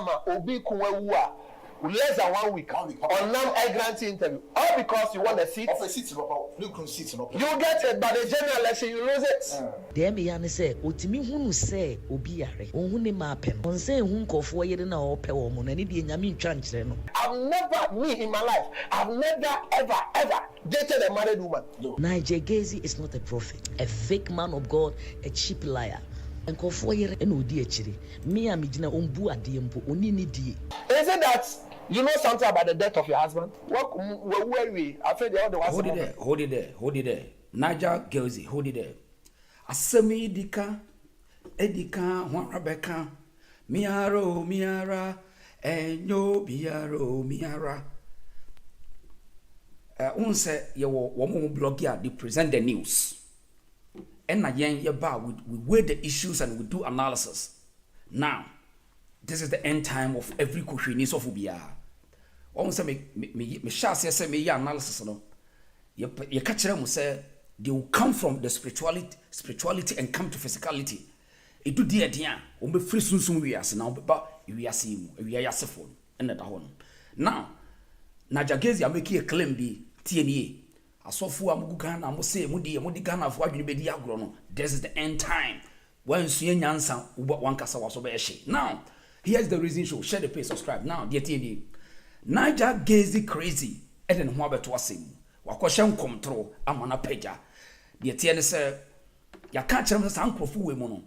Ama Obi Kumah less than 1 week on non-grant interview, all because you want a seat. Of a seat, you get it, but the general election you lose it. There me yan say, Otimi hunu say Obi are. Ohune mapen. On say hunko for year na ope woman and the Yamin change. I've never, me in my life, I've never ever dated a married woman. No. Niger Gazi is not a prophet, a fake man of God, a cheap liar. And call for year and Odi actually. Me and Mijina umbu adiempo oni di. Is it that you know something about the death of your husband? What were we? I feel the other one. Hold it there. Niger Gazi, hold it there. Asemi edika, Juan Rebecca, miara, enyo biaro, miara. Unse ye wo blog here, they present the news. And again, we weigh the issues and we do analysis. Now, this is the end time of every Kushini's of Ubia. Almost me shall say me analysis. No, you catch them say they will come from the spirituality and come to physicality. It do dear dear. Be free soon we are now, but we are seeing we are phone and at home. Now, Niger Gazi are making a claim be TNA. Asofu amugana amose mudi Ghana for adwene agro. This is the end time. When you nyansa one kasa waso be ehye. Now, here's the reason show. Share the page, subscribe. Now, dear TNA. Niger Gazi crazy. Eden ho abeto asem. Wakoshe control amana peja. Dear TNA say ya ka kire say ankrofo we mu no.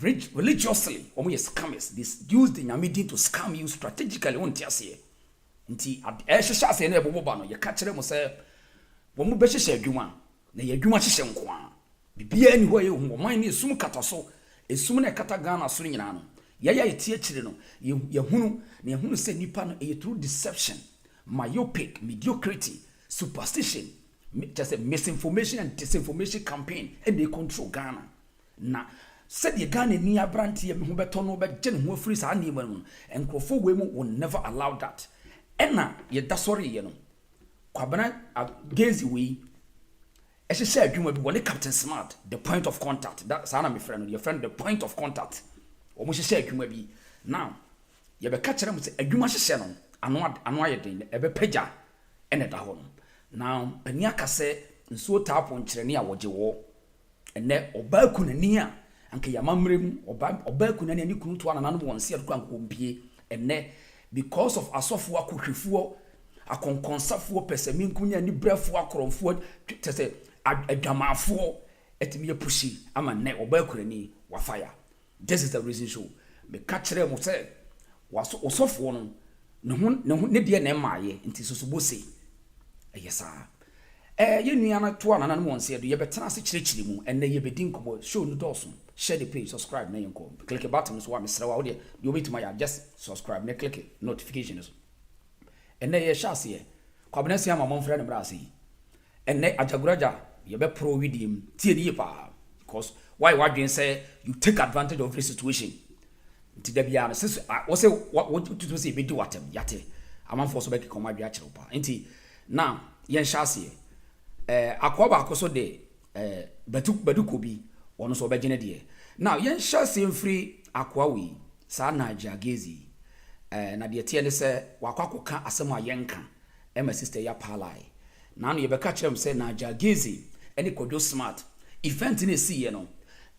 Religiously, omo yes scammers. This use the nyamidi to scam you strategically on tiase. Nti ehye ase na ebobo no ya ka kire mo say womu be hye adwuma na ye adwuma hye nko a bibia ni ho ye hu man ni esum kataso esum na kata Ghana so nyina no ya tie kire no ye hunu se nipa no through deception, myopic, mediocrity, superstition, just a misinformation and disinformation campaign, and they control Ghana. Na said the Ghana ni abranti ye ho beto no be gene ho free sa ni mu and crofo we mu will never allow that. Ena ye da sorry ye no Kwabena Gazi we she say adwuma bi wole Captain Smart, the point of contact. That sana my friend, your friend the point of contact. Omo she say adwuma bi. Now, ye be catch them say adwuma hye no ano aye den e be pagya ene da ho no. Now, pani aka say nsuo tapo nkyere ne a woje wo. Ene oba kunani a anka yamamrem oba kunani ani kunu to anana no wonse adko ankompie. Ene because of asofo akohwefuo akonkonsafo pesemi nkunya ni brefo akoromfo tese adwamafo etimi epushi ama ne obakurani wa fire. This is the reason show me catchere mo say waso osofo no ne de na maaye nti sosobo sei eyesa ye nuana to anana no wonse do ye betena se kirechiri mu enne ye bedin kobo show no doso. Share the page, subscribe na yenko click the button so wa mesrewa wo de you wait my just subscribe na click notifications. Enne ye hyase kwabena sia ma monfrɛ ne brase enne ajaguraja ye be pro widim tie ni pa because why wadwen say you take advantage of this situation nti da bia no say what to say be do watem yate amanfo so be kekoma bia kyerɛ pa nti now ye hyase akoba akoso de baduko bi ono so begene de now ye hyase mfiri akwa wi sa Niger Gazi na de tie ne se wakwakoka asem ayenka ema sister ya palai na no ye be ka kyerem se Niger Gazi eni kodo smart event ne si ye no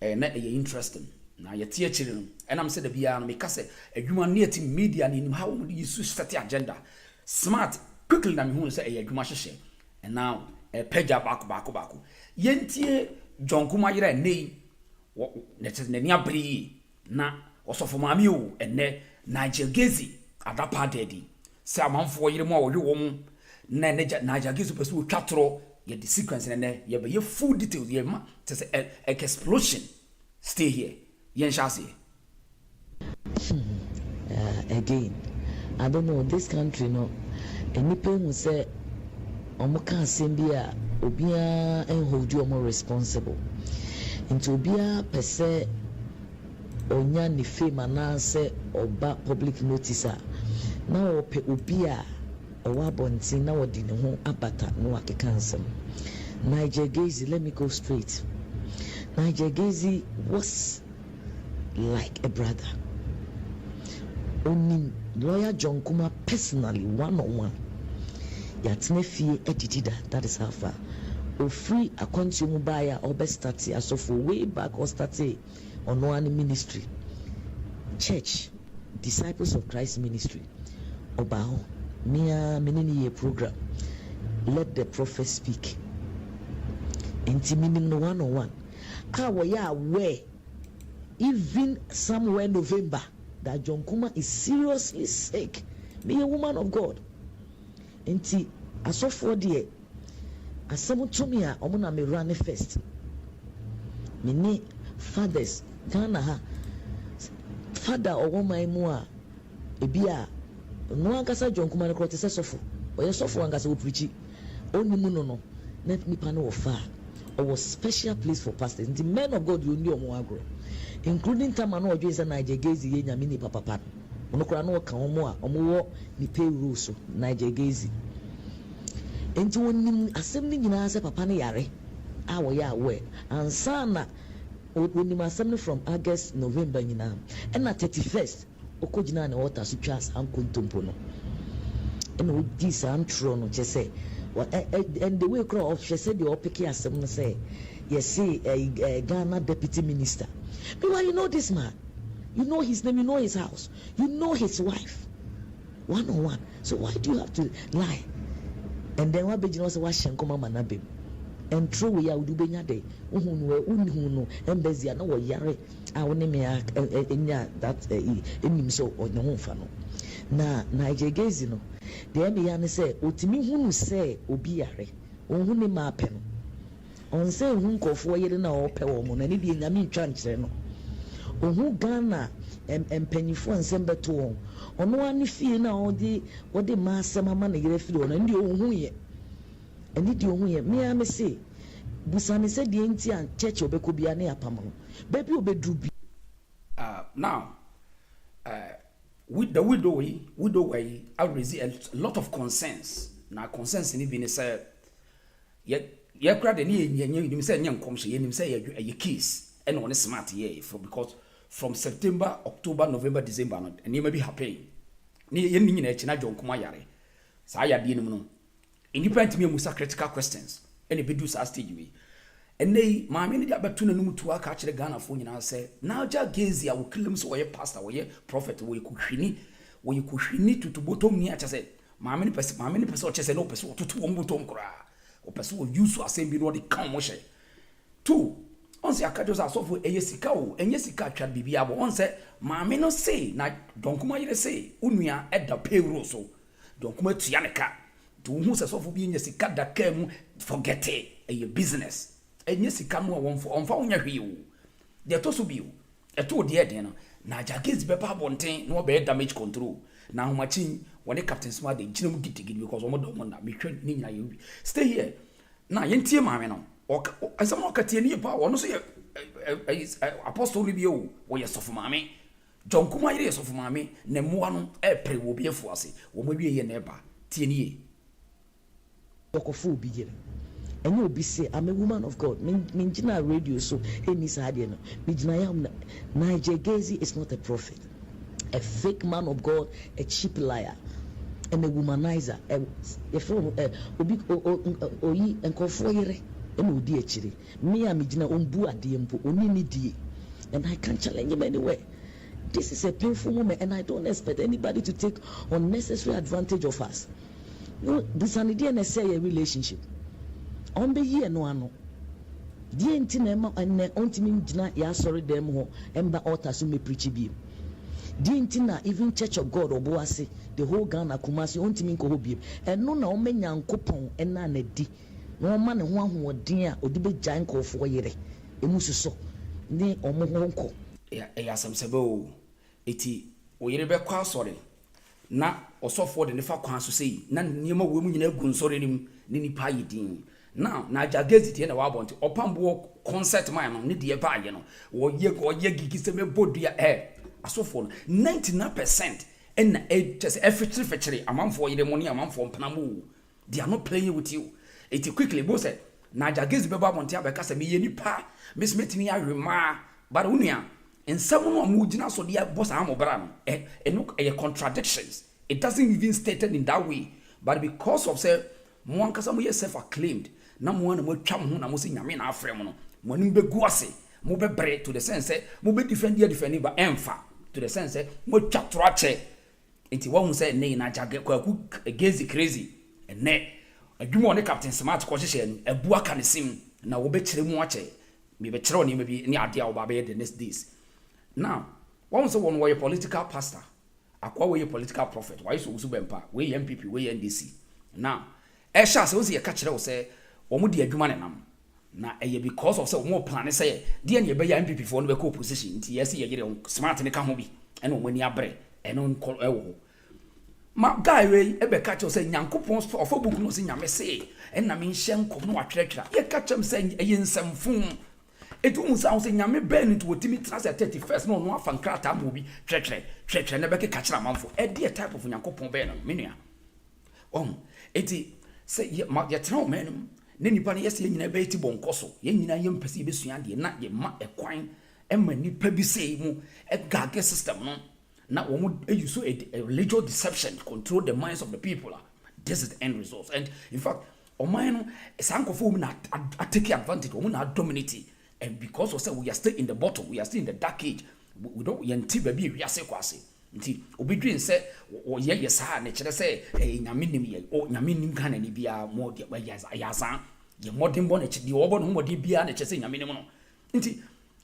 na ye interesting na ye tie kyere no enam se da bia no me ka se adwuma ne ati media ne nim how you set agenda smart quickly na me hu se e adwuma hyehye and now page back yentie John Kuma yira nei ne ni abri na osofo maami o enne Niger Gazi adapa dedi se amanfo yire mu a wohwe wo mu na Niger Gazi pesu twatro ye the sequence ne ye be ye full details ye ma to say explosion stay here yen shase again I don't know this country no enipa hu say omoka asembia obia hold you more responsible into obia pese onya ni fame anase oba public notice na ope obia owa bonti na wodi ne ho abata no akeka nsem. Niger Gazi, let me go straight. Niger Gazi was like a brother. onim lawyer John Kuma personally one-on-one. Yatne fie editida, that is how far. O free a consumer buyer or best start as of way back or start on one ministry. Church, Disciples of Christ Ministry. Obao, Mia Minini program. Let the prophet speak. Intimini no one-on-one. Our where even somewhere November that John Kuma is seriously sick. Be a woman of God. Inti asofo de asem to me a omo na me run first. Me ni fathers Ghana ha father or woman mu a ebi a no ankasa John Kuma no krote se sofo. Oye sofo ankasa wo preach. Oni mu no net nipa no ofa. Or special place for pastors. The men of God you knew omo agro. Including Tamano or Jason Niger Gazi, Yamini Papa. Monocrano Kamoa, Omo, ni payroll so, Niger Gazi. Into one assembling in answer Papani Yare, our Yahweh, and Sana, when you assembly from August, November, and at 31st, Okojina and Water Suchas and Kuntumpono. And with this, I'm Tr0uble, just say, and the way of she said, the Opeki Assembly say, yes, see, a Ghana deputy minister. Meanwhile, you know this man. You know his name, you know his house, you know his wife. One-on-one. So why do you have to lie? And then what Bejino say, what Shankoma Manabim? And Tr0uble ya would do Benyade, Unhuno, and Bezia, no Yare, our name, that in so or no fano. Na Niger Gazi no. The Emian say, Utimi who say, Obiare, Unhuni Mapen. On say hunko for year na or pewomon and the Yamin transfer no. On who Ghana and penny for and send back to on. On one fee now the what the master mamma feel on and the own ye. And it you ye, me I may say. Busani said the Indian church of Becubiane Pamon. Baby will be druby. Now, with the widow way, I raise a lot of concerns. Now, concerns in even said, yet. You cried and you say, young commission, you say a kiss, and on a smart year for because from September, October, November, December, and you may be happy. Near ending in a China John Kumayare. Saya Dinamo. Independent me musa critical questions, and if you do stage we. And they, my many about to know to catch the Ghana phone and I say, now Niger Gazi, I will kill him so a pastor, or a prophet, where you could need to bottom near to say, my many person, just no person to bottom cry. Or pursue use to assembly what they come wash. Two, once I catch us for a yesika, and yesika chat be able once mammy no say, na don't come here say, Unia at the payroll so. Don't come to Yanaka. To whom says of being yesika that came forget it, a business. And yesika no one for on found your view. There to be a two dear dinner. Niger Gazi Pepper Bontain, no bear damage control. Now matching when the captain smart they didn't get to get because one don't want me training you. Stay here. Now yentie mame no. Or as someone catini power, one say apostle review where you suffer mammy. John Kuma is of mammy, Nemuano, April will be a force, or maybe a neighbor. Tieni. Okofu begin. And you'll be say, I'm a woman of God. Minjina radio so any sadiano. Mijna Niger Gazi is not a prophet. A fake man of God, a cheap liar, and a womanizer. A phone, oyi and confoyere, and odi actually. Me am Mijina umbu adiempo, onini die, and I can't challenge him anywhere. This is a painful moment, and I don't expect anybody to take unnecessary advantage of us. No, this is an idea and say a relationship. On the year no ano. Die ntinema and ontimi Mijina ya sorry them ho, emba altar so me preach bi. Dintina even Church of God oboase the whole Ghana Kumasi ontimi nko hobiem eno na omenya nkopon ena na di no ma ne ho ahoden a odi be gyan nkofo yere emususo ne omo ho nko ya samsebo eti oyere be kwa sori na osofo de ne fa kwan so sei na niema wo mu nyina gu nsori nim ne nipa yidin now Niger Gazi tie na wa bonte opambo concert man no ne de ba ye no wo ye gigi se me bodua asofo 99% and just every amount for the money amount for Panamu. They are not playing with you. It quickly both said Niger Gazi Baba Montia because me any pa Miss Metini I remark but unia And someone who mujina so dia boss amobran and contradictions. It doesn't even stated in that way. But because of say mo ankasa mo self-acclaimed, na mo na mo twa mo na mo se nyame na afrem no. Mo nim be guase, mo be bre to the sense say mo be defend but emfa to the sense say mo twa Tr0uble. Enti wo hu say ne na jage kwaku Geisie crazy. And ne adwuma on Captain Smart ko hye ebu aka ne sim na wo be kire mu ache. Me be kire oni me bi ni ade a wo ba be the next days. Now, one say one way a political pastor, akwa way a political prophet, why so usu bempa, way MPP, way NDC. Now, Esha say we catch it say omo di adwuma ne nam. Na eye because of say omo plan say dey na be ya MPP for no be ko position nti yes ye yere smart ne ka ho bi ene omo ni abre ene on ewo. Ma guy we e be catch say nyankopon of book no say nyame say en na me nhye nkom no watwerɛtwerɛ. Ye catch am say eye nsamfum. It won't sound saying Yami Ben into what Timmy Trans at 31st. No, no, fan crata movie, treacher, never catch a man for a dear type of Yankopon Ben, Minia. Say, mark your town, man. Then you pan yes, you never ate bon cosso, yen yam perceive Suandi, not ye mat a quine, and when you probably say mo a gag system, no. Now, one would you so a religious deception control the minds of the people. This is the end result. And in fact, O mine, a sank of women are taking advantage, women are dominating. And because we say we are still in the bottom, we are still in the dark age. We don't yanti baby we are say kwase. Nti obi dream say o ye yes ha na kire say nyame nim ye o nyame nim kan ni bia mo de yasan ye modern born echi de obo no modern bia na kire say nyame nim no. Nti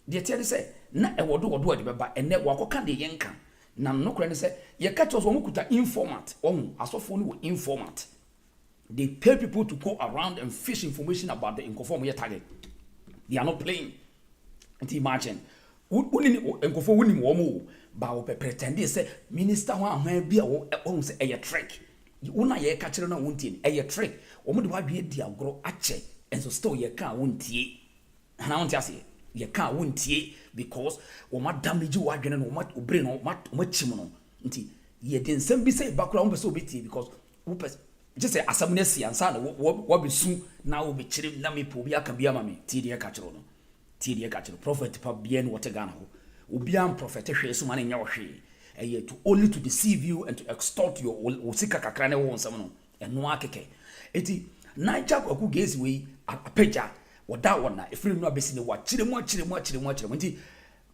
de tie say na e wodo de beba ene wakoka de yenka. Na no kure ni say ye catch us wo kuta informant. Asofo no informant. They pay people to go around and fish information about the inconform ye target. They are not playing. And imagine, enkofo wunim womo ba wo pretend say minister ho ahwan bia wo say a trick. Una ye ka kire na wontie a trick. Omo de wadwe di agro ache enso still ye ka wontie. Na wontie ase ye ka wontie because wo ma damage wadwene no ma obre no ma chim no. Nti ye den nsem bi say bakura wo be so obetie because wo just say asamnesi ansa na wo be su na wo be kire na me po bi aka bia ma me ti de ka kire no ti de ka kire prophet pa bia no wote Ghana ho obi am prophet hwe so ma na nya wo hwe to only to deceive you and to extort your sika kakra na wo nsam no eno akeke eti Niger Geisie we apeja woda wona efiri no abesi ne wa kire mu nti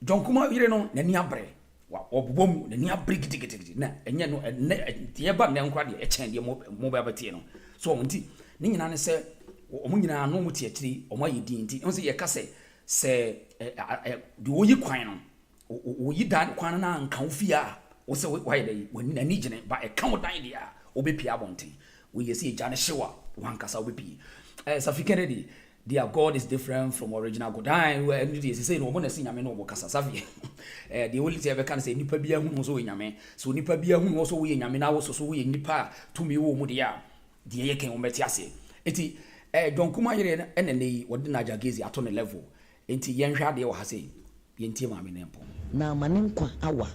John Kuma yire no na ni abre wa obobom na ni abre gidigidi na enye no tie ba na nkwa de echen de mo ba batie no so nti ni nyina ne se omo nyina no mo tie kiri omo ayedi nti on se ye ka se de oyi kwan no oyi dan kwan na nka ofia wo se why dey wani na ni gine ba e ka mo dan dia obepia abonten we ye se ja ne hyewa wankasa obepi Safi Kennedy their God is different from original God. We say no one see nyame no kasa Safi. The only thing I can say nipa bia hu so nyame. So nipa bia hu so we nyame na wo so we nipa tumi wo mu dia. De ye ken wo meti ase. Enti John Kuma yere enene wodi Niger Gazi ato ne level. Enti yen hwa de wo ha sei. Yen tie ma me nempo. Na mane nkwa awa.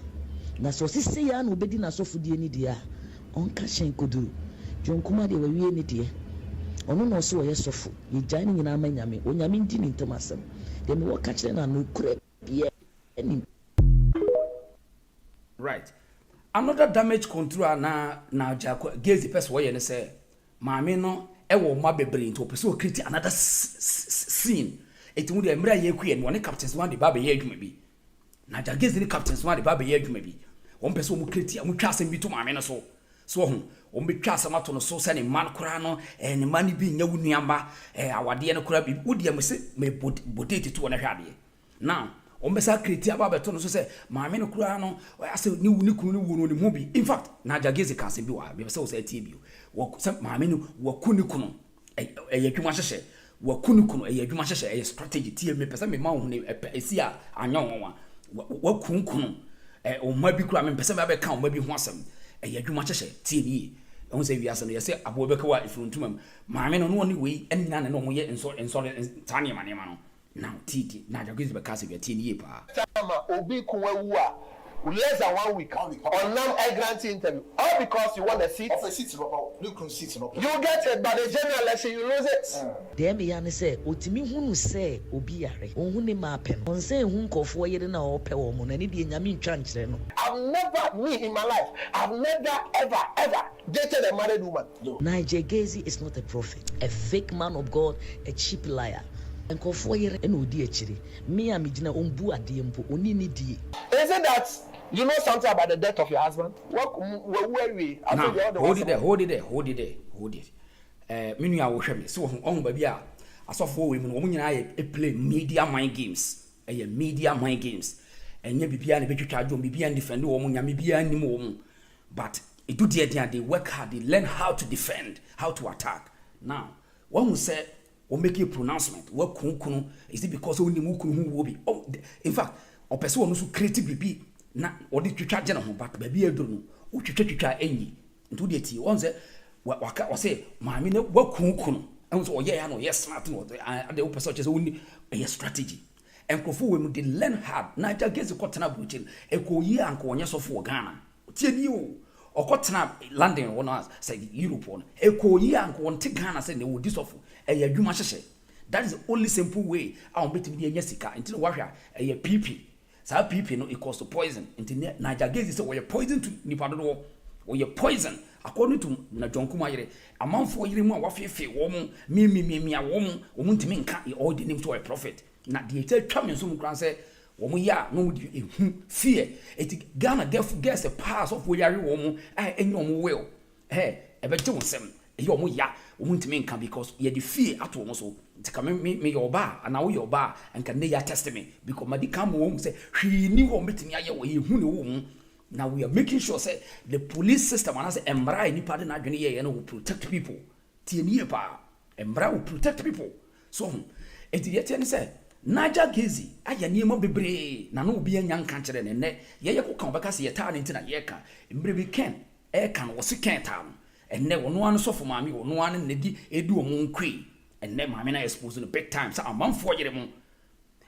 Na so sisi ya na obedi na sofudie ni dia. Onka hyen koduru. John Kuma de wawie ni dia. Ono no so ye sofo ye gyan ni nyina amanyame onyame ndi ni ntomasem de me woka kire na no kure bia ani. Right, another damage control na Geisie person we ye ne say maame no e wo ma bebre nto pese o create another scene eti mu de mra ye kue no ne captains one de baba ye adwuma bi na Geisie ni captains one de baba ye adwuma bi won pese o mu create amu twa asem bi to maame no so ho ombetwa asamato no so se ne man kora no ne man bi nya wunuamba awade ne kora bi wodi am se me bodeti to na hwade now ombesa kreti aba beto no so se maame no kora no ase ni wuni kunu ni wunu ni mu bi in fact na Geisie ka se bi wa be se o se tie bi wo se maame no wakuni kunu yadwuma hyehye wakuni kunu yadwuma hyehye strategy tie me pese me ma wo ne esi a anya wonwa wakun kunu o ma bi kora me pese me abeka o ma bi ho asem yadwuma hyehye tie ni on say wiase no yese abo beka wa ifruntumam maame no no ni we enina ne no mo ye enso tane ma no now titi na Geisie beka se bi tie ni pa sama obi kunwa wu a less than 1 week on non-migrant interview, all because you want a seat. You get it, but the general election you lose it. Dear me, Yanni say, Utimi who say, Obiare, Ohuni Mapen, on saying Hunko for year and our woman, and it in Yamin Chance. I've never, me in my life, I've never, ever dated a married woman. No. Niger Gazi is not a prophet, a fake man of God, a cheap liar. And call for year and Udi actually. Me and Midina Umbu at the Umbu, Unini D. Is it that you know something about the death of your husband? What were we? Now, hold it there. Meaning I will show me. So on baby, I saw 4 women, I play media mind games. Media mind games. And you be an charge, be and defend woman, you be any more. But it do they work hard, they learn how to defend, how to attack. Now, one who said, or make a pronouncement, what kuno is it because only Mukunu will be? Oh, in fact, or person who creatively be not or did you charge general, but baby, I don't know. Who you try any into the tea. One said, what say, my minute, what kuno, and so, yeah, I know, yes, smart, the open such as only a strategy. And Kofu women did learn hard. Niger Gazi cotton up with him, a co year and co yes of Ghana. Tell you. Or cotton up London one us said Europe one. A co year and co take Ghana said they would dissolve. That is the only simple way I'll bet to be a Jessica until warrior a PP. So PP no equals to poison. Until Niger Gazi said, well, you're poison to Nipado or you're poison. According to John Kumah, a month for you, what if woman, me, a woman to me can't all the name to a prophet. Not the champion soon can say, woman, ya, no fear. It Ghana therefore gets a pass of where you woman, and no more will. Hey, a better one. You ya, woman to me can because ye the fear at home so to come me your bar, and now your bar, and can they attest me because my come home say, she knew what meeting ya who woman. Now we are making sure say the police system and as Embra any part in Nigeria will protect people. Tieniepa, Embra will protect people. So it yet say Niger Gazi, I am bebre, Nano be a young country and net, ye could come back as ye turn into a yeka, and brave can, air can was a can town, and never one so for mammy or no one in the edu a moon cree, and then my men are exposed in the big times, a month for you.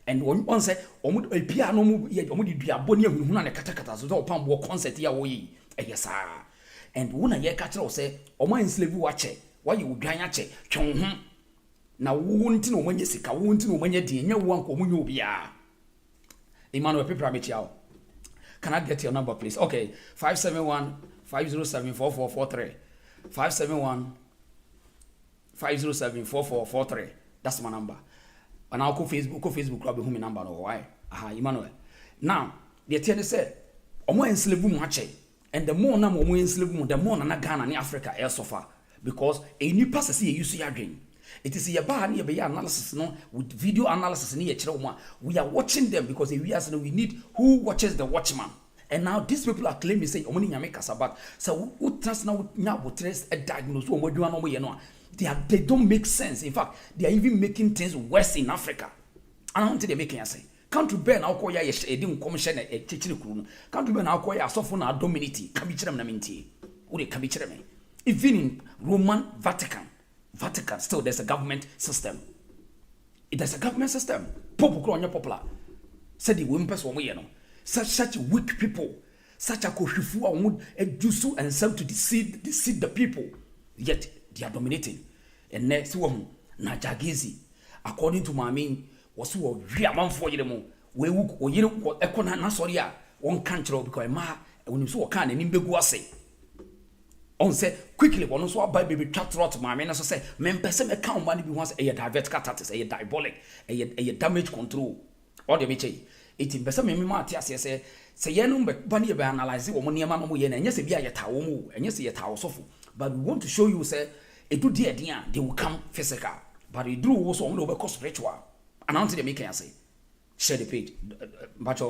And one said, a piano, yet only be a bonny who and a catacata, so upon war concert ya we, yes, sir. And one a year catcher say, O my slave watch it, why you grind at it, chong. Now, won't know when you sick, I won't know when you're dear, no one come you be. Emmanuel Pipramichao. Can I get your number, please? Okay, 571 507 4443. 571 507 4443. That's my number. And I'll go Facebook club with whom number no why. Emmanuel. Now, the attorney said, Omo enslavement match, and the more number omo enslavement, the more na Ghana and Africa air suffer because a new pastor see you see again. It is a bar near by analysis no with video analysis near Tr0uble. We are watching them because we need who watches the watchman. And now these people are claiming say Omoni Nyame Kasabat. So who trust now trace a diagnosis what do you know? They don't make sense. In fact, they are even making things worse in Africa. And I don't think they're making a say. Tr0uble now call ya a dim commission a teaching crew. Tr0uble now call ya soft na dominity. Kabichram naminti. Uri kabichram. Even in Roman Vatican still there's a government system. There's a government system. Pope Kronya popular. Said the women person we know. Such weak people, such a koshifu would do and serve to deceive the people. Yet they are dominating. And next one, Niger Gazi, according to my mean, was who a man for you. We will, you know, what Ekona Nasoria, one country because ma, when you saw a can and in Beguase. On say quickly, one also by baby Tr0uble, my men also say, men person account money be once a divert catatis, a diabolic, a damage control. Or the meche. It in person, me Matias say, Yenum, but Bunny by analyzing what money mamma yen, and yes, be a tower, and yes, a tower sofa. But we want to show you, say, it do dear, they will come physical. But it do also on over cost ritual. Announce the making, I say, share the page, but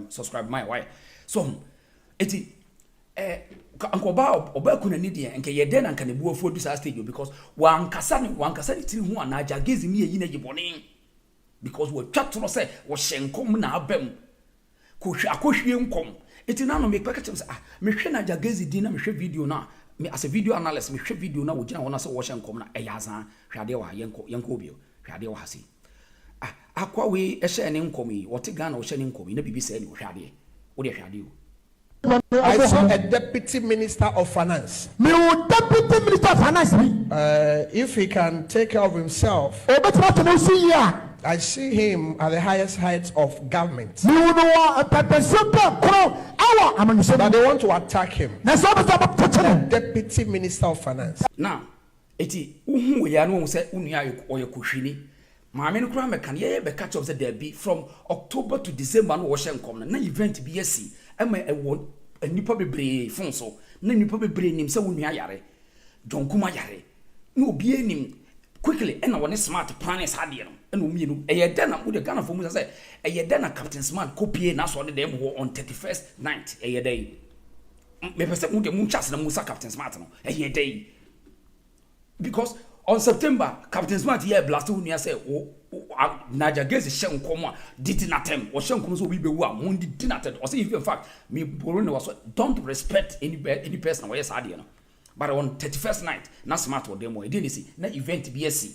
subscribe my way. So, it is. Uncle Bob or Belkuna Nidia and Kay then and can be for this stage because one Cassani till who and Niger Gazi me a yinaboni because we're chat to say was Shenkom now bem. Kush come. It is now make packets. Michelle Niger Gazi dinner, me video now. Me as a video analyst, me video now, which I want to say wash and come na Ayazan, Shadewa, Yankobio, Shadewa Hasi. Aqua way a sharing comey, what a gun or sharing comey, no BBC, Shadi. What do you? I saw a deputy minister of finance. Deputy minister of finance. If he can take care of himself, I see him at the highest heights of government. But they want to attack him. Deputy minister of finance. Now, eti uhu ya no say unia oyekohwini. Maame no kura meka ye be catch up say there be from October to December no wo hye nkom na event bi asi ema ewo anipa bebre fon so na nipa bebre nim say wonua yare John Kuma yare na obi enim quickly and one smart planners had you and umienu eye den na the Ghana for mu say eye den na Captain Smart copy na so dem on 31st night eye day me pese mu de mu chance na musa Captain Smart no eye day because on September Captain Smart here blast unia say Niger Gazi shen nkomo did natem o shen nkomo so we be wu am did natem o say in fact me borrow was don't respect any person wey sad no. But on 31st night, na smart or demo, I didn't see, na event BSC.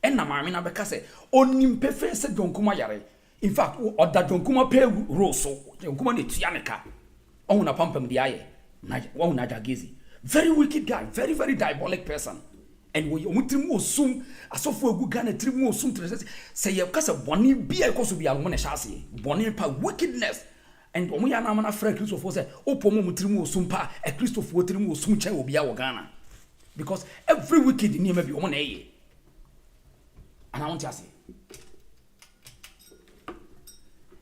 And na mamina beka say, onim pefe se John Kuma yare. In fact, or that John Kuma pay roso, John Kuma ni tianeka. On na pampem di aye, Niger Gazi. Very wicked guy, very, very diabolic person. And we trimu assume, asofu egu Ghana trimu assume, say ye kasa boni bi e koso bi almo na shase. Boni pa wickedness. And omo ya na mana fra Christopher say opomo mutrimu osumpa e Christopher trimu osumche obi a wo Ghana because every wicked in him be omo na eye and I want to say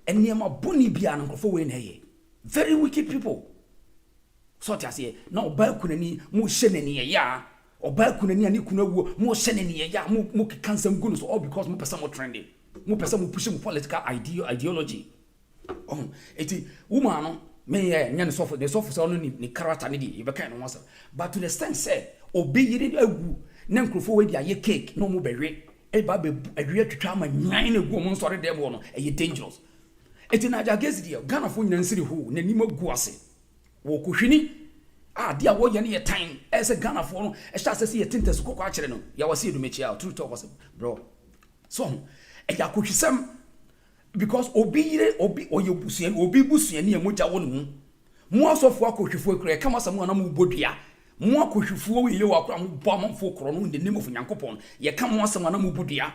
eniema boni bia no nkofo we na eye very wicked people so to say na oba kunani mu hye nani ye ya oba kunani ani kunawo mu hye nani ye ya mu kansam gunu so all because mu pesa mo trendy mu pesa mu push mu political ideology. Oh, eti woman no me nya ne sofo the sofo so no ni character ne di e be kan no wasa but to the extent say obi yiri agu na nkrofo we dia ye cake no mo bewe e ba be adwe twitwa ma nyan na gu mo nsore dem no e dangerous eti na Niger Gazi dia Ghana fo nyan siri ho na nima gu ase wo kohwini dia wo ye ne ye time e se Ghana fo no e sha se ye tintes kokwa kire no ya wase edu mechi out true talk was bro so e ya kohwisam because obi oyebusuani obi busuani e moja wonu mu asofo akohwefo akura kama samu na mu bodua mu akohwefo we ye wakura mu bo amfo kro no in the name of Nyankopon ye kama asama na mu bodua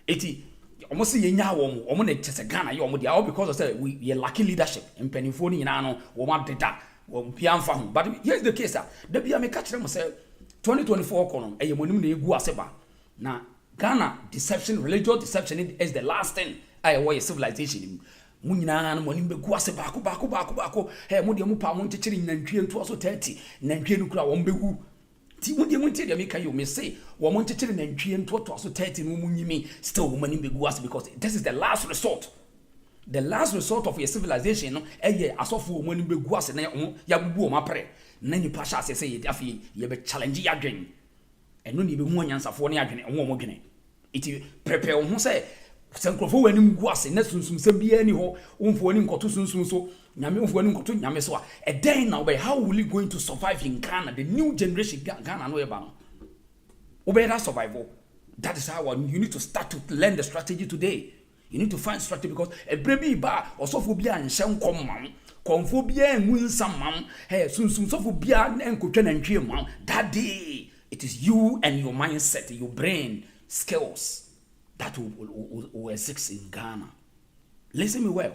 eti omo se ye nya wo mu omo na chese Ghana ye omo dia all because of say we ye lacking leadership empanifo ni nyina no wo ma deda wo pia mfa ho but here's the case da bia me ka kire mo say 2024 kono eye monim na egu aseba na Ghana deception, religious deception is the last thing I want civilization. Munyina na monim be gu ase bako he mo de mo pa mo nchechiri nantwie nto so 30 nantwie no kura wo mbegu ti mo de mo ntie de me kan yo me say wo mo nchechiri nantwie nto to so 30 no munyimi still wo monim be gu ase because this is the last resort of your civilization no eye asofo wo monim be gu ase na ya bubu o mapre na ni pasha ase say ye afi ye be challenge ya dwen eno ni be hu anyansafo ne adwene wo dwene iti prepare wo hu say sankrofo wani mgu ase na sunsum se bia ni ho umfo wani nkoto sunsum so nyame umfo wani nkoto nyame so a then now be how will you going to survive in Ghana the new generation Ghana no eba no obey that survival that is how you need to start to learn the strategy today you need to find strategy because a baby ba osofo bia nhye nkom mam konfo bia enwu nsam mam sunsum sofo bia enkotwa na ntwe mam that day it is you and your mindset your brain skills that will exist in Ghana. Listen me well.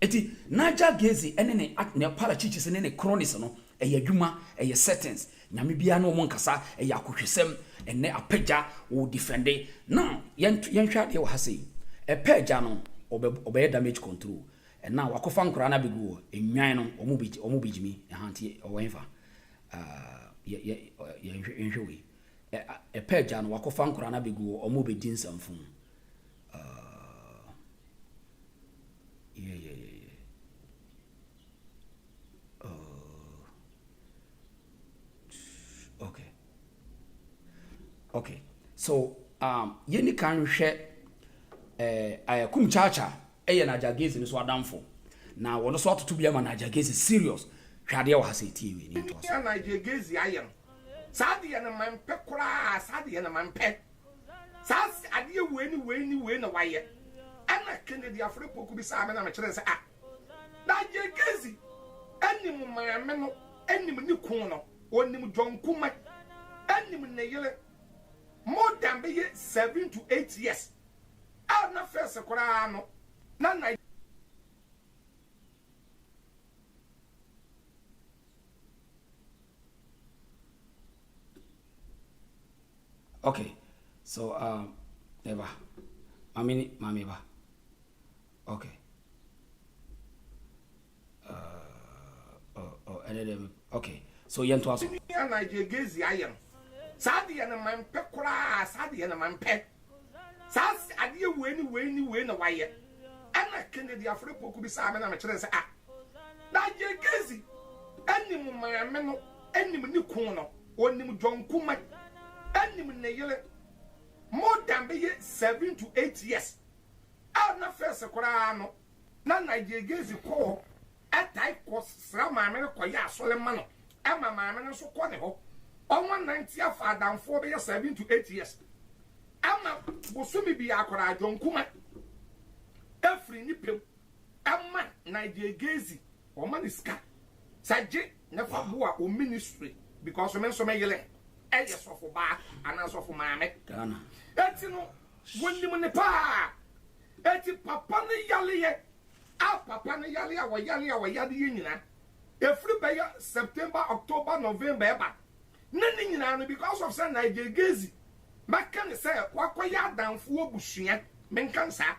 Eti Niger Gazi ene ne para chichis ene ne chronis no eye dwuma eye settings nyame bia no mo nkasa eye akohwesem ene apagya wo defende now yen hwa de wo hase epagya no obe damage control and now wakofa nkora na begu enwan no omo bigimi hantie owenfa ye nhwe a page no wakofa nkora na begu omo be din samfun okay so yeni kan hwe kumchacha eye na Niger Gazi so adamfo na wono so atoto bia ma Niger Gazi serious hwade wa hase TV ni to so Niger Gazi ayen Sadi and man pekura, Sadi and man pet. Sas, adia weni na wire. And I can the Afro could be Simon and a chance. Niger mayame no enim ni kun no onim John Kuma enim ne yele more than 7 to 8 years na first kora no na Okay, so never. Mami ba. Okay. Okay. So yen to us. Niger Gazi ayem. Sadi ya na man pe kura, sadi ya na man pe. Sas ade we na waye. Ana Kennedy Afrepo ku bi sa me na me kire se Niger Gazi. Enim mayame no, enim ni kun no, onim John Kuma. Enim ne yele more than 7 to 8 years. Na first kura no na Niger Gazi ko atai ko sra maame ko ya asole ma no ema maame no so ko ne ho on 190 afa for 7 to 8 years ama bosumi bi akora John Kuma every ni pem ama Niger Gazi o maniska saje na fa boa o ministry because men so me yele yes of ba anas of maame Ghana eti no wonni mo ne pa eti papa ne yale ye papa ne yale a wayale nyina efri be September October November eba nani nyina no because of say Niger Gazi maka ne say wakoya danfo obusua menkan sa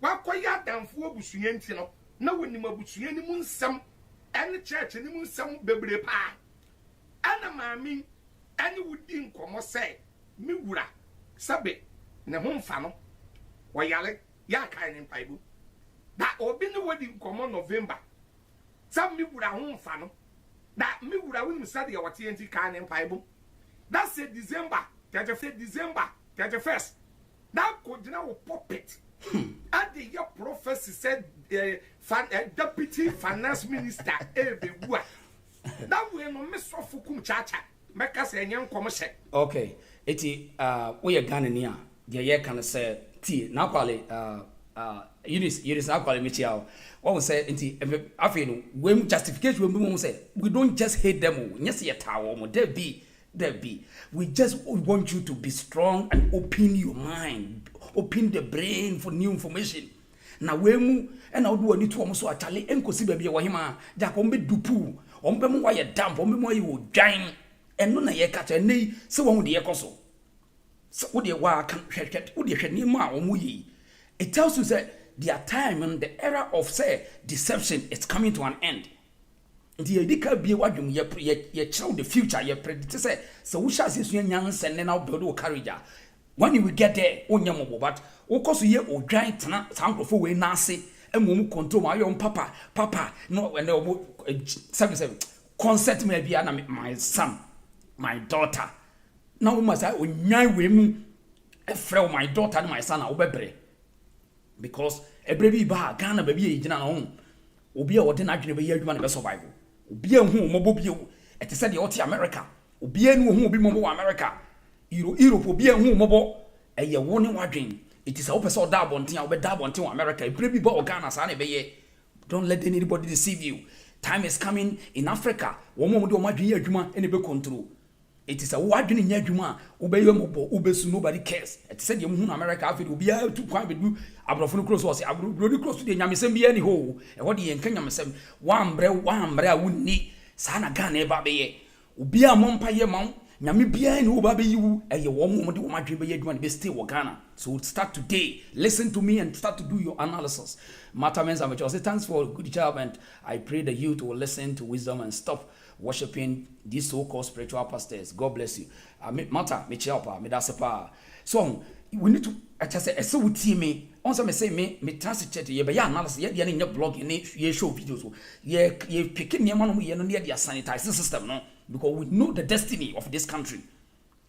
wakoya danfo obusua nti no na wonni mabusua ni mu nsam ene church ni mu nsam bebre pa ana maami ani wudi nkomo say mi wura sabe ne ho mfa no wayale ya kan ni mpaibu da obi ni wodi nkomo November sam mi wura ho mfa no da mi wura woni sade ya wate enti kan ni mpaibu that say December 31st that could now puppet at the year prophecy said deputy finance minister ebegua that we no miss of fukum chacha make us a young commercial. Okay, eti we are Ghana near the year can say tea now quality Eunice now quality Michelle. What we say enti I feel when justification when we say we don't just hate them yes yet tower there be we just want you to be strong and open your mind, open the brain for new information. Now we mu and I do any to almost a Charlie and Kosi baby or him Jacombe dupu on be more damp on be more you dying and none a year catch a nay so on the ecoso. So would you walk would you near ma or muyi? It tells you that their time and the era of say deception is coming to an end. The idea be what you child the future, you predict say, so we shall see young and then I'll build courage. When we get there, on your but of course, ye or giant sound of way nasi and won't control my own papa, no, when they 77 consent may be my son, my daughter. Now must I when women frail my daughter and my son are bebre because a baby bar, Ghana baby, in our own. Obi a ordinary be year man be survival. Obi a hu mo bobio e te say the oti America. Obi a nu hu obi mo America. Europe obi a hu mo bo e ye wo ne wadwen. It is a person da bonten a obi da bonten America. E bi ba Ghana sa na be ye. Don't let anybody deceive you. Time is coming in Africa. Wo mo de o madwen adwuma e ne be control. It is a wadwen nya adwuma obeye mo bo obesu nobody cares. It said you hu America afi obi a tu kwan be du abrofo no close was abrofo close to the nyamesem bi ani ho e wo de yen kan nyamesem wambre a wonni sa na Ghana e ba be ye obi a mompa ye mam nyame bia ni wo ba be yiwu e ye wo mo de wo madwen be ye adwuma be stay wo Ghana. So start today, listen to me and start to do your analysis. Matamens amateur say thanks for a good job and I pray that you will listen to wisdom and stop worshiping these so-called spiritual pastors. God bless you. Mata me chiapa me dasepa. So we need to just say so with me. Also me say me translate ye be ya analysis ye dey na blog ye show videos ye pick me man ye no dey sanitize system no because we know the destiny of this country.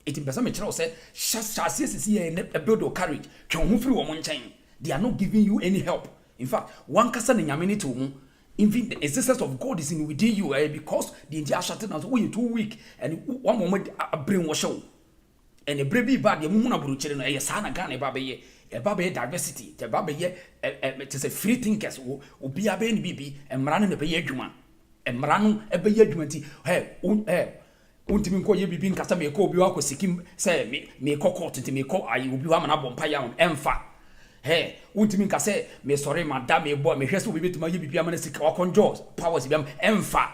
It person me tell say chassis here a build or courage twen ho free wo nchen. They are not giving you any help. In fact, one kasa na nyame ni to mu even the existence of God is in within you because the entire shutting out when you too weak and one moment a brain wash out and a baby bad the mumuna buruchere no e sa na Ghana e ba be diversity the ba be it is a free thinkers obi abe ni bibi e mra na be ye adwuma emranu ebe ye adwumanti untimi nko ye bibi nkasa me ko obi wa kwasikim say me court nti me ko ayi obi wa mana bompa ya emfa untimi nkasa me sorry madam me bo me hwese obi betuma ye bibi amana sika wakonjo powers biam emfa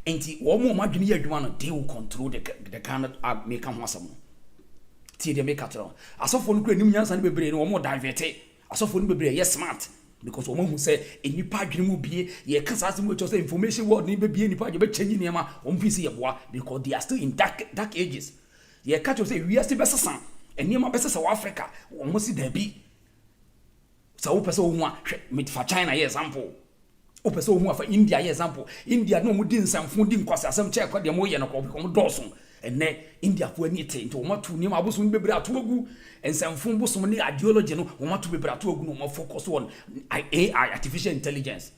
nti wo mo madwene ye adwuma no they will control the kind of make am wasam ti de make atro asofo no kura nim nyansa ne bebre no wo mo divert asofo no bebre yes smart because wo mo hu say enipa adwene mu bie ye kasa asem wo say information world ni bebie enipa je be change niam wo mfi se ye boa because they are still in dark ages ye catch say we are still besesa eniam besesa wa Africa wo mo si da bi sa wo pese wo hu a mit fa China ye example wo pese wo hu a fa India ye example India no mo di nsamfo di nkwasa asem che kwa de mo ye no ko doso ene India fo ani te nti wo matu ni ma boso bebre atogu ensamfo boso ni ideology no wo matu bebre atogu no mo focus on AI artificial intelligence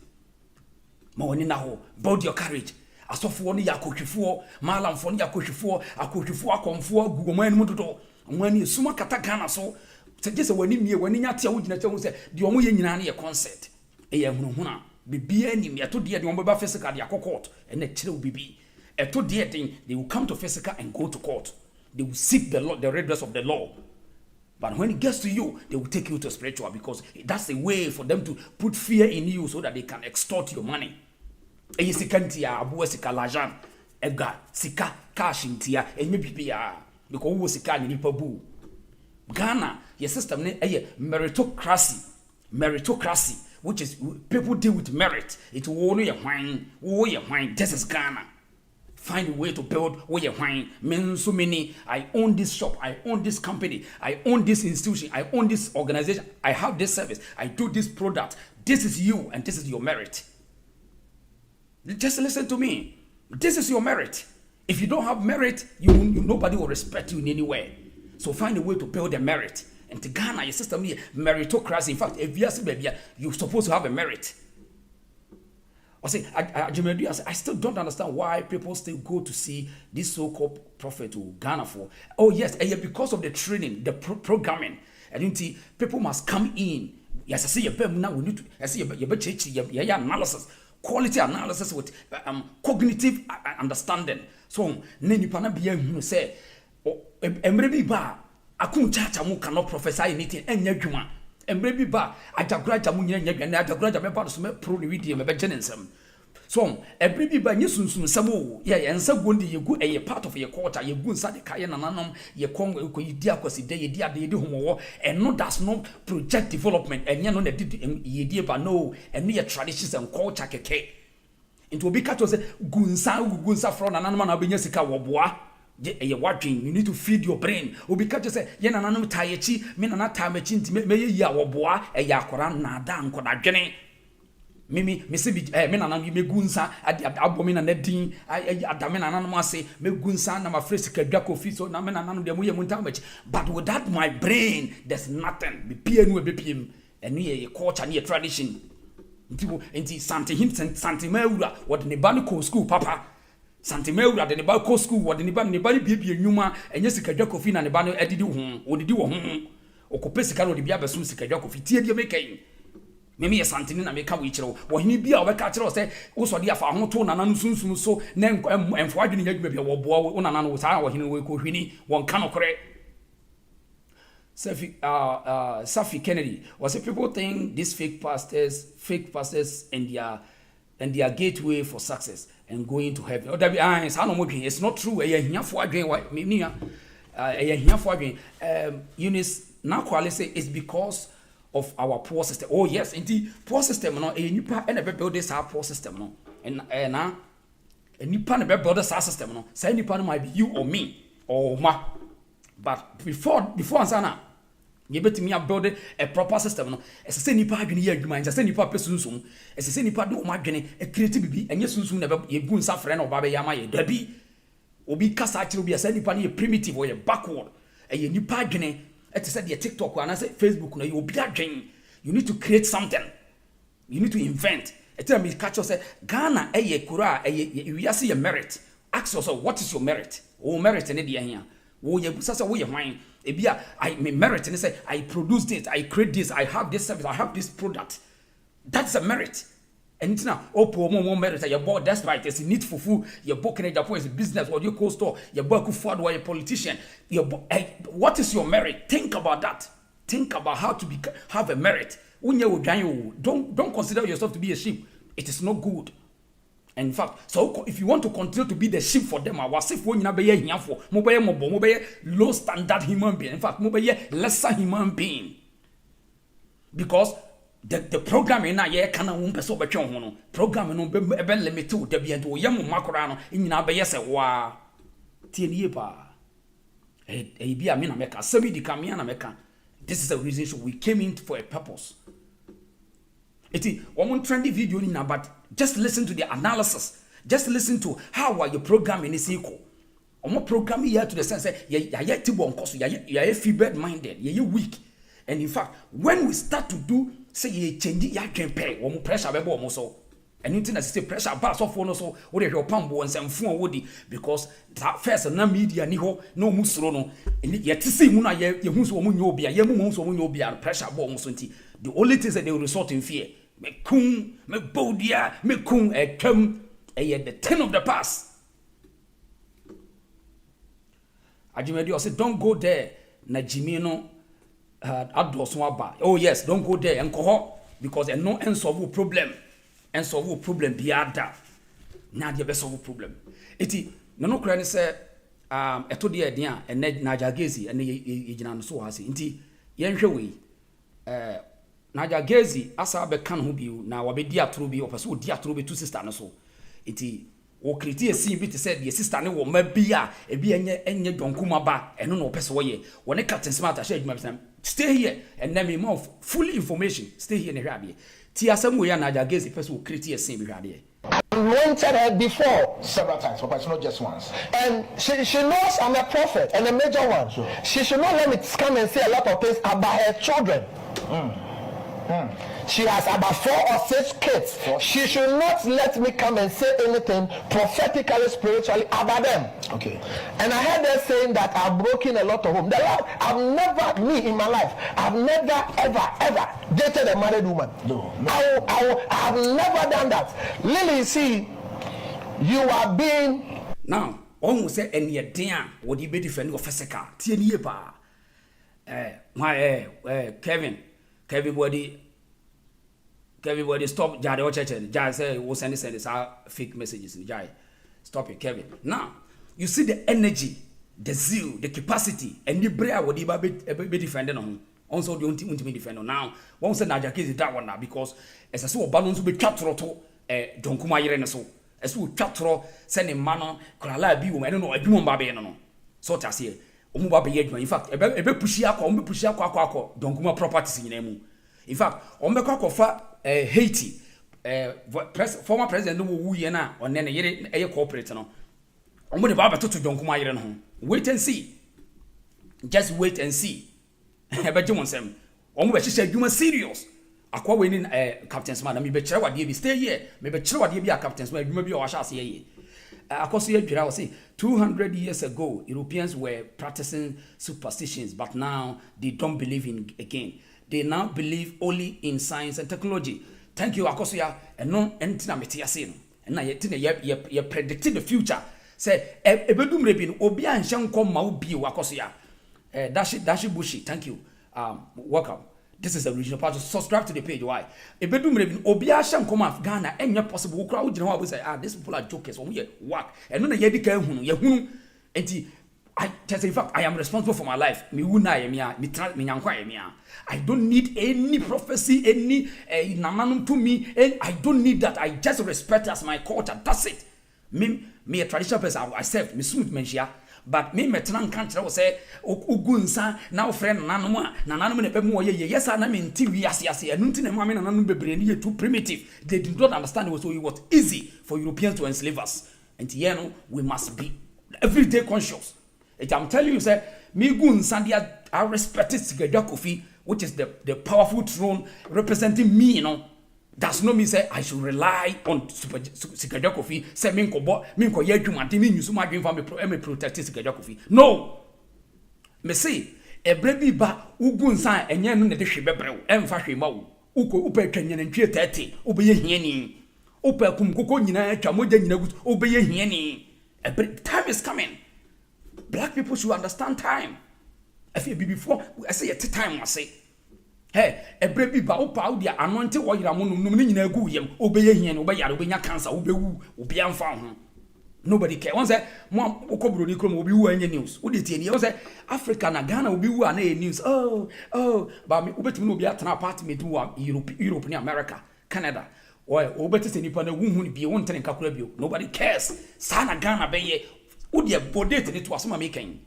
ma woni na ho build your courage asofo no yakotwefo malamfo no yakotwefo akomfo agu mo anu dodo mo ani suma kata Ghana so se wani mie wani nya tia wo gina tia wo se de omo ye nyina na ye concept ye hunhuna bibia ni me to de omo ba physical de akokot ene kire wo bibi eto de thing they will come to physical and go to court they will seek the law the redress of the law but when it gets to you they will take you to spiritual because that's a way for them to put fear in you so that they can extort your money eyisikanti ya abu sika lajan ega sika cash ntia enye bibia because wo sika ni nipa bu Ghana your system ne meritocracy which is people deal with merit it wo no ye hwan this is Ghana. Find a way to build where you're fine. Men so many. I own this shop. I own this company. I own this institution. I own this organization. I have this service. I do this product. This is you, and this is your merit. Just listen to me. This is your merit. If you don't have merit, you nobody will respect you in any way. So find a way to build a merit. And to Ghana, your system here, meritocracy. In fact, if you're supposed to have a merit. I still don't understand why people still go to see this so-called prophet to Ghana for. Oh yes, because of the training, the programming. And people must come in. Yes, I see your now we need to. I see your analysis, quality analysis with cognitive understanding. So neni pana biya who say, emrebi ba akun chacha mu cannot prophesy anything. Enyadwuma. Emrebi ba ajagraja mu nyanya na ajagraja me ba so me pro ni video me be genensem so emrebi ba nyesunsun samo ye ensa gondi yegu eye part of your culture yegu nsa de kaye nananom ye kongo ko yidi akwasi de yedi ade yedi homowo and no does not project development enye no na yedi ba no eno ye traditions and culture keke into obi catch say gunsa from nananom na obenya sika woboa ye watching you need to feed your brain obi catch say ye nananom tayechi me nana tamachi nti me ye ya woboa e ya akora na da nkoda dwene me se bi me nananom me gunsa abomi na nadin adame nananom ase me gunsa na ma fresh kadwa kofi so na me nananom de mo ye muntamachi but without my brain there's nothing be pienu e be piem eno ye culture ne tradition nti sante mawura what ne ba no school papa Santimewura de ne ba ko school wo de ne ba bibie nwuma enye sikadwa kofi na ne ba no edidi ho odidi wo ho okope sika no de bia beso sikadwa kofi tie die mekan meme ye santini na meka wo kire wo hini bia wo beka kire wo se wo so de afa ho to na nanu sunsun so na enfo adwene nyadwuma bia wo boa wo na nanu wo sa wo hini wo ko hwini won ka no kore Safi Kennedy was say people think these fake pastors and their gateway for success and going to heaven. It's not true. Eunice, now quality say it's because of our poor system. Oh yes, indeed, poor system. No, and build this our poor system. No, and now, and you plan to build this our system. No, say any part might be you or me or ma. But before answer you bet me build a proper system no as say nipa adwene ye adwuma nja say nipa pesunsum as say nipa do ma adwene e create bibi enye sunsum na ye gu nsa frɛ na oba be yama ye dabi obi kasa akire obi say nipa na primitive or ye backward e ye nipa adwene e te say the TikTok or say Facebook na ye obi adwene you need to create something you need to invent e tell me catch us say Ghana e ye kura e ye say your merit ask yourself what is your merit o merit ne de here wo ye busa say wo ye hwan ebia I merit and say I produce this I create this I have this service I have this product that's a merit And now, Opo more merit, your board, that's right, it's need for food, your book in Japan is a business, or your co-store, your book forward or a politician. What is your merit? Think about that. Think about how to have a merit. When you don't consider yourself to be a sheep. It is not good. In fact, so if you want to continue to be the sheep for them, I was if when you be here for mobile low standard human being. In fact, mobile lesser human being. Because the program in a year can wump so much on program no be limit to the be and yamu macorano in na be say wa tie pa e bi amena meka semi di kamia na meka. This is the reason we came in for a purpose. It is one trendy video in but just listen to the analysis. Just listen to how are your programming is equal. Omo program here to the sense say ya tibo onkoso ya feeble minded, ya weak. And in fact, when we start to do say ye change ya can pay one pressure be bo so. Anything that say pressure pass off no so what your pambo and some phone wodi because that first na media ni ho no musoro no ye tisi mu na ye hu so mu nyo bia ye mu so mu nyo bia pressure bo so nti the only thing that they will resort in fear me kun me bodia me kun ekem the 10 of the past. Ajimedi say don't go there na Jimmy no oh yes, don't go there and because and no unsolvable problem. And solve problem biada. Na de be solve problem. Eti no kra ni say eto de edian and Niger Gazi and ye gina no so ha se. Nti ye nhwe we Niger Gazi asa be kan ho biu na wa be di atoro bi opese odi atoro be two sister no so. Eti o kriti esi bi te say the sister ne wo ma bi a e bi enye donkuma ba eno no opese wo ye. Woni captain smart asha adwuma bi stay here and let me more full information. Stay here ne hwade. Niger Gazi person will create a scene behind here. Anointed her before several times, but it's not just once. And she knows I'm a prophet and a major one. Sure. She should not let me come and say a lot of things about her children. She has about 4 or 6 kids. She should not let me come and say anything prophetically, spiritually about them. Okay. And I heard her saying that I've broken a lot of homes. The Lord, in my life, I've never, ever dated a married woman. No. I've never done that. Lily, see, you are being... Now, almost say any day, what you be defending of physical. Tieni ba. Kevin stop Jade Church and Jai say we send this fake messages in Jai. Stop it, Kevin. Now, you see the energy, the zeal, the capacity, and the prayer what you be defending on. Also, the only me defend on now. One said Niger Gazi that one now because as I saw balance be Tr0uble John Kuma yere so. As we Tr0uble send him man kolala bi wo I don't know adwuma ba be no. So ta say omu ba be adwuma. In fact, ebe push akọ John Kuma properties nyina mu. In fact, ombekwa kofa Haiti former president no wu ye na onne ne yere eye corporate no. Omo de ba beto to John Kuma yere no. Wait and see. Just wait and see. Ebe je wonsem. Omo be hihye adwuma serious. Akwa we ni Captain Smart me be kire wade bi stay here. Me be kire wade bi a Captain Smart adwuma bi o hwa ase ye. Akoso ye dwira o say 200 years ago Europeans were practicing superstitions but now they don't believe in again. They now believe only in science and technology. Thank you, Akosia. And no, entina metiasin. And na ye predicted the future. Say, ebedum rebin obia and shankom maubi Akosia. Dashi Bushi. Thank you. Welcome. This is the original part. Subscribe to the page. Why? Ebedum rebin obia shankom of Ghana. Any possible crowd. You know, we say, these people are jokers. When we work, and no, ye dika hunu. Ye hunu. Enti. I just in fact I am responsible for my life. I don't need any prophecy, any namanum to me, and I don't need that. I just respect it as my culture. That's it. Me a traditional person. I serve me smooth mentia, but me metran can't say ugunsa now friend nanuma ne pemu ye yes I mean TV yes and nothing mama nanum bebre too primitive. They did not understand it was easy for Europeans to enslave us. And we must be everyday conscious. I'm telling you, sir, me gun Sandia, I respected Sigedja Kofi, which is the powerful throne representing me, you know. That's not me say I should rely on Sigedja Kofi, say minko yejumanti, me use my dream for me protect Sigedja Kofi. No! Me say, a baby ba, ugun san, and yen no de shibebre, and fashion mau, uko upe kenyan and 30, ube yeni. Opa kum koko nyina atwa moja nyina gut obeye hiani. Time is coming. Black people should understand time. I feel before I say at time I say. Hey, every bi ba opa dia anointed wo yira mo num ni nyina agu yem obeye hiani obeyare obenya cancer obewu obi amfa ho. Nobody care. Once mo okobro ni krom obi wu anya news. Wo de tie ni once Africa na Ghana obi wu ana news. Oh, but me obetimi no obi atena apartment wu Europe ni America, Canada. Oy obeti se nipa na wu ni bi won tene kakura bi. Nobody cares. Sana Ghana be ye wo de bodate ni to asoma me kan.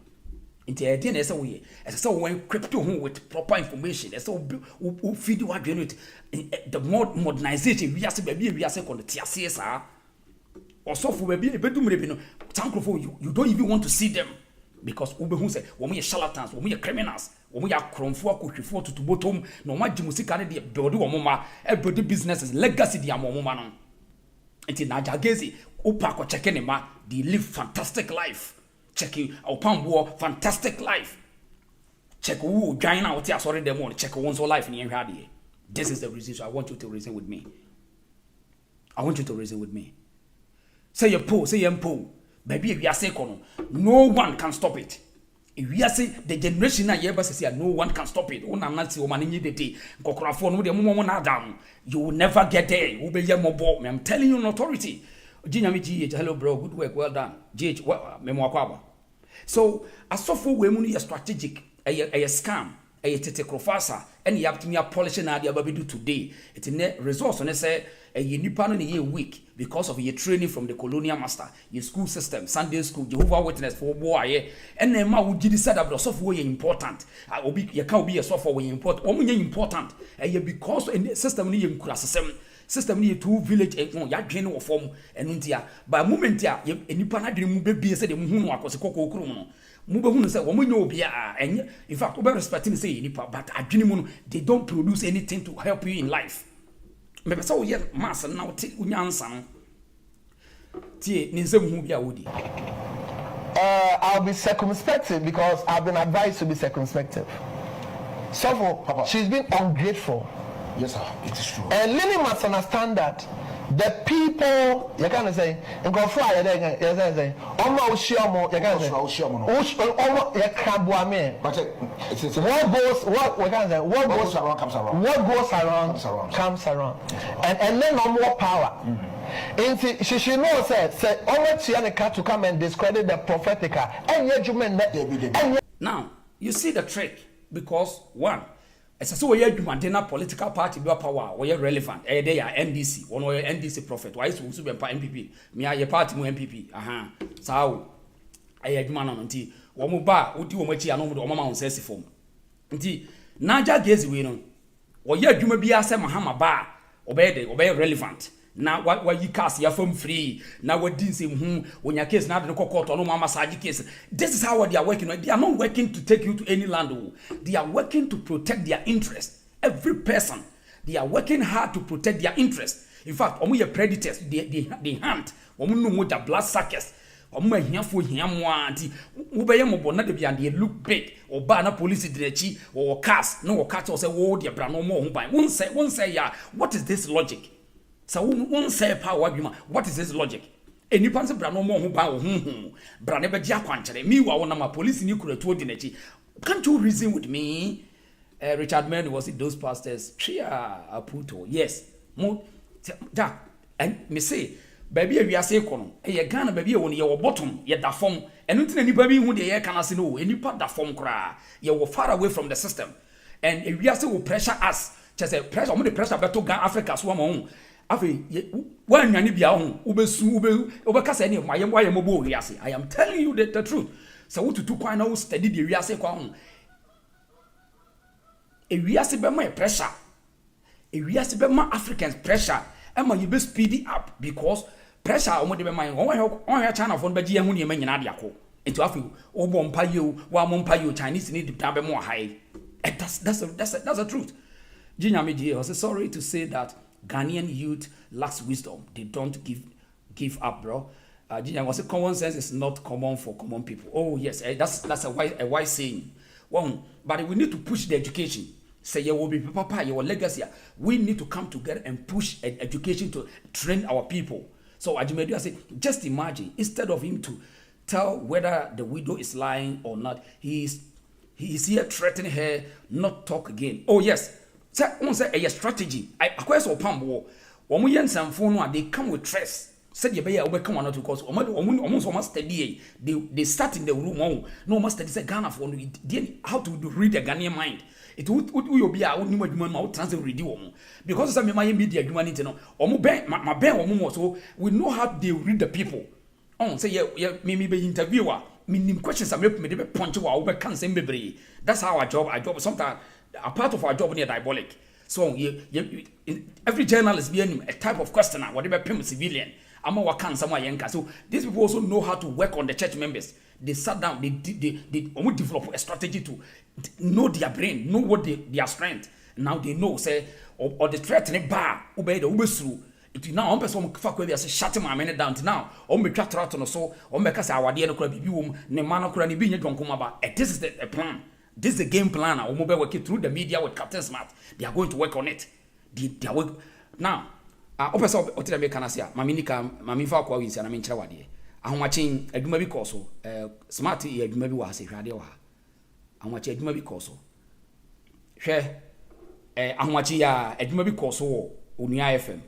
Nti e de na ese wo ye. Ese se wo crypto ho with proper information. Ese wo feed wa dwe it. The modernization we ase ba bi we ase kon ti ase sa. Also for baby bedumre bi no tankrofo you don't even want to see them because ubehu say wo me charlatans wo me criminals wo me akromfo akohwefo tutubotom no ma gimusika ne de build wo mama build businesses legacy de amomoma no enti Niger Gazi opa ko check ne ma they live fantastic life check opambo fantastic life check who join out here sorry them on check one's life in here. This is the reason, so I want you to reason with me. Say your po, say your po. Maybe if you are saying no one can stop it. If we are saying the generation na yeba say no one can stop it. Ona na ti o mani de day. Kokorafo no de mo na down. You will never get there. You be mobo. I'm telling you in authority. Jinyami GH, hello bro, good work, well done. GH, memo akwaba. So asofo we mu no strategic, a scam, a tete crofasa, and you have to me a polishing idea about do today. It's a resource on say a nipa no ye week because of your training from the colonial master, your school system, Sunday school, Jehovah Witness for boy, and then ma would set up the software important. I will be you can't be a software important, important, and because in the system ni system ni two village ya dwene wo form enu ntia by moment ya nipa na dwene mu bebie se de mu hunu akose kokokuru no mu be hunu se wo munye obi a enye in fact we respecting say nipa but adwene mu no they don't produce anything to help you in life me be say wo ye mass na wo ti unyansa no tie ni nsem hu bia wodi. I'll be circumspective because I've been advised to be circumspective. So Papa, she's been ungrateful. Yes, sir, it is true. And Lily must understand that the people, you can't say, and go fly, you can't say, almost Shiomo, you can't say, almost you can't boy me. But what goes, what we can say, what goes around comes around. What goes around comes around. And then no more power. And she knows that, say, almost she to come and discredit the prophetical. And yet you mean that. Now, you see the trick, because one, as so we are political party be power we are relevant they are NDC one we NDC prophet why so be MPP me are party mu MPP sao adwuma no nti wo mo ba odi wo machi ano mo de wo mama onsesi form nti Niger Gazi we no wo ya adwuma bi ase mahama ba obey relevant na wa yi case ya from free na wadi nsem hu onya case na de court no mama massage case. This is how they are working. They are not working to take you to any land. They are working to protect their interest. Every person, they are working hard to protect their interest. In fact, omo ye predators, they hunt. Omo no mo da blood suckers. Omo ahiafo hiamo anti ubeye mo bona de bia they look big. Oba na police direchi or cast no catch or say wo de bra no mo ho ban. Won say ya, what is this logic? So won say power adwuma. What is this logic? Enipa se bra no mo ho ban wo bra ne be dia kwanchere. Me wa wona ma police ni kuratuo di nachi. Can't you reason with me? Richard Mann was it those pastors? Aputo. Yes. Mo da and me say baby we are say kono. E Ghana baby won ye wo bottom ye da form. Enu ntina nipa bi hu de ye kana se no enipa da form kra. Ye wo far away from the system. And if we are say will pressure us. Just say pressure mo the pressure beto Ghana Africa so mo afi wan nwane bia ho obekasa ni mayem mobo wiase. I am telling you the truth. So what to kwan na wo study the wiase kwa ho e wiase be ma pressure e wiase be ma Africans pressure e ma you be speed up because pressure o mo de be ma on ya China phone be gi hu ne ma nyina de akọ into afi o bo mpa yo wa mo mpa yo Chinese ni de ta be mo high. That's the truth. Jinyami G was sorry to say that Ghanaian youth lacks wisdom. They don't give up, bro. Jinyami was common sense is not common for common people. Oh yes, that's a wise saying. Well, but we need to push the education. say you will be papa, your legacy. We need to come together and push education to train our people. So Ajimedu, I say, just imagine, instead of him to tell whether the widow is lying or not, he is here threatening her not talk again. Oh yes, say a strategy. I question Pambo. They come with stress. Said you better overcome one or two because almost study. They start in the room. No must study say Ghana for how to read the Ghanaian mind. It would be a would translate read because some my media humanity no my ben so we know how they read the people. On say yeah me be interviewer. Meaning questions are me punch over can same bebre. That's how our job sometimes a part of our job near diabolic. So every journalist being a type of questioner, whatever pim civilian. So these people also know how to work on the church members. They sat down, they develop a strategy to know their brain, know what their strength. Now they know, say, or the threat in a bar, obey the ubesru. It is now on person fuck with us, shut my men down to now. On me track out on so, on me cast our dear no ne mano crani being John Kumaba. This is the plan. This is the game plan. Or mobile working through the media with Captain Smart. They are going to work on it. They are work now. Opesa otira me kanasia mami fa kwa winsi na me nkyere wade ahomachin adwuma bi koso smart e adwuma bi wa se hwade wa ahomachin adwuma bi koso hwe ahomachin ya adwuma bi koso wo onua FM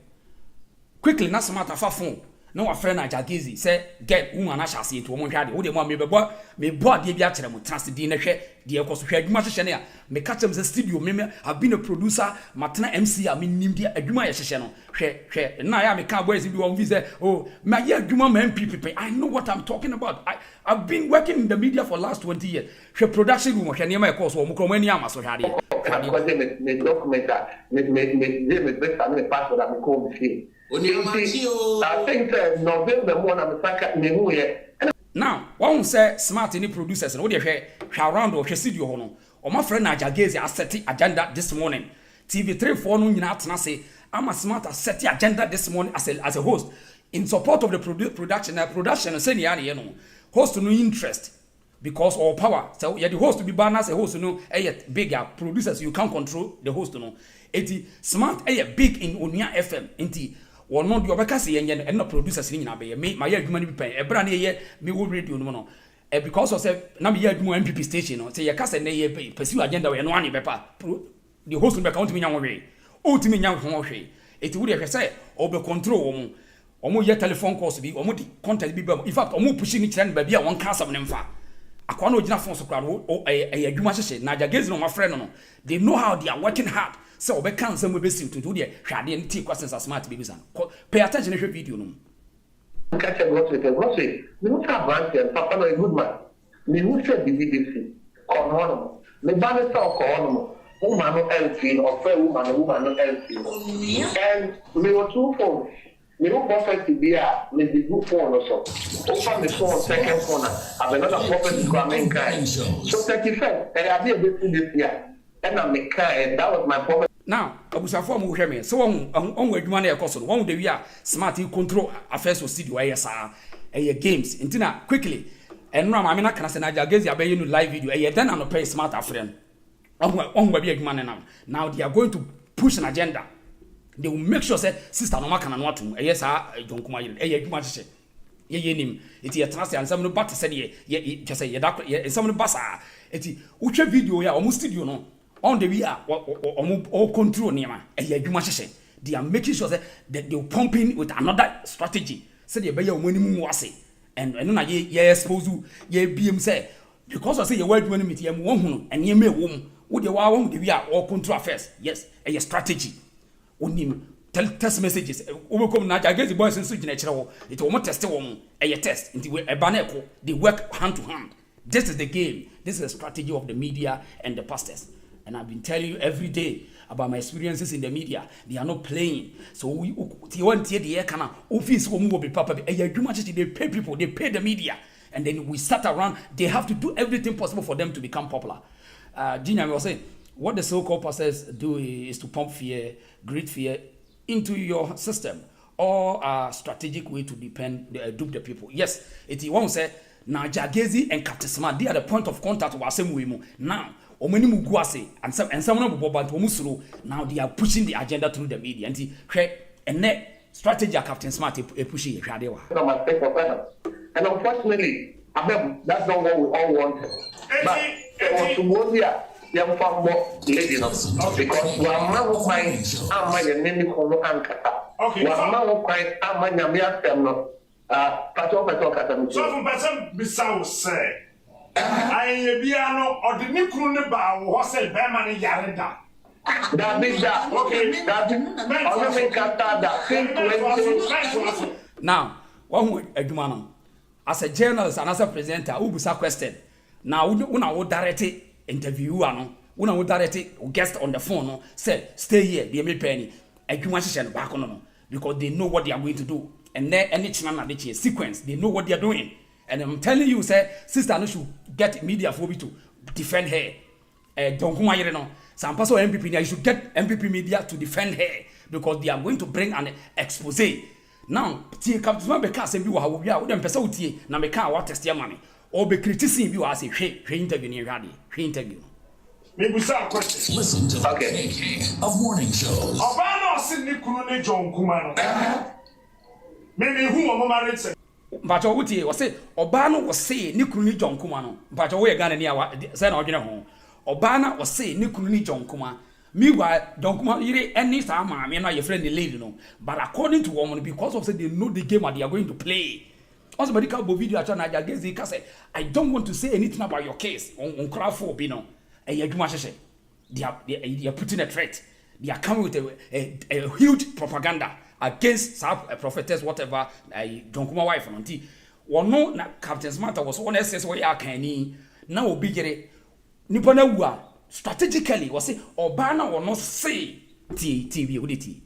quickly na smart afafon na wa friend Niger Gazi say get woman na hyase to mo hwade wo de mo me bo ade bi a kyere mo transdi na hwe de ekoso hwe adwuma hyehye ne a me catch them studio me have been a producer matena MC a me nim de adwuma ye hyehye no hwe na ya me ka boys bi won say oh my ye adwuma man MPP I know what I'm talking about. I've been working in the media for last 20 years. Hwe production room hwe ne ma ekoso mo kromo ani ama so hwade me documenta me besta me passport that me come here. I think November one I'm now, one say smart any producers and what they hear around or studio hono. Or my friend Niger Gazi set agenda this morning. TV3 4 no nyina say I'm a smart set agenda this morning as a host in support of the production say you know host no interest because all power so you the host to be banned as a host no bigger producers you can't control the host no eti smart big in Onia FM enti or not your bekasi and not producers in abe me my adwuma ni pen e bra na ye me wo radio no no because of say na me adwuma MPP station no say ye kasa na ye pursue agenda we no ani bepa the host no be count me nya wo we o ti me nya ho hwe eti wo de hwe say o be control omo ye telephone calls bi omo di contact bi ba in fact omo pushing ni kire na ba bia won ka sam ne mfa akwa na ogina phone so kra no adwuma hyehye Niger Gazi no my friend no they know how they are working hard. So we can't say we be to do the hwade and take questions as smart babies. Pay attention to the video no. Catch a what say. Me no advance and papa no a good man. Me who said the BBC. Kono me ba me talk kono. Woman no LP or fair woman no LP. And me were two phones. Me no prophet be a me the good phone also. Open the phone second corner. Have another prophet coming guy. So 35 and I be a bit this year. And I make and that was my problem. Now, abusafo mo hwe me so on adwuma na ekoso no won de wi a smart control affairs of studio ayesa games intina quickly enra ma me na kana se Niger Gazi abaye no live video then no pay smart afren on wa bi adwuma na now they are going to push an agenda. They will make sure say sister no maka na no atum ayesa John Kuma yire adwuma hye ye nim eti ye trust ansam no bat se de ye just say ye da ansam no basa eti utwa video ya o studio no on the we are all control nema adwuma hyehye. They are making sure that they will pump in with another strategy. Say they be your money mu wase and no na ye expose ye biem say because I say your word money meet ye mu hu and ye me wom wo de wa won de we are all control affairs. Yes a strategy onim test messages we come na Gazi boys nso gina kire wo it wo test wo a test nti we eba na eko they work hand to hand. This is the game. This is the strategy of the media and the pastors. And I've been telling you every day about my experiences in the media. They are not playing. So we want to the kana office will be papa. They pay people, they pay the media, and then we sat around. They have to do everything possible for them to become popular. Gina was saying what the so-called pastors do is to pump fear, great fear into your system, or a strategic way to dupe the people. Yes, it won't say Niger Gazi and Captain Smart, they are the point of contact with Asemu. Now, Omani Muguase and someone of Boba Tomusuru, now they are pushing the agenda through the media. And net strategy Captain Smart pushing Shadewa. And unfortunately, that's not what we all wanted. But because we are now fine, I'm my name Ankata. We are now fine, I'm my name Pato. So from person Bissau say, I Biano or the Nikun Ba was a Berman Yarenda. That is that. Okay, that now, one word, Edumano, as a journalist and as a presenter, who was question. Now, when I would direct interview, when I would direct guest on the phone, say, stay here, be a penny, Edumation back on, because they know what they are going to do. And then any channel sequence, they know what they are doing. And I'm telling you, say, sister, no should get media for me to defend her. Don't come here, no. Some person MPP, you should get MPP media to defend her because they are going to bring an expose. Now, Captain Smart say, "You are we them person utie na me can what test your money or be criticizing you as a interview near ready interview." Maybe some question. Listen to the of morning shows. Obano Sydney Kunu John Kumano. Maybe who are married. But utie was say Obano was say Nikuni John Kumano. But we are gonna near say no home. Obana was say Nikuni John Kuma. Meanwhile, John Kuma any time I mean your friend the lady no. But according to woman, because of say they know the game that they are going to play. Also, medical video at Niger Gazi say, I don't want to say anything about your case on Ungrateful, you know. They are putting a threat. They are coming with a huge propaganda against prophetess, whatever, John Kuma wife and auntie. One no Captain Smart was one SS where I can now be Nipana strategically was say Obana will not say TV udity.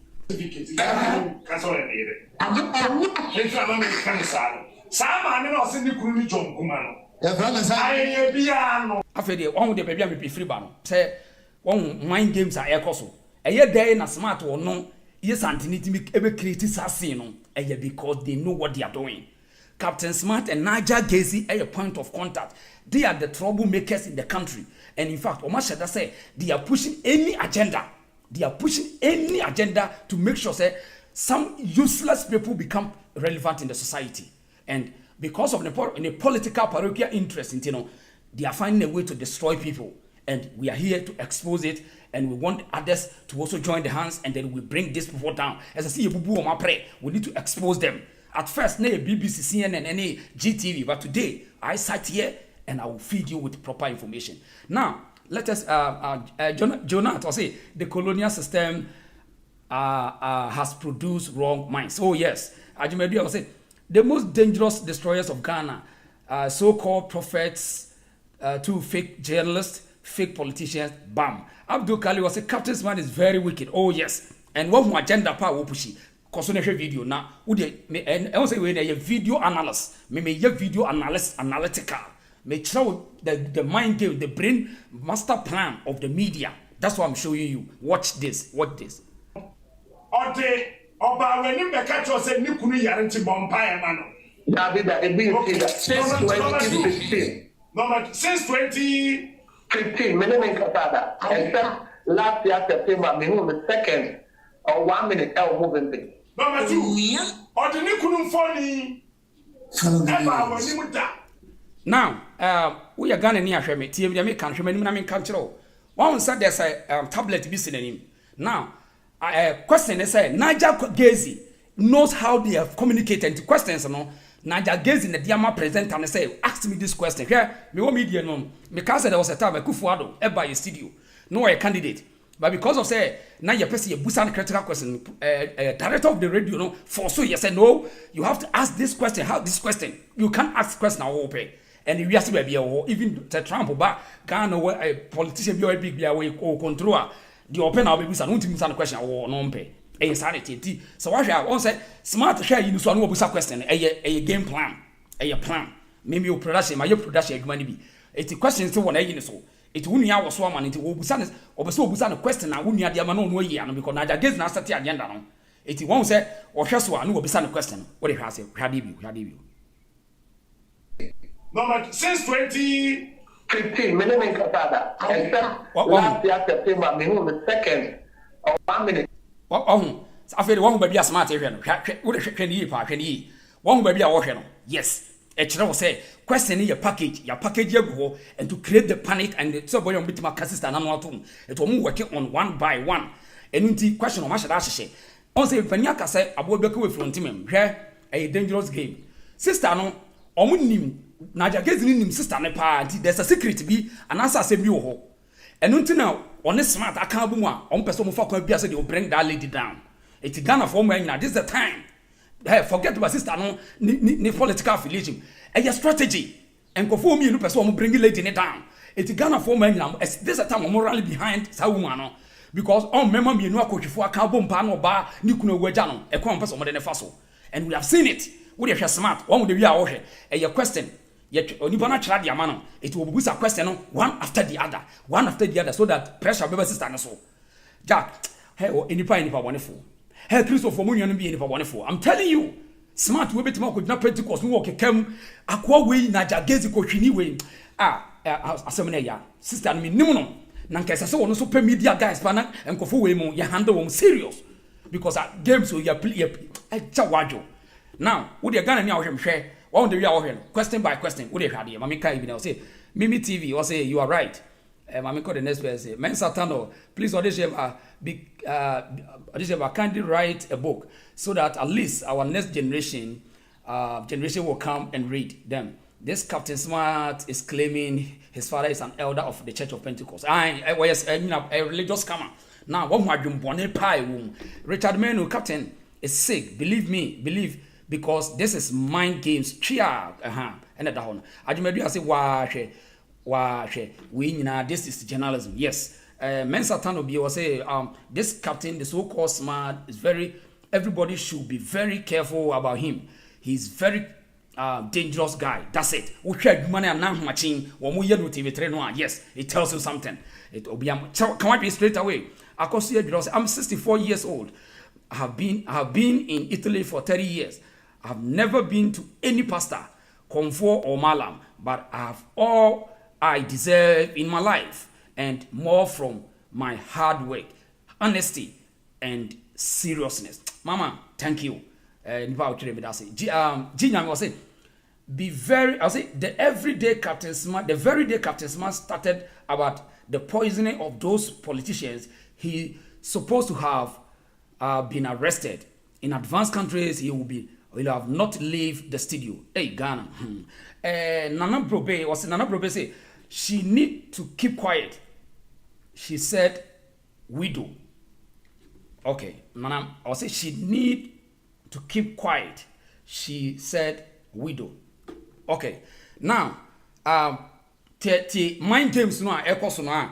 After the one with the baby be free ban. Say one mind games are air a year day na smart or no, yes, antinity ever criticize because they know what they are doing. Captain Smart and Niger Gazi are a point of contact. They are the troublemakers in the country. And in fact, Omar Shada say they are pushing any agenda. They are pushing any agenda to make sure say some useless people become relevant in the society. And because of the political parochial interest, they are finding a way to destroy people. And we are here to expose it. And we want others to also join the hands. And then we bring these people down. As I see, we need to expose them. At first, BBC, CNN, and GTV, but today I sat here and I will feed you with proper information. Now, let us, Jonathan, say the colonial system has produced wrong minds. Oh yes, Ajimedi will say the most dangerous destroyers of Ghana, so-called prophets, two fake journalists, fake politicians. Bam. Abdul Kali will say Captain Smart is very wicked. Oh yes, and one more agenda power pushi. Video now, and I say when a video analyst, me video analytical, may show the mind game, the brain master plan of the media. That's what I'm showing you. Watch this. Ote oba when you catch us say Nikuni Yaranti Bompire Mano. Since 2015. No, since 2015, except last year September, me the second or 1 minute moving thing. Number 2, or the Nikunum Phony. Now, we are gonna near Shemi, TM country, cultural. One said there's a tablet be him. Now, question is Niger Gazi knows how they have communicated to questions. Niger Gazi, the Diama present and say, ask me this question. Here, me want media no. Because there was a time I could forward by a studio. No, a candidate. But because of say now you person a busan critical question, director of the radio no for so you say no, you have to ask this question. How this question? You can't ask question now pay. And you have to be even Tr0uble ba Ghana where a politician be big be away or control the open our busan won't miss question or no pay. Insanity. So what I want say smart share you so no busan question a game plan. A plan. Maybe your production my production money be. It's a question still one so. It wouldn't have was one into Obusan or so Busan question. I wouldn't have the man no year because Niger Gazi now start the agenda. It won't say or just one who Busan question. What it has a Hadibu. No, since 2015, many men Qatar. Except last year September, me who the second of 1 minute. Oh, I feel one baby as smart even. What a can you park any one baby a wash. Yes, a channel say, question your package you go, and to create the panic and the so boy on bit my sister and I'm it will move working on one by one. And the question of Masha Dashi. On say Panyaka say, I will be away from him. Here, a dangerous game. Sister, no, Omunim, Niger Gazi, sister, there's a secret to be an answer, say, you and until now, on this smart, I can't be one. On person for Bias, they will bring that lady down. It's Ghana for me now. This is the time. Hey, forget about sister, no, ni political affiliation. And your strategy. And conform me, no person will bring the lady down. It's Ghana for me now. This is the time I'm morally behind Sawumano. Because on remember me, no coach for a carbon pan or bar, Nikuno Wejano, a compass of modern fossil. And we have seen it. We are smart. One with the hour. And your question. Yet, Onibana Chadia Mano, it will be a question one after the other, so that pressure will be sister. So, Jack, hey, any pine wonderful. Hey, Christopher Munion be wonderful. I'm telling you, smart will be to could not Pentecost, walk a cam, a quo way, Niger Gazi, Cochini way. Seminary, sister, me, no. Nankasa so no super media guys, Pana, and Kofu Wemo, your handle serious. Because at games will you play a chawajo. Now, would you gonna know him share? One the real question by question. Would you have him? Mamika even say, Mimi TV, or say, you are right. Mamiko the next person say, Men Satano, please audition kindly write a book so that at least our next generation will come and read them. This Captain Smart is claiming his father is an elder of the Church of Pentecost. I was a religious scammer. Now, one more Jumbone pie womb. Richard Menu, Captain, is sick. Believe, because this is mind games. Chia, and at the horn. I say, this is journalism. Yes. Mensa Tr0uble will say, this captain, the so-called smart, is everybody should be very careful about him. He's very dangerous guy. That's it. Yes, it tells you something. It will be come on straight away. I'm 64 years old. I have been in Italy for 30 years. I have never been to any pastor, comfort or malam, but I have all I deserve in my life and more from my hard work, honesty, and seriousness. Mama, thank you. Be very, I'll say the everyday Captain Smart started about the poisoning of those politicians. He supposed to have been arrested. In advanced countries, he will have not leave the studio. Hey, Ghana. Nana Brobe say she need to keep quiet. She said, widow. Okay, Nana, I'll say she need to keep quiet. She said, widow. Okay, now, mind games no echo no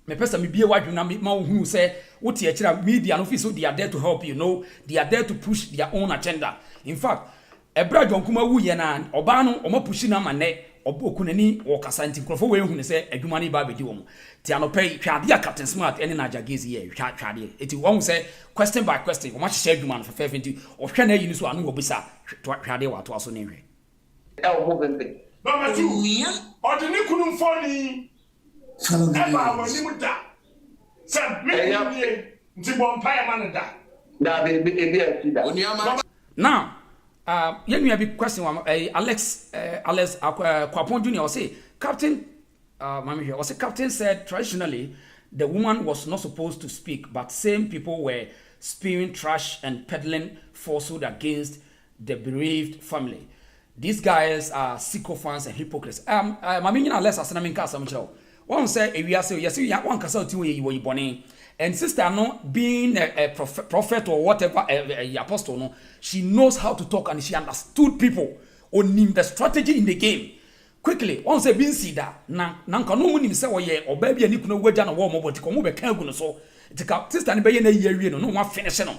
me person me be wadu na ma hu say what the media no so they are there to help you know, they are there to push their own agenda. In fact, ebra John Kuma wu ye na oba no o ma push na ma ne obokunani o kasa nti krofo we hu ne say adwuma ne ba bedi wo mo ti anopai twade a Captain Smart ene Niger Gazi ye twade eti won say question by question o ma hye adwuma no for 50 o hwe na yi ni so anu wo bisa twade wa to aso ne hwe Number 2, ordinary couldn't fall in. Ever when you would die. Said, me, now, let me have a question. Alex Kwapon Jr. say, Captain, Captain said traditionally the woman was not supposed to speak, but same people were spewing trash and peddling falsehood against the bereaved family. These guys are sycophants and hypocrites. Less as an one say, yes, one castle to you bonnie. And sister, no, being a prophet or whatever, a apostle, no, she knows how to talk and she understood people on the strategy in the game. Quickly, one say, being see that, Nanka no one himself, or baby, and you know, we're done a war, but to come over Kaguno. So, sister, and a year, no one finishing on.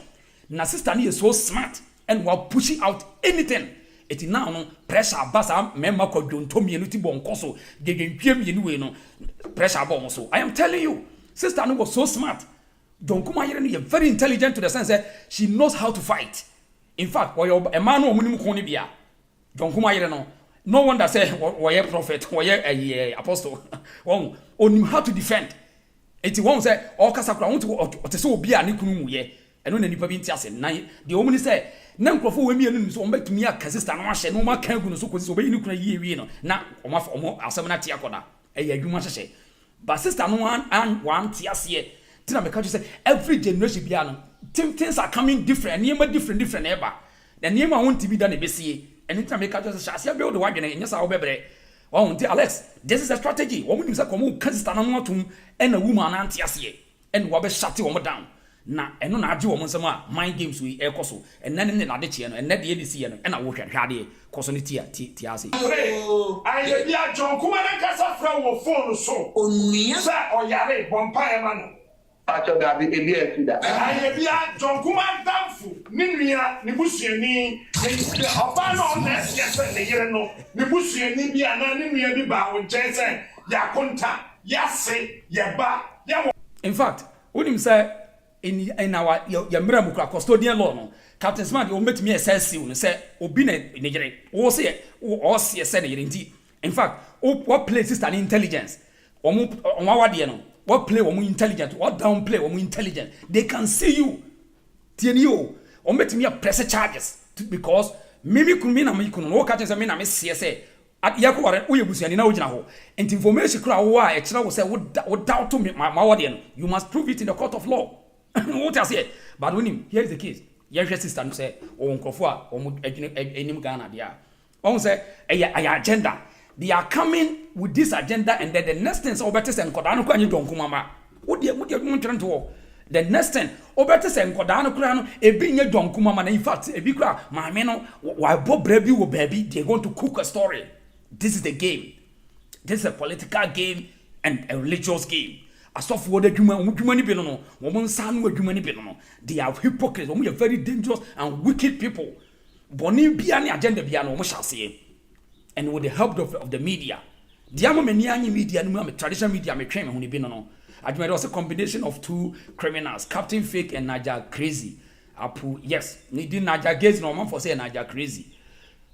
Now, sister is so smart and while pushing out anything. It now no pressure basa member ko donto mienu ti bon koso de dwentwem mienu we no pressure bomb so. I am telling you, sister no was so smart. Don Kuma yere no very intelligent to the sense that she knows how to fight. In fact, a man no munim ko ni bia. Don Kuma yere no no one that say why prophet, why apostle. One on how to defend. It won't say all Casacra want to so be a Nikunu ye, and when any province and the woman say, Namcrofu women so back to me a Casista and no more can so obey Nucra ye, now or Asamana Tiacona, a human say. But sister no one and one tiasie. Tina me say every generation biano. Things are coming different, different ever. The name I want to be done a BC. Anytime me catch us, I build the wagon and yes, I'll be better. Oh, Alex, this is a strategy. Woman is a common Castan and a woman antiasie. And Wabbe shut you down. Na and no do woman some mind games we air coso and then in the Nadichian and net the ADC and I work at Hardy, Cosonitia, Tiasi. I be a John Kuma and Casa Flow phone so. Only or Yare, Bompire man. Pacho Gabi, Ebi I be a John Kuma Damfu, Nimia, Nibusiani, Opano, yes, and the Yerno, Nibusiani, be an enemy of the bow, Jason, Yakunta, Yase, Yaba, Yamo. In fact, what him say in our Yamramuka custodian law, no, Captain Smart, you met me a sense you say, Obine, Niger, or say, or see a senator indeed. In fact, what places is an intelligence? What play when we intelligent? What downplay when we intelligent? They can see you. TNO. Or met me a pressure charges because maybe could mean I could no catch as a man I miss CSA. At Yakuar, we will see an original. And information crowd why extra will say would doubt to me, my audience. You must prove it in the court of law. What I say. But when him, here's the case. Your sister say, or Uncofua, or any Ghana, yeah. On say, a agenda. They are coming with this agenda, and then the next thing is Obertus and Kodano Kran don't come. What you want to the next thing, Obertus and Kodano Kran, a being a don Kuma, in fact, a big crowd, my men, why Bob Breby will baby, they're going to cook a story. This is the game. This is a political game and a religious game. A soft word, human below, woman, son, with human below. They are hypocrites, we are very dangerous and wicked people. Boni Biani agenda Biano, we shall see. And with the help of the media, the Amamaniani media, and traditional media, may claim only been on. I made also a combination of two criminals, Captain Fake and Niger Gazi. Yes, needing Niger Gazi, no man for saying Niger Gazi.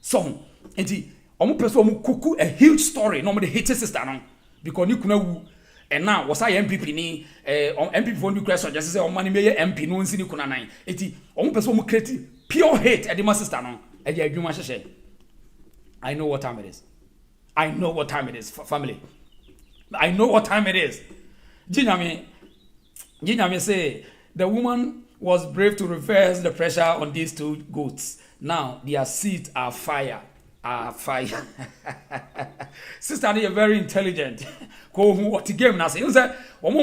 So, and the person cuckoo a huge story, normally hated sister, because you know, and now was I MPP ni MPP for new question, just say, oh, money may MP, no one seen you kuna nine. It's the person who created pure hate at the master stand, and you must say. I know what time it is. I know what time it is, family. I know what time it is. Jinyami say, the woman was brave to reverse the pressure on these two goats. Now, their seats are fire. Sister, they are very intelligent. Go what game now say? You say,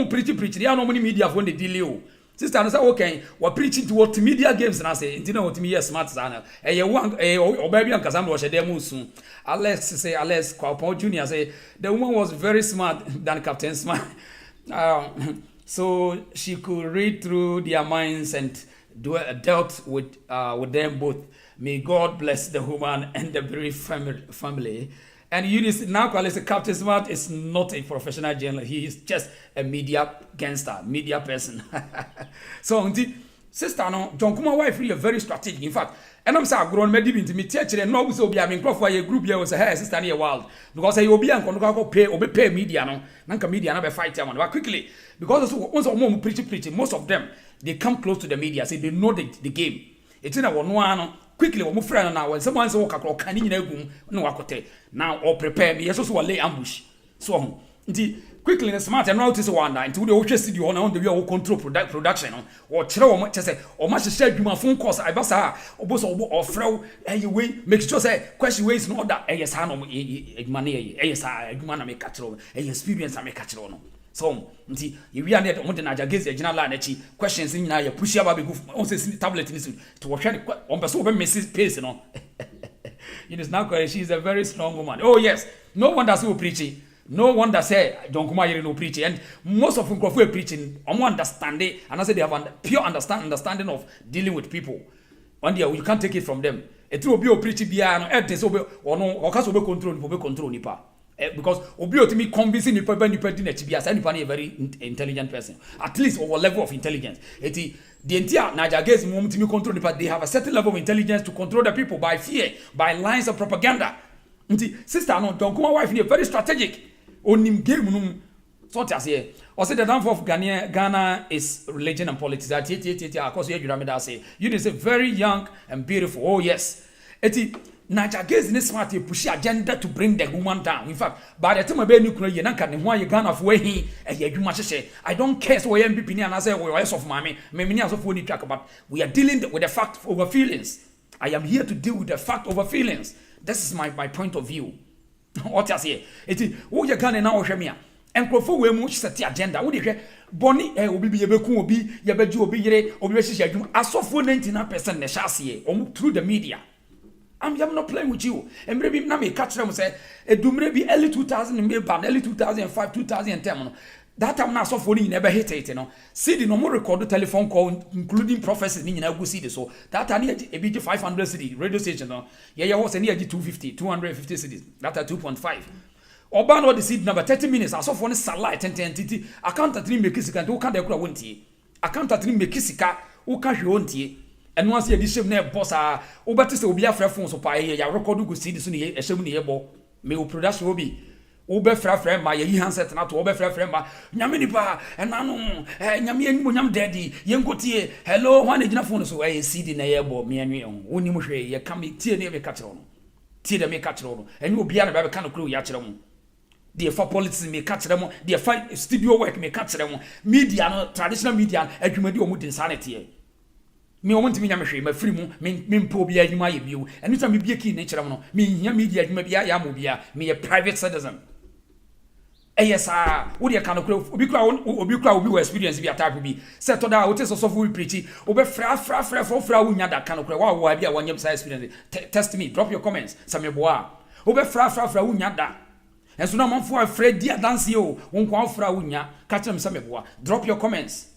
preach. There are no many media when they deal you. Sister, I say okay. We're preaching to what media games and I say, you know what me smart sana. You want or baby and Kazam watch a demo soon. Alex say Kwapon Junior say the woman was very smart than Captain Smart. So she could read through their minds and dealt with them both. May God bless the woman and the bereaved family. And Eunice now calls Captain Smart is not a professional journalist. He is just a media gangster, media person. So, sister, no, John Kuma wife really very strategic. In fact, and I'm saying, grown maybe into me teacher and no so be I mean, for a group here was a hair sister near wild because I will be and go pay media no, nanka media never fight them. But quickly because once or more preaching, most of them they come close to the media, say they know the game. It's in a one. Quickly, we friend now. When someone says, "Okay, can you no wakote now or prepare me?" Yes, also lay ambush. So, quickly, the smart and notice one night to the OHS studio on the way control production or throw much say or much said you my phone calls. I was or boss or throw anyway. Make sure say question ways no that yes, I know money. Yes, I man make catch on. Experience I make catch on. So, if we are there to Niger Gazi, general line, questions in now, you push your baby on the tablet to watch on person Mrs. Pace, you know. It is now correct. She is a very strong woman. Oh, yes. No one does who preaching. No one that say, John Kumah, no preaching. And most of them go for preaching. I'm understanding, and I say they have a pure understanding of dealing with people. One day, you can't take it from them. A true be preaching beyond or no, or cast over control nipa. Because Obio to me convincing people when you put in a very intelligent person, at least over level of intelligence. The entire Niger Gazi moment to me control, but they have a certain level of intelligence to control the people by fear, by lines of propaganda. Nti sister no John Kuma wife ni very strategic. Onim game no so what I say. Or say the downfall of Ghana is religion and politics. Of course, you say very young and beautiful. Oh yes. Niger Gazi is smart to push agenda to bring the woman down. In fact, by the time I be nuclear, you can't why you Ghana for he I don't care so MPP and I say we are of mommy. Maybe as of when track but we are dealing with the fact over feelings. I am here to deal with the fact over feelings. This is my point of view. What I say. Who you Ghana now Shemia. And Crofo we much set the agenda. What you Bonnie obi be yebeku obi yebeju obi yere obi hihia adwuma asofo 99% na shasie through the media. I'm not playing with you. And maybe na me catch them say edumre bi early 2000 me ban early 2005 2010 that time na asofo ni never hit it no. See the normal record telephone call including prophecies ni nyina go see so that time e be 500 cedi radio station no. Ye was any 250 250 cedis that are 2.5. Oba no the seed number 30 minutes aso for ne salai 10 account at 3 make sika nti wo ka da kura wontie account at 3 make sika wo ka hwe wontie eno ase edi shem na boss a wo beti se obi afra phone so pa ya record go seed so ne e shem ne ye bo me wo production obi wo be fra ma ye handset na to wo be fra ma nyame ni pa enano nyame enimo nyam daddy ye nkotie hello one ejina phone so e seed na ye bo me anwe woni mo hwe ye ka me tie ne me ka kire no tie de me ka kire no enyo obi a na be ka no kuro ya kire mo the for politics me catch them, the fight studio work me catch them, media no traditional media adwumadi omu din sanity me want me nyamhwe ma free mu me mpo bia adwuma ye biu enu ta me bia ki ne kire mo no me hia media adwuma bia ya mo bia me a private citizen yes wo de ka no kura obi kura obi experience bia type bi say to da wo te so we preach obi fra wo nya da ka no kura wa bia wanyam say experience test me drop your comments some boa obi fra wo nya da. And so now I'm for afraid dear dance you won't call for a winya catch them some boy. Drop your comments.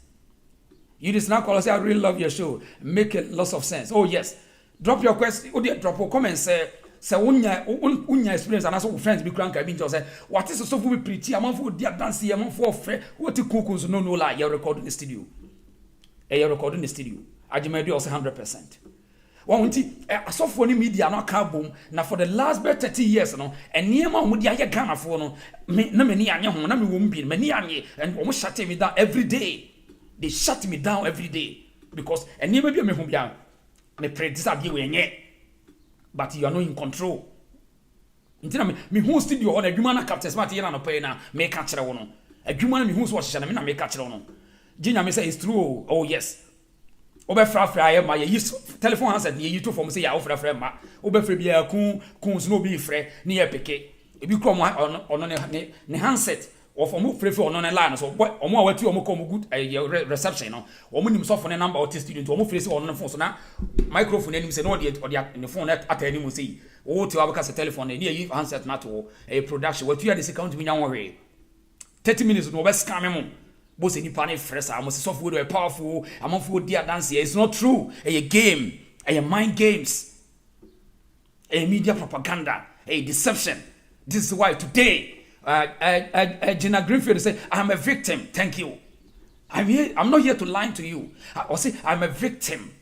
You just now call us. I really love your show. Make it lots of sense. Oh yes. Drop your question. Oh dear, drop your comments. Say unya experience and also friends be crank. I mean just say what is so we pretty. I'm for dear dance. I'm for afraid. What you cook no lie. You're recording the studio. You're recording the studio. I do 100%. Wanti asofo ni media no ka bom na for the last 30 years no eniema omo dia ye Ghana fo no na mani anye ho na me wo mbi mani anye and omo shut me down every day. They shut me down every day because eniema bi me ho bia me predict abi we nye but you are not in control. Ntina me hu studio on adwuma na captain smart ye na no pay na me ka kire wo no adwuma na me hu so hye na me na me ka kire wo no ginya me say it's true. Oh yes. Obe fra ma ye use telephone handset ni you to form say ya ofra ma obe fra bia kun so no bi frɛ ni ye peke ebi kro mo ono ne handset of omo frɛ ono ne line so omo awati omo ko good reception no omo nim so phone number or student omo frɛ say ono ne phone so na microphone anim say no the phone at anim say o ti abaka say telephone ni ye handset na to a production what you are the account mi nya wo 30 minutes no obe scam me boss any panic fresh am software powerful am for dear dance here. It's not true. A game, a mind games, a media propaganda, a deception. This is why today Gina Greenfield say I'm a victim. Thank you. I'm not here to lie to you. I say I'm a victim.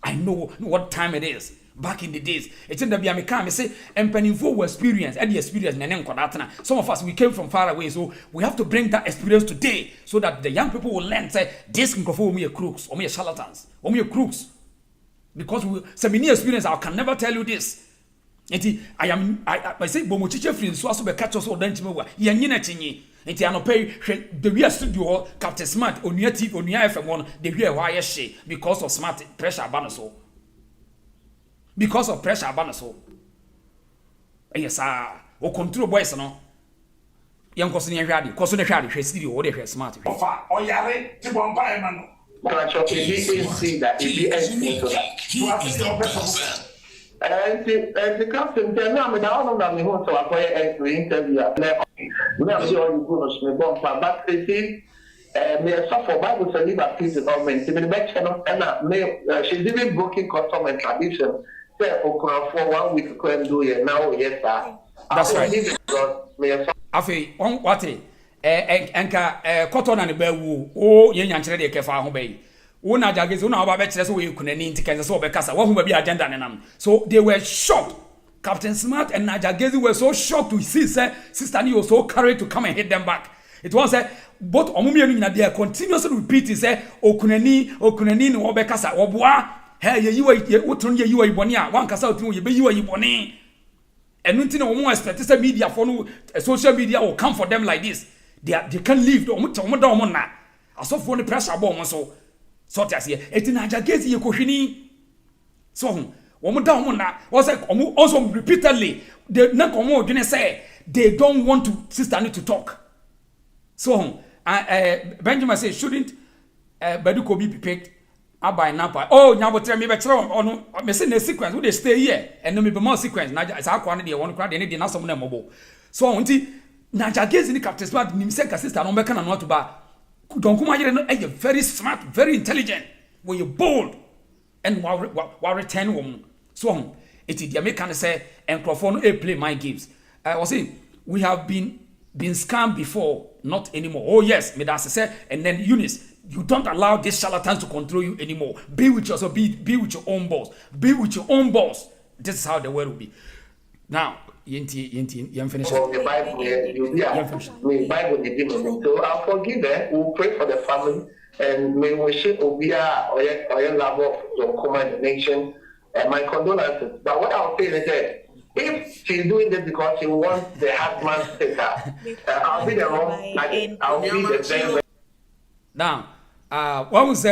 I know what time it is. Back in the days, it's in the Biamika. I say, and pennyful experience, and the experience, and some of us we came from far away, so we have to bring that experience today so that the young people will learn. Say, this can go for me a crooks, or me a charlatans, or me a crooks, because we some experience. I can never tell you this. I say, Bomochiche friends, so also be catch us or dentimo. Yanina chinny. Enti anope the real studio Captain Smart on your TV on your FM1 the real wire she because of smart pressure banaso. Because of pressure banaso. Yes o control boys no. Yan koso ne hwade koso ne hwade hwe studio o de hwe smart. Ofa oyare ti bomba e ma no. But you see that it be anything to that. And the captain tell me I'm down on me home so I go and interview. We have the only good me bomb but see me suffer Bible say live peace government. Me make channel and me she didn't booking custom and tradition. Say for 1 week can do it now yes sir. That's right. Afi on what enka cotton and bewu o yen yankyere de kefa ho bai. Una jagezi una oba be kire so we kunani nti kense so be kasa wo hu ba bi agenda nenam. So they were shocked. Captain Smart and Niger Gazi were so shocked to see Sister Ni was so courage to come and hit them back. It was both Omumi they are continuously repeating Okuneni no Obekasa Obwa. Hey, you are Ibonia, one Casa, you are Iboni. And nothing no expect this media for social media will come for them like this. They can't leave the as of one pressure bomb so as here. It's Niger Gazi Yokoshini. So was also repeatedly they don't want to Sister Ni to talk. So Benjamin said, shouldn't Baduko be picked up by Napa? Oh, now tell me better on missing the sequence. Would they stay here and then be more sequence? As I quantity one crowd, they need not some mobile. So until Niger Gazi in the Captain Smart, Nimseka sister, no Becca and not to buy. Don't come here, you're very smart, very intelligent, when you're bold and while return woman. So it is the American say, and Crawford play my games. I was saying, we have been scammed before, not anymore. Oh yes, Medasa said, and then Eunice, you don't allow these charlatans to control you anymore. Be with yourself, be with your own boss. Be with your own boss. This is how the world will be. Now, Yenti, you finish. The Bible, the Bible, so I'll forgive them. We'll pray for the family, and may we share Obia or your love of your command nation. And my condolences. But what I'll say is that if she's doing this because she wants the husband to take her, I'll be the wrong. Like, I'll be the same. Now, one was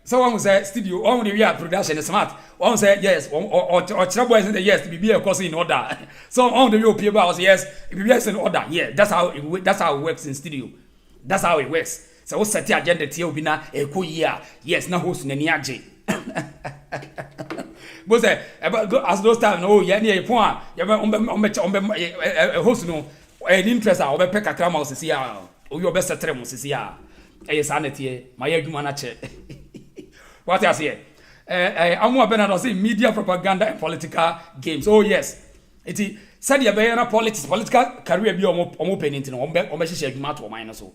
someone was studio. One we are production is smart. One said yes, or Tr0uble is in the yes to be of course in order. So on the real people was yes, yes in order. Yeah, that's how it works in studio. That's how it works. So what's set the agenda? Tr0uble a cool year. Yes, now who's in the niaje. But as those times, no, yeah, point, host no, an interest, I'll be peck a cram see ya, or your best tremors see ya. A sanity, my humanache. What I say? I'm more than media propaganda and political games. Oh, yes. It is said you have political career be open into or message matter or minus so.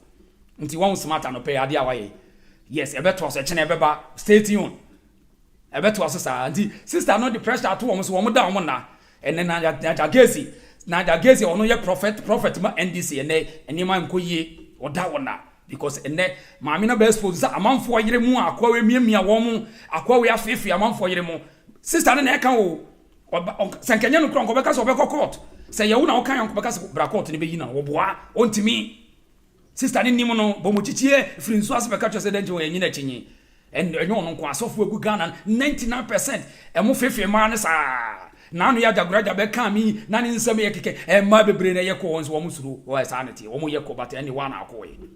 Until one smart and pay idea way. Yes, a better was a channel, stay tuned. I bet was sister not the pressure at almost one down one now. And then Niger Gazi or no your prophet NDC and you man kuye or that one now. Because and then Mamina best for a month for year more, acquire me a woman, acquire a month for year more. Sister and Echo or Sankanyano Cronk because of a court. Say you know kind because Bracot in the beginning or bois on to me. Sister in Nimono, Bomuchiche, Francois Becatcher said to a Yinachini. And you know, no software good gun 99%. And more 50 minus now you have the graduate become me, none in some and my brain a yako is almost through or sanity, or more yako, but anyone are going.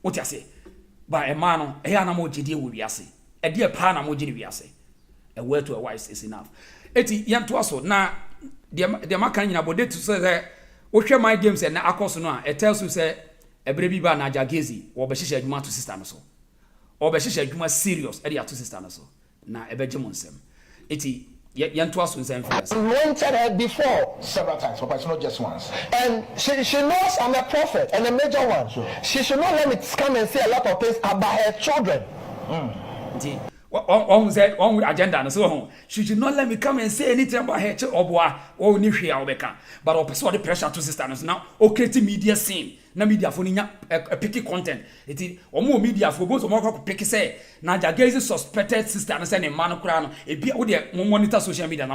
What I say? By a man, a animal GD will be a say. A dear Panamo be a say. A word to a wise is enough. Eti yan to us now, the Macan about it to say that, what share my games and now, of course, no, it tells you say a baby by Niger Gazi or Beshisha Juma to sister so. Or Beshisha Juma serious, Eddie to sister so. Now a Benjamin Sem. Eti yan to us with them. Anointed her before Several times, but it's not just once. and she knows I'm a prophet and a major one. Sure. She should not let me come and say a lot of things about her children. On with agenda and so on. She should not let me come and say anything about her or new here or but I'll persuade the pressure to sisters now. Okay, media scene. Na media for a picky content. It is or more media for both of more picky say. Niger Gazi suspected sisters and a man crown. A bit with their monitor social media.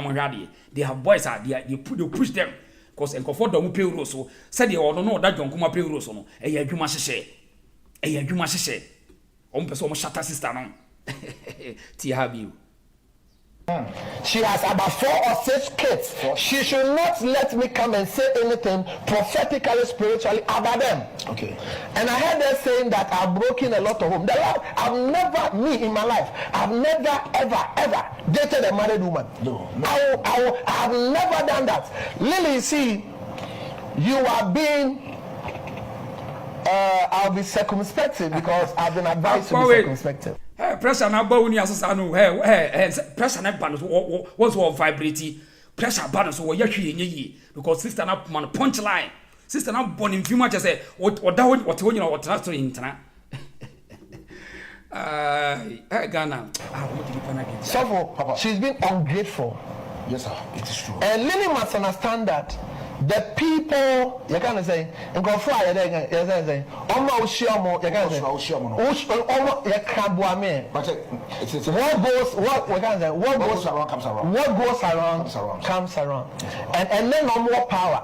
They have boys out there. You push them. Because and comfort them pay roso. Said they all don't know that don't come up pay roso. A yaguma share. A yaguma share. On person shatter sister now. Tihabiu. She has about 4 or 6 kids. She should not let me come and say anything prophetically, spiritually about them. Okay. And I heard her saying that I've broken a lot of homes. I've never, me in my life, I've never, ever dated a married woman. No. I've never done that. Lily, see, you are being. I'll be circumspective because I've been advised to be circumspective. Pressure na ba woni asesa no pressure na ba no what's what vibrating pressure ba no so wo yahwe enye because sister na man punchline sister na born in fuma say oda what you know what transfer intana Ghana. So she's been ungrateful. Yes, sir. It is true. And Lily must understand that the people, you can say, and go fly, you can say, almost Shiomo, you can say, almost Yakabuame. But What goes, what we can say, what goes around comes around. What goes around comes around. And then no more power.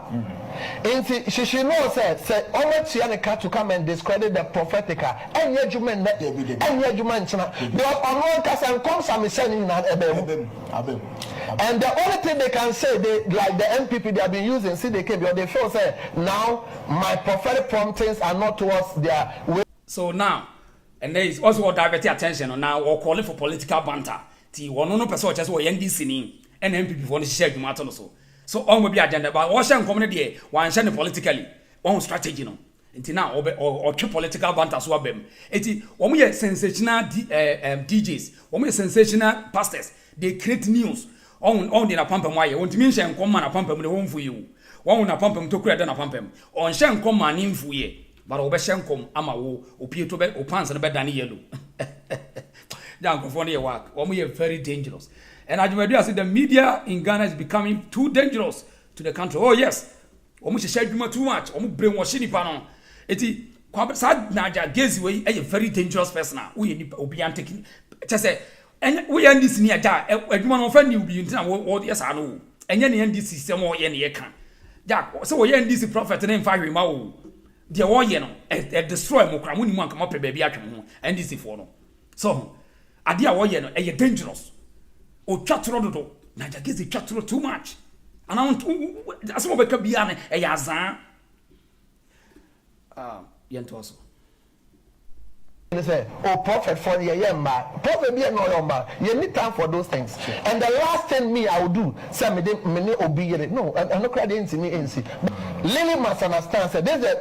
She knows say almost Chianica to come and discredit the prophetica. And yet you mean that, and yet you mention because on one case and comes I'm sending and the only thing they can say, they like the MPP they have been using, see they came, they feel say now my prophetic promptings are not towards their way. So now, and there is also what diverting attention on now or calling for political banter. T one no person just what NDC and MPP for the share you matter so. So on will be agenda, but what shall come there? One shall politically, one strategy no. Until now, or political banter so abem. Eti, when we are sensational DJs, when we are sensational pastors, they create news. On the pump why you want to mention come man a pump the home for you. One na pump to create a pump. On shan come man in for ye, but over shan come ama wo, appear to be or pants and bed than yellow. Down for your work, when we are very dangerous. And as you may see, the media in Ghana is becoming too dangerous to the country. Oh, yes. Almost share too much. Almost brainwashing panel. It is sad Niger Gazi a very dangerous person. We be taking. Just say, and we end this near that. Everyone offend you be in what yes, I know. And then end this system or any can. Jack, so we end this prophet and then fire him out. The war, you know, destroy Mokra when you want come up a baby at home and this is for. So, I dear warrior, a dangerous. O Tr0uble, Niger Gazi Tr0uble too much. And I want to, that's what we can be on a yazan. Yentoso. They say, oh, prophet for the yemba, prophet be no yomba. You need time for those things. Sure. And the last thing me I will do, say me obey. No, I'm not crying into me. Lily must understand. Say this is the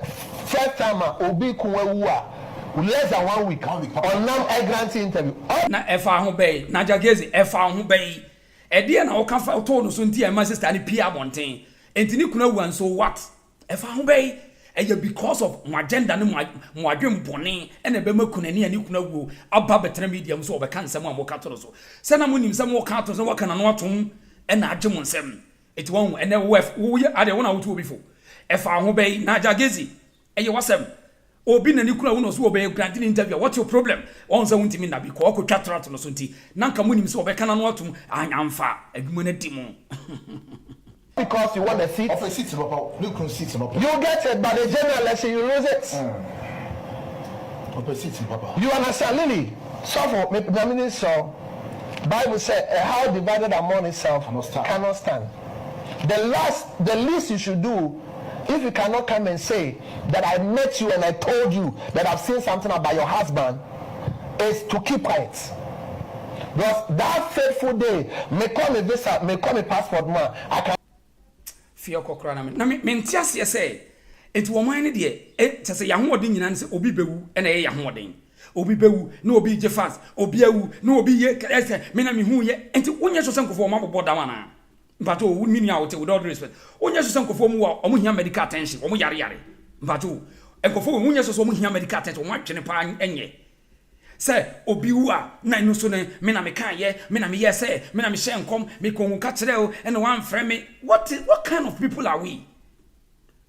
first time I obey Kuma. Less than 1 week on non-grant interview. Na efa ho bay, Niger Gazi efa ho bay. E dia na o kan fa to no so nti e ma sister ni pia bonten. Enti ni kuna wan so what? Efa ho bay. E because of my agenda no mo adwem bone e na be makuna ni ani kuna wo aba betra media so obe kan nsem a mo ka to so. Se na mo nim nsem wo ka to so wo kana no atom e na agye mo nsem. Eti won e na wo ade won a wo to before. Efa ho bay Niger Gazi. E ye wasem. Obi na nikura wo no so obey granting interview. What's your problem? On say won't me na bi ko Tr0uble no so nti nanka munim so obeka na no atum anyamfa adwuma na di mo. Because you want a seat. Of a seat, no seat, no. You get it, but the general election you lose it. Of a seat, papa. You understand, Lily? So for me, so Bible said a house divided among itself cannot stand. The least you should do, if you cannot come and say that I met you and I told you that I've seen something about your husband, is to keep quiet. Because that fateful day may call me visa, may call me passport man. I can fear kokra na me ntiase say it wo man ne de te say yahoden nyina se obi bewu na ye yahoden obi bewu na obi je fast obi awu na obi ye me na me hu ye enti wonye so senkofo ma bobo da wana mpato wo mini a wote with all respect wonye so senkofo mu a omo hia medical attention omo yare mpato enkofo wonye so omo hia medical attention omo atwene pa enye say obi wu a na no so ne me na me kan ye me na me ye say me na me hye nkom me ko hu ka kire o and one friend me what kind of people are we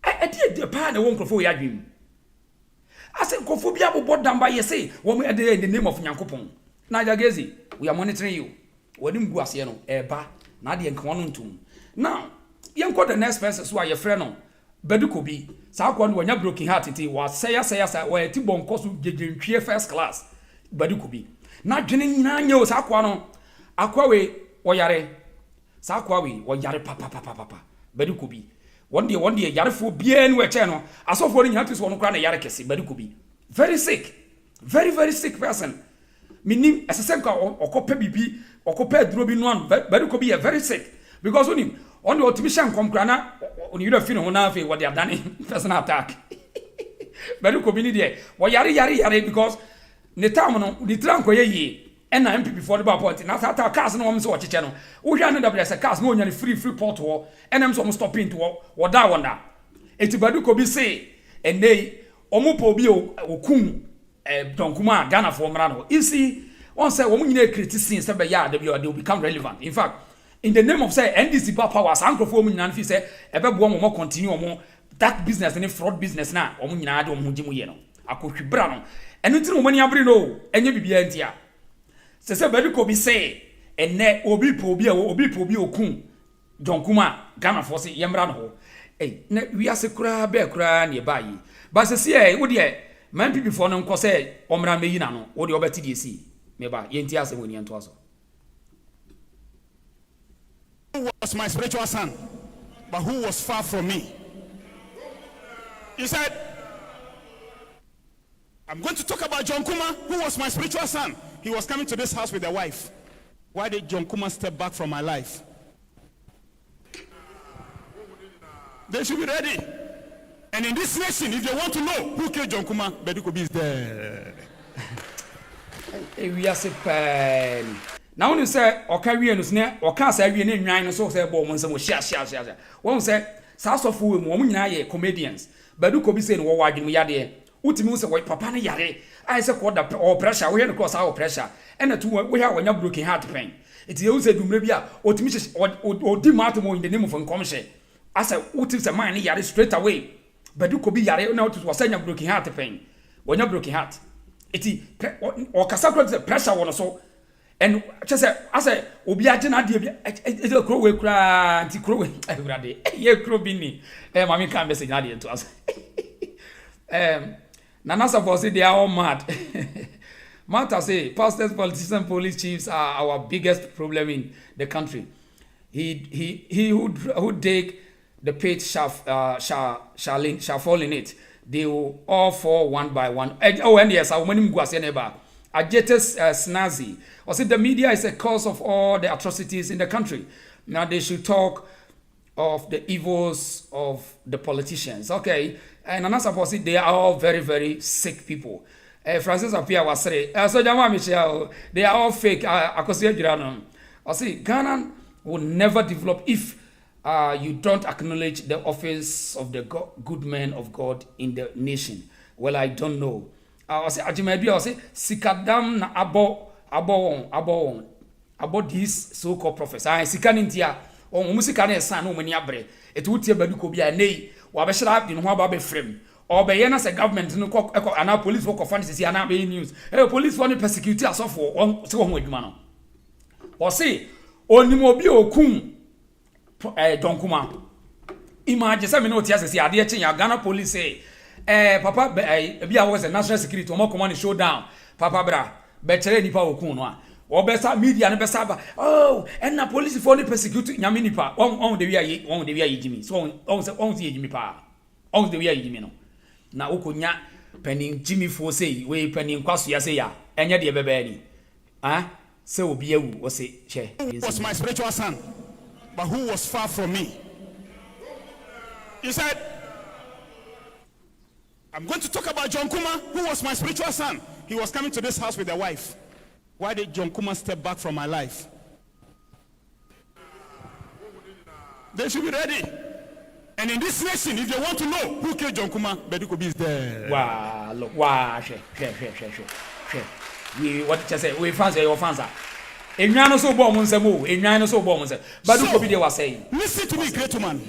I did pa na won krofo ya dwem ase nkofo bia bobo damba ye say wo me in the name of Nyankopon Niger Gazi we are monitoring you wodi mgu ase no eba na de nkan no ntum now yenko the next person so your friend no beduko bi sa akwa no wanya broken heart ti wa say wa ti bonko so gegentwie first class beduko bi na dwene nyina nye o sa akwa no akwa we oyare sa akwa we oyare papa beduko bi one day yare fo bia no eche no asofo ni nyina to so no kra na yare kese beduko bi very sick very sick person minim esesem ka okopa bibi okopa aduro bi no an beduko bi very sick because onim on the optimization komkra na on you feel ho na fe what they have done personal attack beduko bi ni de wo yare because ne time no the tran ko ye and na MPP for the point na ta cars no am so ocheche no wo hwa no double cars no nya free port wo and am so am stopping to wo da wonder etibaduko bi say and they omo po bi okun don Kuma Ghana for mra no you see one say wo nyina criticize say be ya they will become relevant in fact in the name of say NDC power sankrofo mu nyina fi say ebebo mo continue mo dark business and fraud business na omo nyina de omo gimu ye no akotwibra no eno tiri mo ni abere no enye bibia ntia se Bedico bi say enne obi po obi okun John Kuma Ghana for say yemra no ho na wi ase kura be kura ne ba yi ba se se wo de man people for no nko say omra meyi na no wo de obeti de si me ba ye ntia se woni ento aso. Who was my spiritual son, but who was far from me? He said, I'm going to talk about John Kuma, who was my spiritual son. He was coming to this house with a wife. Why did John Kuma step back from my life? They should be ready. And in this nation, if they want to know who killed John Kuma, Bedico is there. We are super. Now when you say okawie no sne oka sa awie ne nwan no so say bo mo nsem share won say sa sofo we mo nyina ye comedians Bedico bi say no wo wadwem yade utimi say wo papa ne yare I say ko da pressure we no cross our pressure and to we have wanya broken heart pain it you say dumre bi a otimi odi mato in the name of nkomhye I say utimi say man ne yare straight away Bedico bi yare na to was anya broken heart pain wanya broken heart it o kasa pressure won so. And just say, I say, Obi Ajina de a crow we cry, anti crow, every day. Ye crow bini. Mammy can't message Nadia to us. Nanasa for say they are all mad. Martha say, pastors, politicians, police chiefs are our biggest problem in the country. He who dig the pit shall fall in it. They will all fall one by one. Oh, and yes, I want him go as neighbor. Ajetes Snazzy. Or say the media is a cause of all the atrocities in the country. Now they should talk of the evils of the politicians. Okay. And another person, they are all very, very sick people. Francis Apia was saying, so Jama Michelle, they are all fake. I say Ghana will never develop if you don't acknowledge the office of the good man of God in the nation. Well, I don't know. I say Ajimebi, I say Sikadam na about these so-called prophets. I sikanintia on musikane san no mani abre. It would tell Bedico be a nay, or be shut up in Wababe frame. Or be as a government no cock and our police work of fantasy and our news. Police want to persecute us for one so with man. Or say, only mobile kum John Kuma. Imagine some no tears see idea change Ghana police say. Papa, be was a national security, more command showdown. Papa bra, better nipa okun no a. Or better media and better. Oh, and the police for the persecute Yamini pa. On the way Jimmy. So on the Jimmy pa. On the way Jimmy no. Na ukunya penning Jimmy for say, we penning kwasu ya say ya. Enya de bebeni. Ah, so be a was say, che. Was my spiritual son, but who was far from me? He said, I'm going to talk about John Kuma, who was my spiritual son. He was coming to this house with a wife. Why did John Kuma step back from my life? They should be ready. And in this nation, if they want to know who killed John Kuma, Bedico is there. Wow, look, wow, share. We what just say, we fans your fans are. Enyano so bomb on mo, enyano so bomb on Bedico be was saying. Listen to me, great man.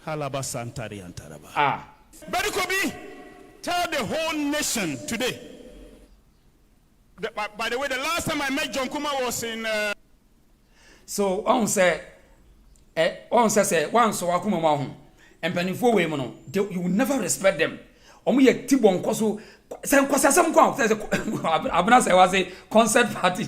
Halaba Santari and Taraba. Ah. Bedico, tell the whole nation today. By the way, the last time I met John Kuma was in. So on say, once so Akuma Mahon, and Pennyfo women, you will never respect them. Only a Tibon Kosu, some was a concert party.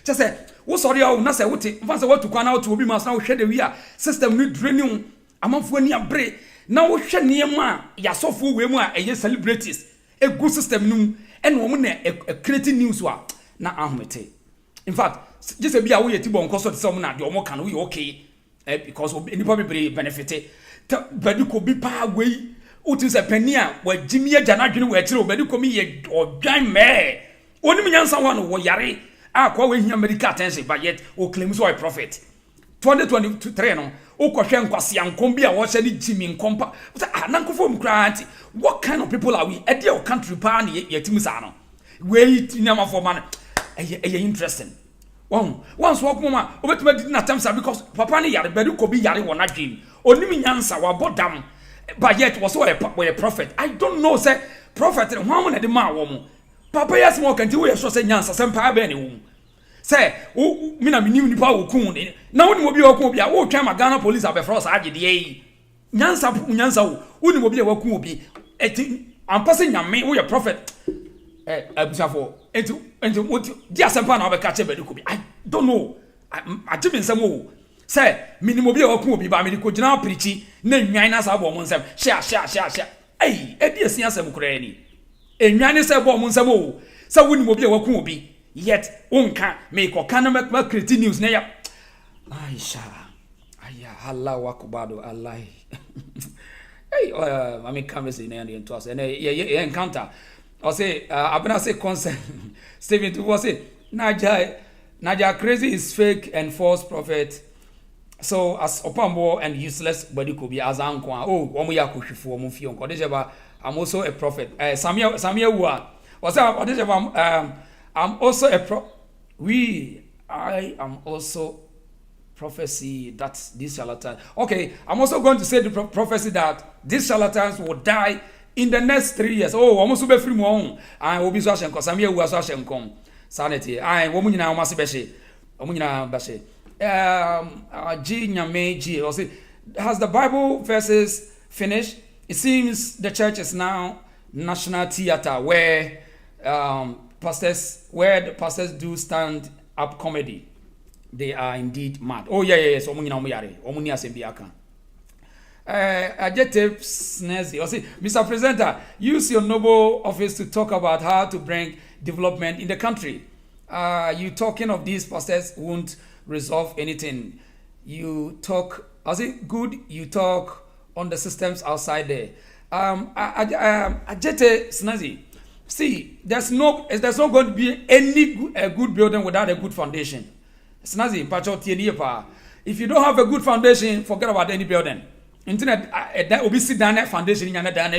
Just say, what's all your Nasa? Once I want to come out to be must now shed the rear system need draining. I'm off when you break. Now we shed near ma, ya so full we more a celebrities, a good system noon, and woman a creating news war. Now Ahmete. In fact, just a be away at Tibon Koso, someone at your more can we okay, because any probably benefited. Bedico be power way, utis a penia, where Jimmy Janagin were true, Bedico me or giant mare. Only me someone who yare, call him American attention, but yet, who claims why profit. 2023 no ukoshe nkwase ankombia wo hye ni Jimmy nkompa anankofo mkranti. What kind of people are we? Ede your country pa na yetimi sa no we nyama for man eye interesting once walk mama obetuma did na terms because papa ne yare bedu ko bi yare wona dream onimi nyansa wa bodam but yet was a prophet. I don't know say prophet and one de ma wo mo papa yes mo kan ti we so say nyansa sem pa be ne wo say me na me ni pa wo kun na woni mo bi wo kun bi a wo twa ma Ghana police abefro sa agide yi nyansa wo woni mo bi e wo kun obi eti ampase nyame wo ye prophet abusafo enti what dia sempa na obeka che bedu ko bi I don't know I give nsem wo say minimo bi e wo kun obi ba me ko gina preachi na nwan na sa bo mo nsem sha ei edi asia asem kura ni enwan ne se bo mo nsem wo say woni mo bi e wo kun obi yet unka me ko kana ma create news na ya aisha aya Allahu akbar Allah hey I mean come say na and to us and encounter I say abena say concern Stephen to say Niger Gazi is fake and false prophet. So as opambo and useless body could be as ankwa omo ya kohwefo omo fi onko dejeba I'm also a prophet. Samia wa was I'm also a I am also prophecy that these charlatans. Okay, I'm also going to say the prophecy that these charlatans will die in the next 3 years. Oh, almost be free mo I will be so ashen ko Samia wa so ashen kom sanity. I wo munyina o mase behye. O munyina behye. Has the Bible verses finished? It seems the church is now national theater where the pastors do stand up comedy. They are indeed mad. Oh yeah. So Mr. Presenter, use your noble office to talk about how to bring development in the country. You talking of these pastors won't resolve anything. You talk, as it good, you talk on the systems outside there. Ajete Snazzy, see, there's not going to be any good building without a good foundation. Snazzy, if you don't have a good foundation, forget about any building. Internet that will be sit down that foundation in another.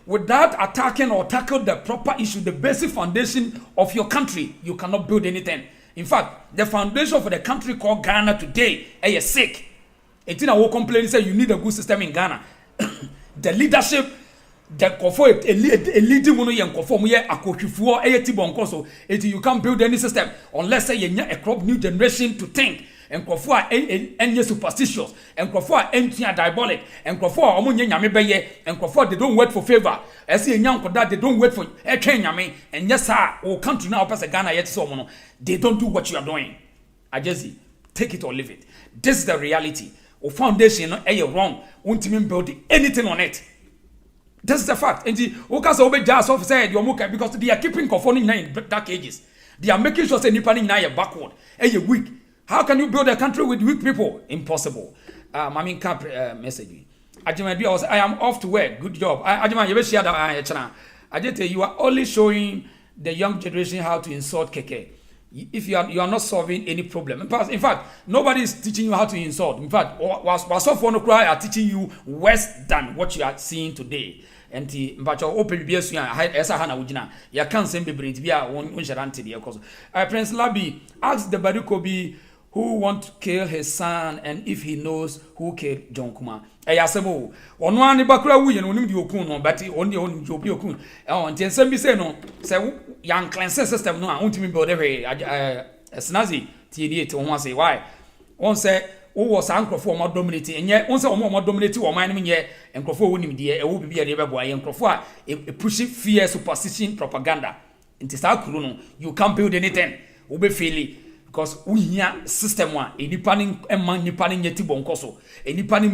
Without attacking or tackle the proper issue, the basic foundation of your country, you cannot build anything. In fact, the foundation for the country called Ghana today is sick. It's in our complaint say you need a good system in Ghana. The leadership, the comfort, a leading one and conform here a cochifuo bonkoso. You can't build any system unless you a crop new generation to think. And Kofua any superstitious, and Kofua empty and diabolic, and Kofua Omunya Yamebeye, and Kofua they don't wait for favor. I see a young that they don't wait for a Kenyame, and yes, sir, or country now pass a Ghana yet so mono. They don't do what you are doing. I just take it or leave it. This is the reality. Or foundation, you're wrong, won't even build anything on it. This is the fact. And the Okas Obe Jas of said you're okay because they are keeping conforming in dark ages. They are making sure that you're now backward and you're weak. How can you build a country with weak people? Impossible. Mami Cap message. I am off to work. Good job. You are only showing the young generation how to insult keke. If you are not solving any problem. In fact, nobody is teaching you how to insult. In fact, Wasofono are teaching you worse than what you are seeing today. And but your open BS esa hana wujina ya can send be bia won sharante de cause Prince Labi asked the Badukobi who want to kill his son and if he knows who killed John Kuma. Ayasemo ono ani bakura wuye no nim di okun no but oni obi okun nti ensem bi say no say yan cleanse system no a untimi build every Snazi tie to ho say why on say who was ankrofo o dominate enye on say o dominate o man nim nye enkrofo wonim de e wo bibia de bebo aye enkrofo a push fear superstition propaganda nti sa kuru no you can't build anything wo be fail because we here system one enipa ni emman nipa ni nyeti bonkoso enipa ni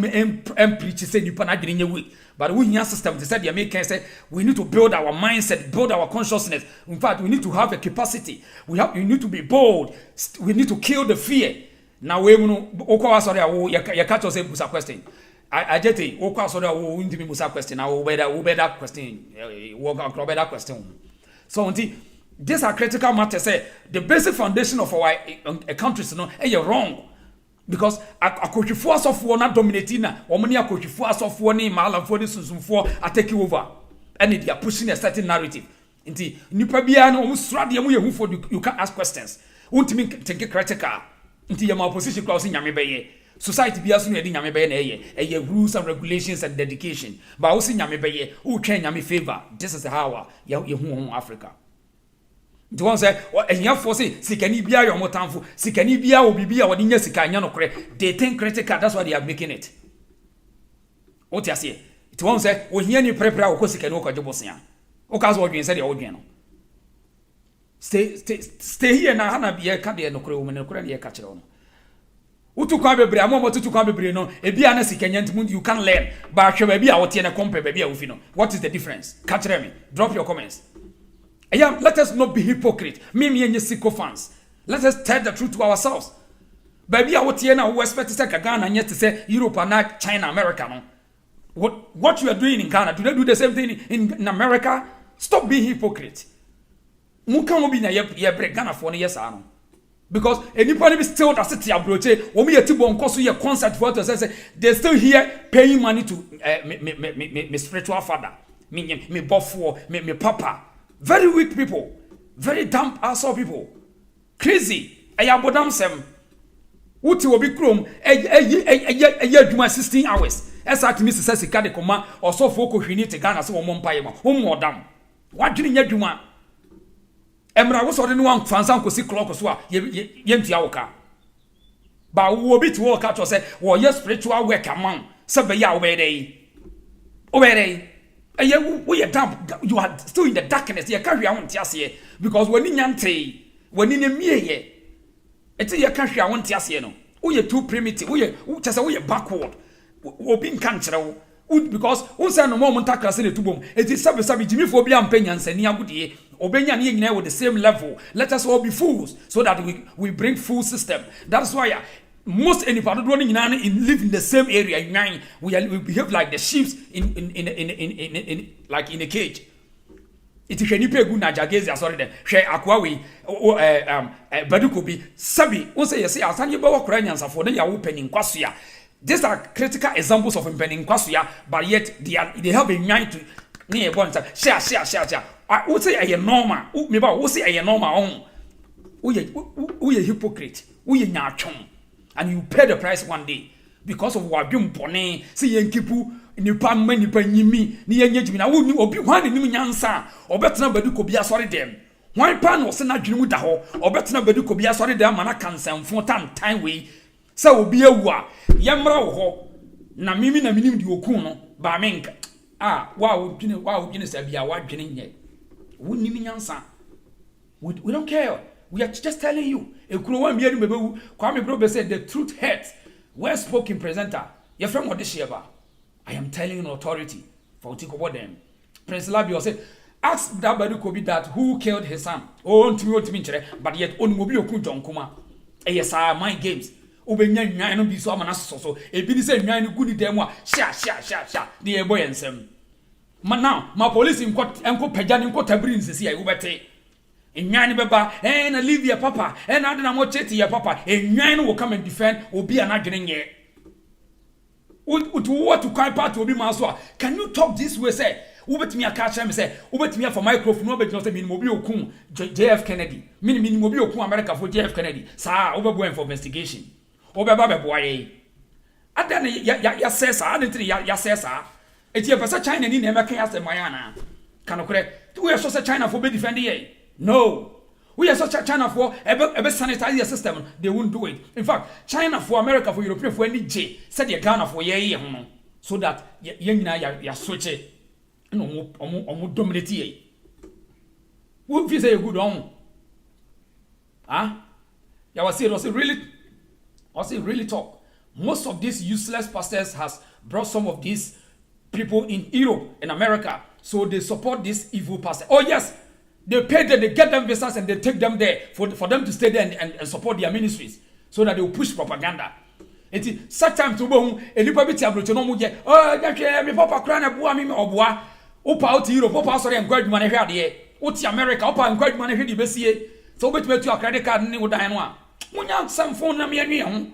preach say nipa na adwene nye weak but we here system they said they make say we need to build our mindset, build our consciousness. In fact, we need to have a capacity. We need to be bold. We need to kill the fear. Now we know okwa sorry you catch us a question. I just okwa sorry we need to be question. Now we better question. We better question. So until these are critical matters. Say the basic foundation of our country is no, you're wrong. Because a coach force of one not dominating, or many a coach force of one name, Malam for this for are taking over, and they are pushing a certain narrative. Indeed, Nipabian almost radium who for you can ask questions. Untimi think critical. Until your opposition clause in Yamibeye. Society be as soon as Yamibeye, rules and regulations and dedication. But also Yamibeye, who can Yami favor. This is how you Africa. The one say, and you force Sikani Bia or Motanfu, Sikani Bia or Bibia or Dinya Sikanyano cre. They think critical, that's why they are making it. What you say? It won't say, when you prepare or Kosikanoka Jobosia. Okas what you said, the old Stay here now, Hana be a cadia no crew, no credit catcher on. Utu Kabe Bramo to Kabe Brino, a Biana Sikanyan, you can learn, but she may be our Tiana Compe, baby, what is the difference? Catch me, drop your comments. Let us not be hypocrite. Me and your sycophants. Let us tell the truth to ourselves. Baby, I would who expect to say Ghana and yet to say Europe and not China, America. No? What you are doing in Ghana, do they do the same thing in America? Stop being hypocrite. Muka be na ye break Ghana for yes ano. Because anybody be still that city abroche, when we are to on your concert for us, they're still here paying money to me spiritual father, me buffo, me papa. Very weak people, very damp asshole people, crazy. Ayabodam sem. Uti obi krom. Juma 16 hours. Esa to Mr. Sasika de Kuma or so foko hini te Ghana so mo mpaye mo dam. What did you do? Emra was already one fansan ko si clock so a yentua woka. Ba wo bi to woka to say wo yes spiritual work among sabe ya obey. We are damp. You are still in the darkness. You can't hear because when you nyante, when you me it's you can't hear no. We are too primitive. We are backward. We being cancer because we say no more monta in the tubum. It is sabi Jimmy phobia and penyans and niagudi. Obenya ni with the same level. Let us all be fools so that we bring full system. That's why. Most anybody running in live in the same area. We behave like the sheep in like in a cage. It is a nipe Niger Gazi. Sorry, then share aquawi Badukobi Sabi. Also, you say Asani Bawa Ukrainians are for them. You are opening Kwasuya. These are critical examples of opening Kwasuya, but yet they have a mind to near one share. I would say a normal. Maybe I would say a normal. We a hypocrite. We a nyachon. And you pay the price one day because of what you pone. See Yankipu, Nipa many penny, near Yajmin. I wouldn't obi one in Nyansa, or better nobody could be a sorry them. One pan was not Jumudaho, or better nobody could be a sorry them, and I can send 4 time way. So be a wa, Yamra ho, Namimi Naminim di Okuno, Bamenka. Wow, Guinness, be a white Guinea yet. Wouldn't you Nyansa? We don't care. We are just telling you. Kwame Brobe said the truth hurts. Well-spoken presenter. You're from Odisheba. I am telling you in authority. For Tiko them. Prince Labio said, ask that Badukobi that who killed his son. Oh, but yet only Mobile Kunjon Kuma. Yes, mind games. Obenya nyan bi so amana so. Ebi ni say nyan good dem a sha. The boy and sem. Man now, my police in court enko pagya ni court abrin sisi ai wo bete. Enyan beba na leave your papa and I don't want to your papa enyan will come and defend obi anadwene nye what to cry part obi maso. Can you talk this way say ubetimi aka me say ubetimi for microphone no bet no say minimo obi okun JF Kennedy minimo obi okun America for JF Kennedy sa obebo for investigation obeba bebo aye ada ya say sa adentri ya say sa eti e pesa China ni na emeka ya say mayana kanokre we so say China for be defend here. No. We are such a China for ever sanitize your system. They won't do it. In fact, China for America for European for any J said your Ghana for ye so that ya switch it. No dominate ye. What if say a good on? Ya was really talk. Most of these useless pastors has brought some of these people in Europe and America, so they support this evil pastor. Oh yes. They pay them, they get them visas and they take them there for them to stay there and support their ministries so that they will push propaganda. It's such time to go a little bit of Brutono. Oh, me papa crying a boy, me or boy. Opa out to Europe, Opa sorry, and great money here. The what's America, Opa and great money here, the best year. So, bet me to a credit card and would die. Munyan some phone, Namian.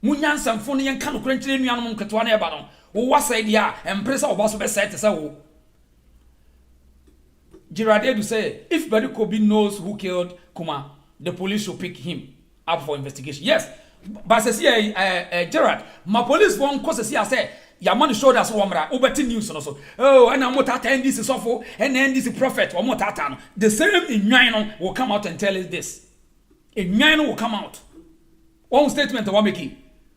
Munyan some phone and can't crunch in Yaman Katwana Baron. Who was idea and press of us best said to say. Girardet to say, if Badukobi knows who killed Kuma, the police should pick him up for investigation. Yes, but say Gerard, my police won't cause I say your money showed us womra ubeti news also. Oh, and I'm what attend this is awful, and then this is prophet or what the same in Nine will come out and tell us this. In Nine will come out. One statement one making,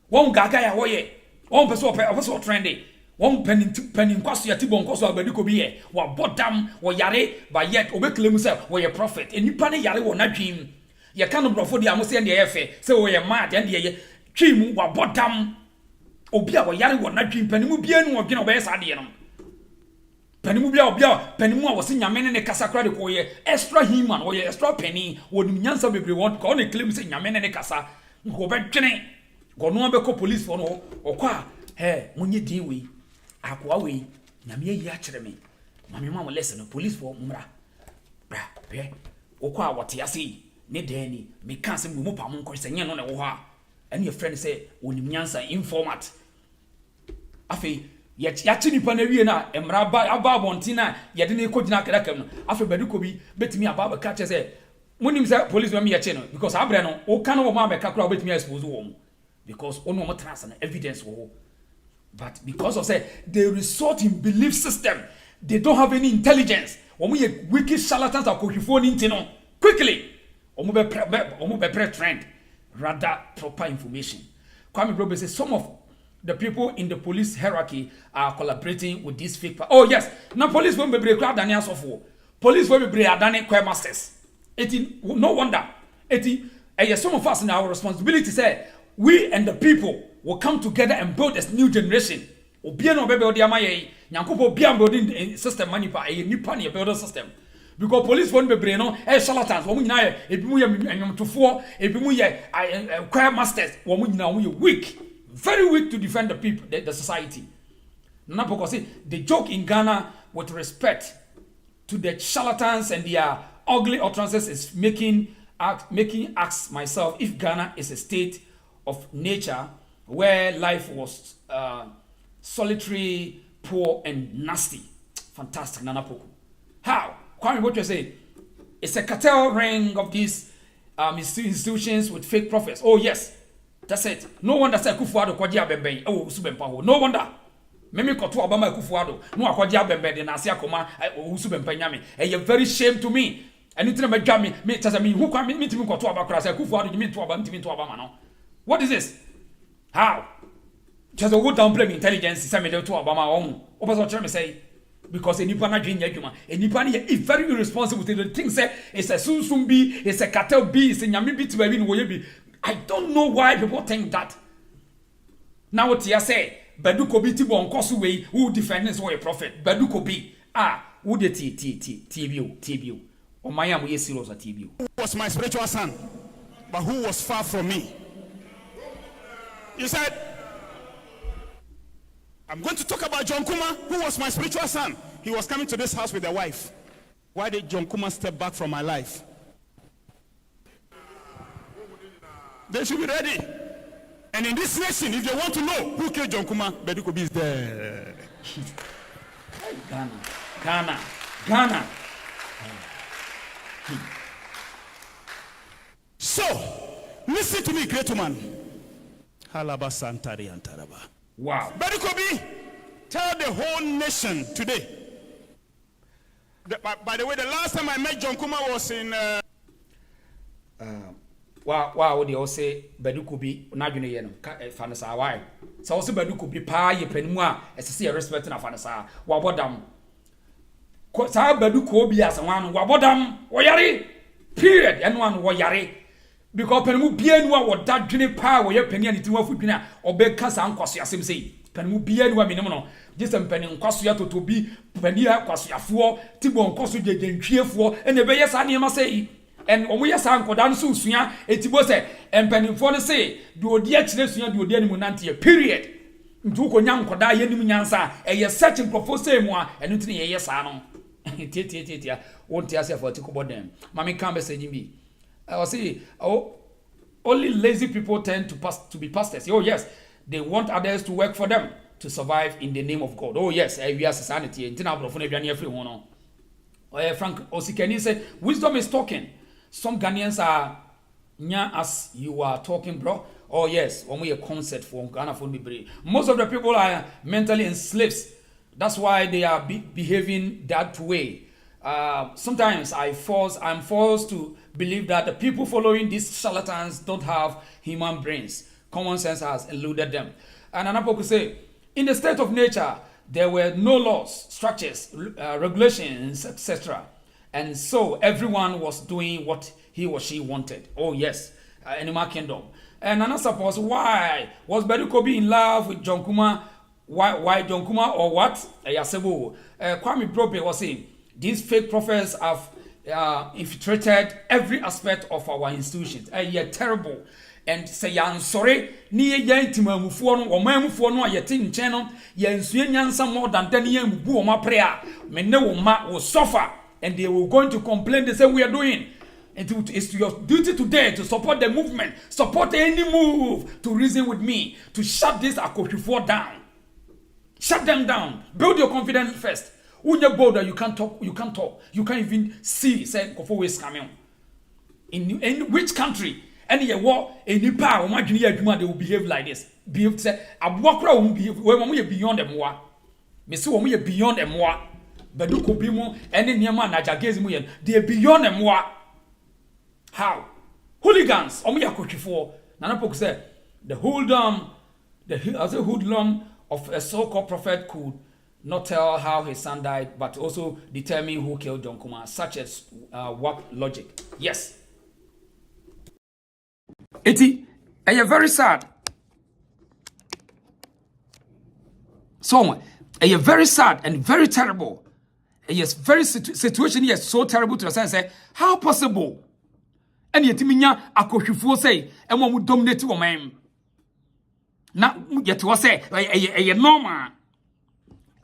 one gaga way, one person trendy. One penny cost ya tibon cost wa bedu ko biye wa bodam wa yare ba yet obekle mu se wo ye prophet enipa ne yare wo na dwim ye kan brofo dia mo se ne ye fe se wo ye mad and ye twimu wa bodam obi a wo yare wo na dwim penny mu bia nu odwena obe sa de no penny mu bia obi a penny mu a wo se nyame ne kasa kra de ko ye extra human wo ye extra penny wo nim nyansa bebre won ko ne claim se nyame ne kasa ko be twene go no be ko police for no okwa munye din we akwa we nyame yi a kire me mame ma mo lesson police for mra bra be okwa wote ase ne dani me kan se mu pa mo nko se nye no ne wo ha ene your friend say onim nyansa informat afi ya chi nipa na wie na emra aba bontina ye de ne ko gina kadakam no afi baduko bi betimi aba ba ka che say munim say police ma me ye che no because abre no o kan wo ma be ka kra betimi expose wo mu because ono mo trans na evidence wo. But because of say they resort in belief system, they don't have any intelligence. Omo ye wicked charlatans are kohifo ni ntino. Quickly, omo be pre-trend rather proper information. Kwame Brobe says some of the people in the police hierarchy are collaborating with these fake. Oh yes, now police won't be break crowd than answer for. Police will be break adane choir masters. No wonder. Some of us in our responsibility say we and the people will come together and build this new generation. Obia no bebe odi amaye nyankopɔ obia building system manipa nipa ne build system because police won't be brain no charlatans wo nyina ebi mu ye anyomtofo ebi mu ye choir masters wo nyina wo ye weak, very weak to defend the people, the society. Na because the joke in Ghana with respect to the charlatans and their ugly utterances is making ask myself if Ghana is a state of nature where life was solitary, poor, and nasty. Fantastic, Nana Poku. How? Kwame, what you say? It's a cartel ring of these institutions with fake prophets. Oh yes, that's it. No wonder say Kufuado kwaji abembe. Oh, subempa. No wonder. Memi koto Obama Kufuado. No akwaji abembe de na ase akoma subempa nyame. E very shame to me. Anything me dwa me tell me who kwame me timi koto Obakra say Kufuado me to Obama timi to Obama no. What is this? How? Just a good downplay intelligence is a to Obama own. Opa say because any pana dream yajuma, any pani is very irresponsible to the things say it's a soon be, it's a cartel be, it's a nyami bit be. I don't know why people think that. Now what you say, Baduko be tibo on Kosuwe, who defends or a prophet, Baduko be who the TBU. Or Miami is serious at TBU. Who was my spiritual son, but who was far from me? You said, I'm going to talk about John Kuma, who was my spiritual son. He was coming to this house with a wife. Why did John Kuma step back from my life? They should be ready. And in this nation, if they want to know who killed John Kuma, Bedukobi is there. Ghana. So, listen to me, great man. Halaba Santari Antaraba. Wow. Bedukobi, tell the whole nation today. By the way, the last time I met John Kuma was in. Wow, they all say Bedukobi, Najune Yen, Fanasa, why? So also Bedukobi, Pa, ye penua, as I see a respect in a Fanasa, Wabodam. Sa Bedukobi as a one, Wabodam, Wayari, period, and one Wayari. Because Penmu Bienwa or that Juni power, your penny and it will be or beg Casa and Quasia Sim say. Penmu Bienwa minimum, just a penny and Quasia to be Penia Quasia for, Tibon Cosu de cheer for, and the Bayas Anima say. And when we are saying Kodansu Suya, it was a and penny for the say, do the excellence do the Munantia, period. Ntuko nyam koda ye nim nyansa e ye searching propose mu a enu tini ye sa no titia won't ase for tikobo dem mama kan message me I say only lazy people tend to be pastors. Oh yes, they want others to work for them to survive in the name of God. Oh yes, we are society ntina brofo na aduane afri ho no Frank Osikani say wisdom is talking. Some Ghanaians are nya as you are talking, bro. Oh yes, when we a concert for Ghana for me. Most of the people are mentally enslaved. That's why they are behaving that way. Sometimes I'm forced to believe that the people following these charlatans don't have human brains. Common sense has eluded them. And another could say, in the state of nature, there were no laws, structures, regulations, etc. And so everyone was doing what he or she wanted. Oh yes, Animal Kingdom. And another suppose why was Berikobi in love with John Kuma? Why John Kuma or what? Kwame Brobe was saying these fake prophets have infiltrated every aspect of our institutions. They're terrible. And say yan sorry ni yan timamufuo no omamufuo no ayete nche no yan sue nyansa more than yan bu o ma prayer me ne wo ma will suffer and they will going to complain. They say we are doing. And it's your duty today to support the movement, support any move to reason with me, to shut this Akoshifor down. Shut them down. Build your confidence first. When you're bolder, you can't talk. You can't even see. Say, Kofo is coming. In which country? Any war, any power, they will behave like this. Behave. Say, Abwakra won't behave. When we are beyond them, war. Me see when we are beyond them, war. But do Kopimo, any Niama Niger Gazi, they are beyond them, war. How? Hooligans, Omiya Nana Pok said, the hoodlum of a so-called prophet could not tell how his son died, but also determine who killed John Kuma, such as what logic. Yes. Eti, are very sad. So, are very sad and very terrible. Yes, very situation is so terrible to the sense that how possible? And yet, minya Akoshifor say, and one would dominate your man. Now, yet was say, a normal.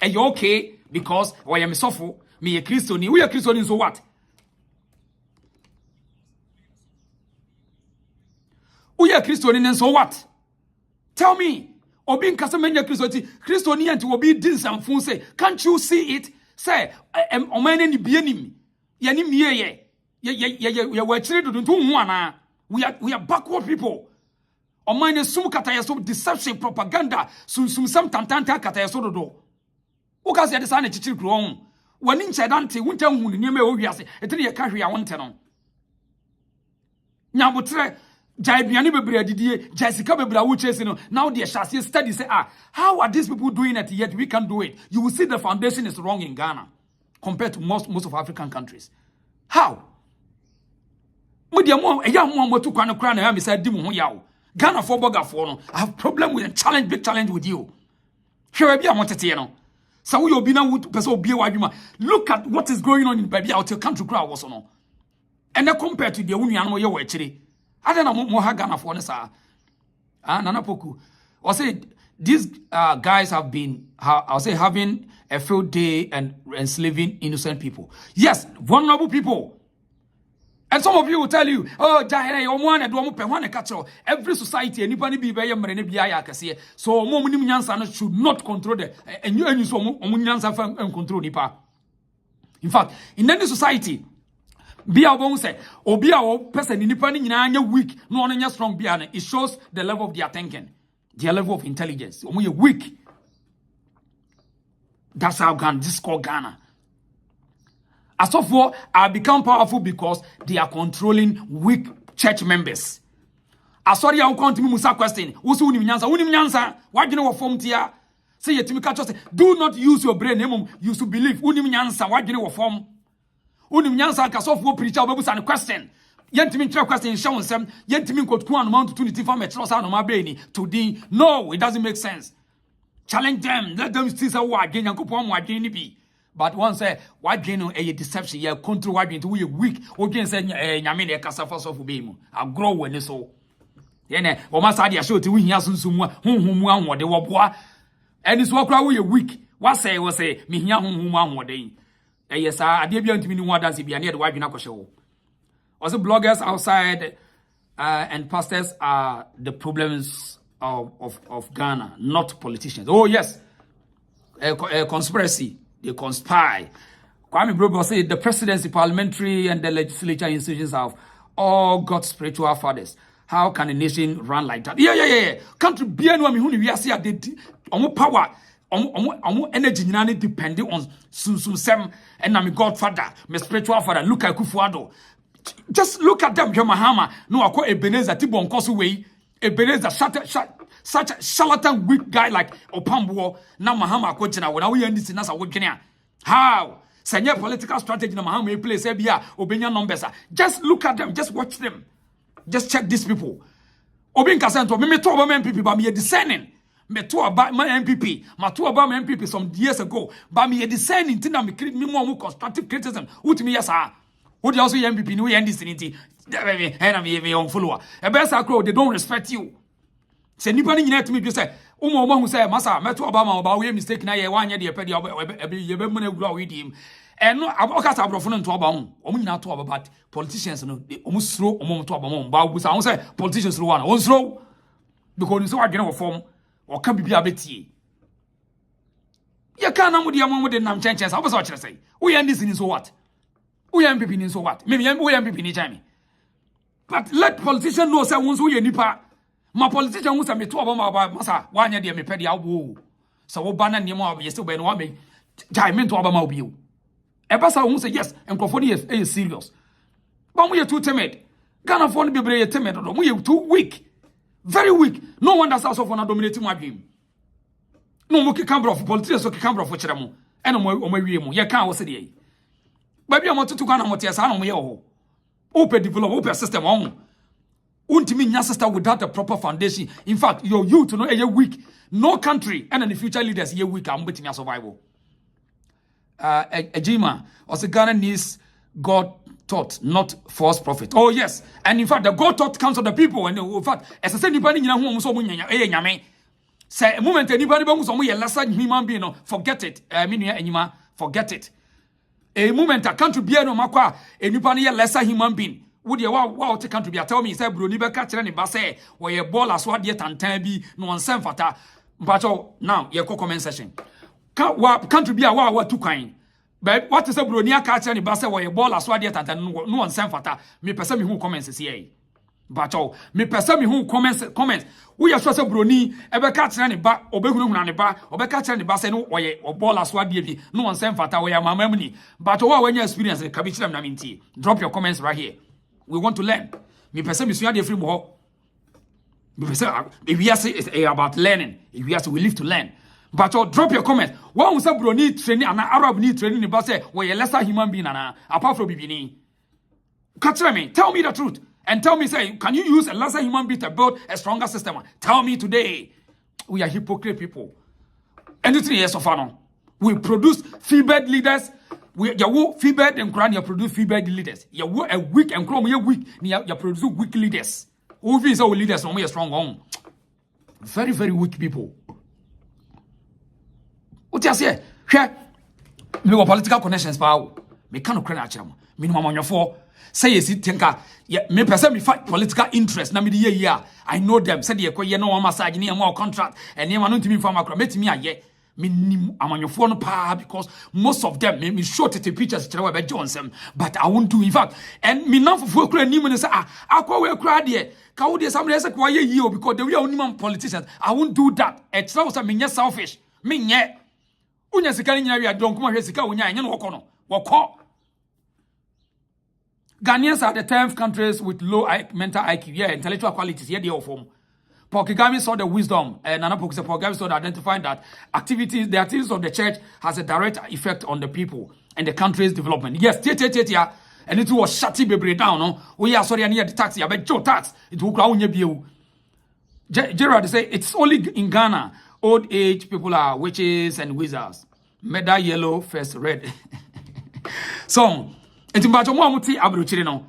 Are you okay? Because I am suffer, me a Christian, we are Christian, so what? We are Christian, and so what? Tell me, or being Casamania Christian, and to be this and phone say, can't you see it? Say, am a man any being yanim ye. We're children to one. We are backward people. O mine sum kataya so deception propaganda some tantanta kataya so do. Uka se de sa na chichiri kro wani nche dante wunta hu ni me owiase etene ye ka hwe a wonte no. Nyabotre jaibiane bebre adidie jaisika bebre awu chese no. Now they shall see study say how are these people doing it yet we can do it. You will see the foundation is wrong in Ghana compared to most of African countries. How? Ghana for Bogafono. I have problem with a big challenge with you. Here I be, I want to say, so we will be now with person be wajuma. Look at what is going on in baby out your country crowd was on. And then compared to the union where you actually, I don't know more Ghana for Nasa. Nana Poku. I say these guys have been, I'll say, having a field day and enslaving innocent people. Yes, vulnerable people. And some of you will tell you, oh, every society, anybody be very so should not control the and you and control nipa. In fact, in any society, be our own say, or be our person independent in weak, no strong be it shows the level of their thinking, their level of intelligence. When you're weak, that's how Ghana, this is called Ghana. As of war, I become powerful because they are controlling weak church members. Sorry, I will come to me Musa question. Unim why do you know what form tia? Say it to me, do not use your brain, use to believe. Unim nyansa, why do you know what form? Unim nyansa, cast off preacher, babus and question. Yentimin question, show some, Yentimin could one amount to 25 metros on my brain to the no, it doesn't make sense. Challenge them, let them see a word, gain and coupon, what gain be. But one say, why gain a deception? You control why into we weak. Or can say, Yamina Casafas of Bimo. I'll grow when it's so. Yene, or must I show to win Yasun whom what they were bois. And it's walk away weak. What say, me young one more day. Yes, I did be to me one dance if you are near the Wabinako show. Also, bloggers outside and pastors are the problems of Ghana, not politicians. Oh, yes, a conspiracy. They conspire. Kwame Brobo said the presidency, parliamentary, and the legislature institutions have all God's spiritual fathers. How can a nation run like that? Yeah. Country be no me who we are see omo power, omo energy nyina depending on some and na me godfather, my spiritual father, look at Kufuado. Just look at them, Mahama. No, I call Ebenezer Tibon Kosway, Ebenezer such a charlatan weak guy like Opambo. Now Mahama Kochina, when we end this in us, how? Senior political strategy na Mahama place Ebia, Obenya numbers. Just look at them, just watch them. Just check these people. Obin Kasanto, me to about my MPP, but me discerning. Me to about my MPP, my to about my MPP some years ago, but me discerning thing that me more constructive criticism. What me yes ah. Who the also MPP no end this thing. And me on follower. A best acro they don't respect you. Say nipani nyina to me be say, Umo who say masa me to about we mistake na ye 1 year dey pedi ye be mo na gura we dim. And no abokasa abrofo no to aba ho omo nyina to aba but politicians no omo sro omo to aba mo ba bu say say politicians ro one on sro because you say adwene wo form o ka bibia betie ye ka na mo de nam chenchen sa obo say o kire say we end this in so what we MPP in so what me we MPP ni time but let politicians know say won so ye nipa ma politician who say me to aba ma ba masa 1 year dey me pedi awo so wo ba na nemo abi say be no wa me jai me to aba ma obi o Ebasa who say yes, and Crawford is serious. But we are too timid. Ghana phone be very timid. We are too weak. Very weak. No one that's also for dominating my dream. No more camera of politics or camera for Cheramu. And on my room. You can't was it. Baby, I want to Ghana Motias on my own. Open develop, open system on. Won't mean your sister without a proper foundation. In fact, your youth know a weak. No country and the future leaders here weak. I'm waiting your survival. Ejima, also Ghana needs God taught, not false prophet. Oh yes, and in fact the God taught comes from the people, and in fact, as I said, anybody you know who so much say a moment anybody who so much lesser human being, forget it. I mean, Ejima, forget it. A moment a country be no makwa anybody lesser human being. Would you wow to country be? Tell me, say Bruni be catch any basse or your ball as what yet and time be no one send fata. But now your comment session. Country be a wow too kind. But what is a bronia catcher and basse or a ball as well yet and no one sent fata. Me person who comments is here. But me person who comments. We are so brony, ever catch any back or begum and a bar or be catch any basse or ball as well baby. No one sent fata where my memory. But when you experience the cabinet naminti, drop your comments right here. We want to learn. Me person is free more. If we are about learning, if we are we live to learn. But drop your comment. One who said bro need training and Arab need training in say where a lesser human being apart from bibini. Catch me, tell me the truth. And tell me, say, can you use a lesser human being to build a stronger system? Tell me today. We are hypocrite people. And 3 years so far now. We produce feeble leaders. We feeble and crown you produce feeble leaders. You a weak and crown you weak. You produce weak leaders. Who is our leaders when we are strong on? Very, very weak people. What you say? Here, me political connections power. Me can't credit actually. Minimum on your 4. Say yes, it tinker. Yeah, me person me fight political interest. Na me the year. I know them. Say the ye no one massage ni more contract. And you want to me from a met me a ye. Me I'm on your phone pa because most of them me short the pictures to about Johnson. But I won't do in fact. And me now for cry ni say I call we cry there. Ka wo dey somebody say kwa ye because the we are politicians. I won't do that. It's not say me selfish. Me nye unya sika ni nyina wi adon kuma hwe sika unya anya no woko no woko. Ghanaians are the 10th countries with low mental IQ, intellectual qualities. Here they are from. Paul Kagame saw the wisdom, and Nana Paul Kagame saw identifying that the activities of the church has a direct effect on the people and the country's development. Yes, and it was shutty baby down. No, we are sorry, I need the tax. I bet Joe tax. It will grow in your Gerard say it's only in Ghana. Old age people are witches and wizards. Meda yellow, first red. So, enti mbacho mo amuti abrochire no.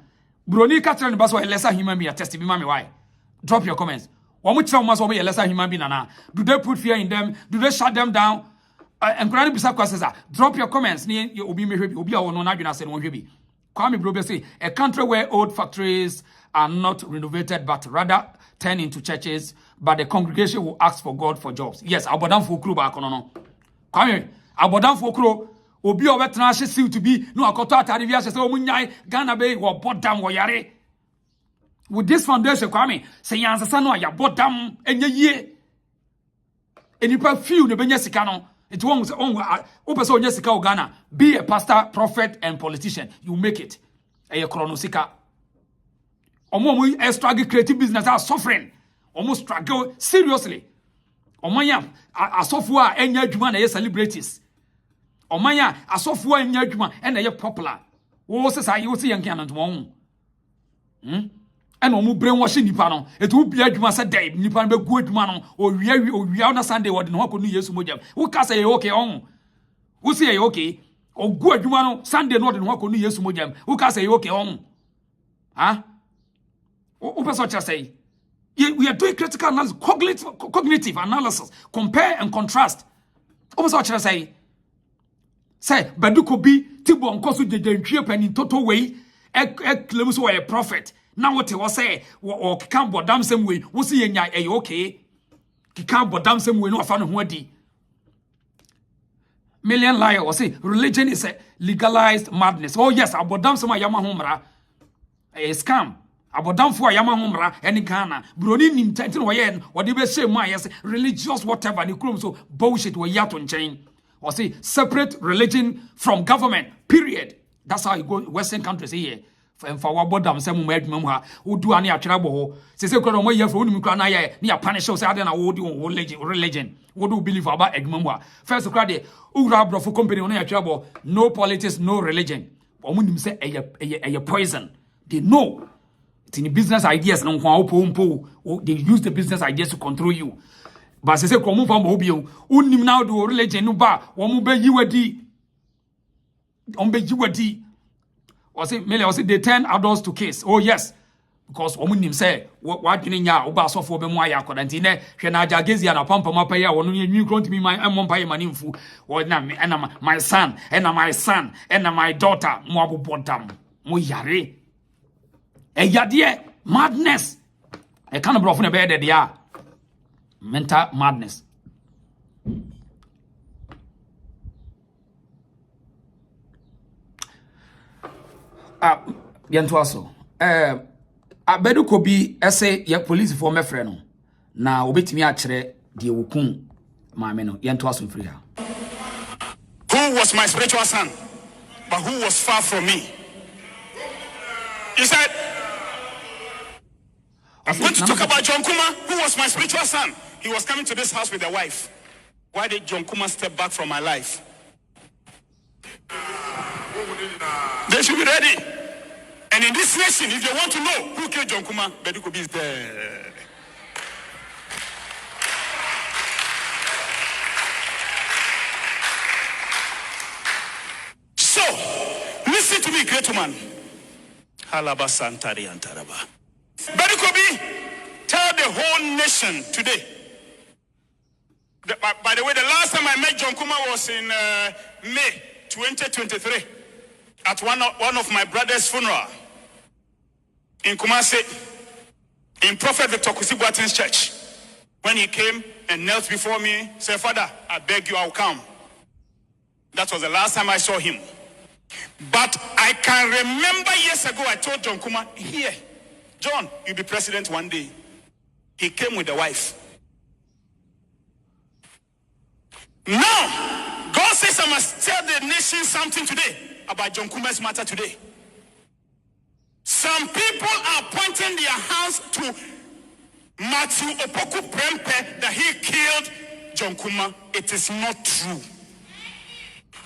Broni ka tell ne baso lesser human being test be mami why. Drop your comments. Omo tell mo so be lesser human being na. Do they put fear in them? Do they shut them down? And Quran bisa questions. Drop your comments. Ni obi mehwe bi obi a wono na adwena se no hwe bi. Kwame bro be say a country where old factories are not renovated but rather turn into churches, but the congregation will ask for God for jobs. Yes, abodan fo kro ba kono no. Kwame abodan fo kro obi obetena hye to be no akoto atade wi ahye se omunyai Ghana be wo bodam wo yare with this foundation kwame say yansasa no ya bodam enye yie enipa few ne benya sika no it won say o person onye sika o Ghana be a pastor, prophet and politician, you make it e krono sika omo struggle creative business are suffering almost struggle seriously omanya asofo a enya adwuma na ye celebrities omanya asofo a enya adwuma e na ye popular wo se say wo se yankan no ntomo and omu brainwash nipa no etu bia adwuma se dai nipa no be gu adwuma no owia na Sunday word no hako no Yesu mojam wo ka say okay on wo say okay o gu adwuma no Sunday no de no hako no Yesu mojam wo ka say okay on o person just say we are doing critical analysis, cognitive analysis, compare and contrast. O person just say baduko bi tibo nkoso dedentwie pani toto way e claim so a prophet. Now what was say or can bodam same way wo see enya e okay ki can bodam same way no afa no ho adi million liar or say religion is a legalized madness. Oh yes, abodam same ayama ho mra a scam abodam fo ayama ho mra any Ghana broni nim tentin wo ye wo de be shame ma yes religious whatever ni krom so bullshit wo yato nchen or say separate religion from government period. That's how you go Western countries here. For what bodam some adwuma mu ha odu ani atwera bo ho se kro no mo ye fo onimu kra na ye na pane show say ade na wo di religion wo do believe about adwuma mu ha first kra de Ungrateful for company on atwera bo no politics no religion omunim say eye poison they know it's in business ideas no kwa opompo they use the business ideas to control you but se kro mu fa mo bi onim na do religion no ba wo mu be yiwadi on be yiwadi or say they turn adults to case. Oh yes, because omunim say what dwene nya oba sofo be mu aya akodanti ne hwe na Niger Gazi na pampa mapa ya wono nyu kront mi my empire manimfu or na me and my son and my daughter mo abobodam mo yare e yade madness e kan brofo ne be de dia mental madness. Yantuaso abedu kobi ese ya police for mefre no na obetimi a kire de wokun maame no yantuaso free ha. Who was my spiritual son but who was far from me? He said I'm going to talk about John Kuma, who was my spiritual son. He was coming to this house with a wife. Why did John Kuma step back from my life? They should be ready. And in this nation, if they want to know who killed John Kuma, Meritocracy is there. So, listen to me, great man. Halaba Santari Antaraba. Meritocracy, tell the whole nation today. By the way, the last time I met John Kuma was in May 2023 at one of my brother's funeral in Kumasi, in Prophet Meritocracy's church. When he came and knelt before me, said, "Father, I beg you, I'll come." That was the last time I saw him. But I can remember years ago, I told John Kuma, "Here, John, you'll be president one day." He came with a wife. Now, God says I must tell the nation something today about John Kuma's matter today. Some people are pointing their hands to Matthew Opoku Prempeh that he killed John Kuma. It is not true.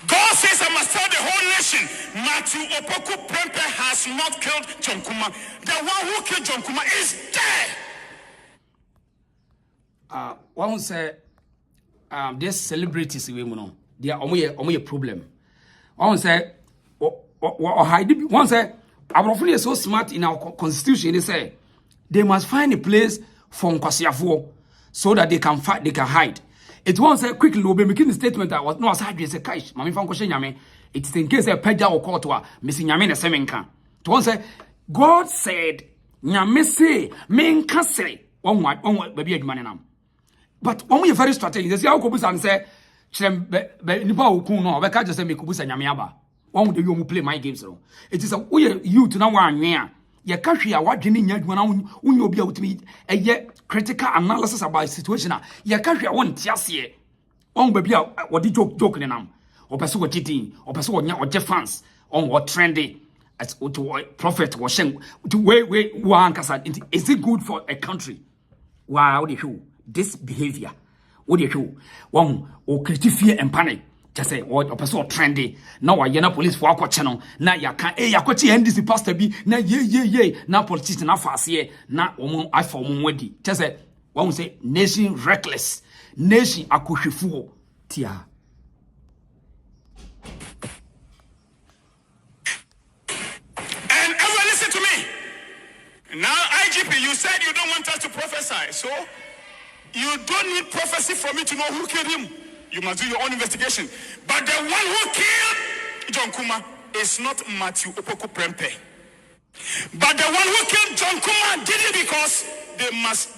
God says I must tell the whole nation Matthew Opoku Prempeh has not killed John Kuma. The one who killed John Kuma is dead. One say these celebrities we know they are omoye problem. One say one say our is so smart in our constitution. They say they must find a place for Nkwasiafo so that they can fight, they can hide. It won't say quickly will be making a statement that was no aside say cash. Mami fan kwashe nyame. It is in case a peja or court wa missing nyame na semenka. It won't say God said nyame say menka say one baby adwuma nam. But when we are very strategic, they say how kubusa and say chrem nipa okun no be ka just say me kubusa nyame aba. One would you play my games. It is a we you to now one year. ye ka hwe a wadwene nya adwuma na unyo bia wutumi eye critical analysis about situation ye ka hwe a wonte ase on ba bia wodi joke ne nam opese wo titin opese wo nya oje fans on what trendy as to prophet was shen to way one kasa. Is it good for a country? Wow, this behavior what do you show one or critify and panic just say what a person trendy now I yena police for our channel na ya can ya kwati NDC pastor bi na ye na politician na fast na omo I for omo wedi just say one say nation reckless nation akohwefuo tia. And everyone listen to me. Now IGP, you said you don't want us to prophesy, so you don't need prophecy for me to know who killed him. You must do your own investigation. But the one who killed John Kuma is not Matthew Opoku Prempe. But the one who killed John Kuma did it because they must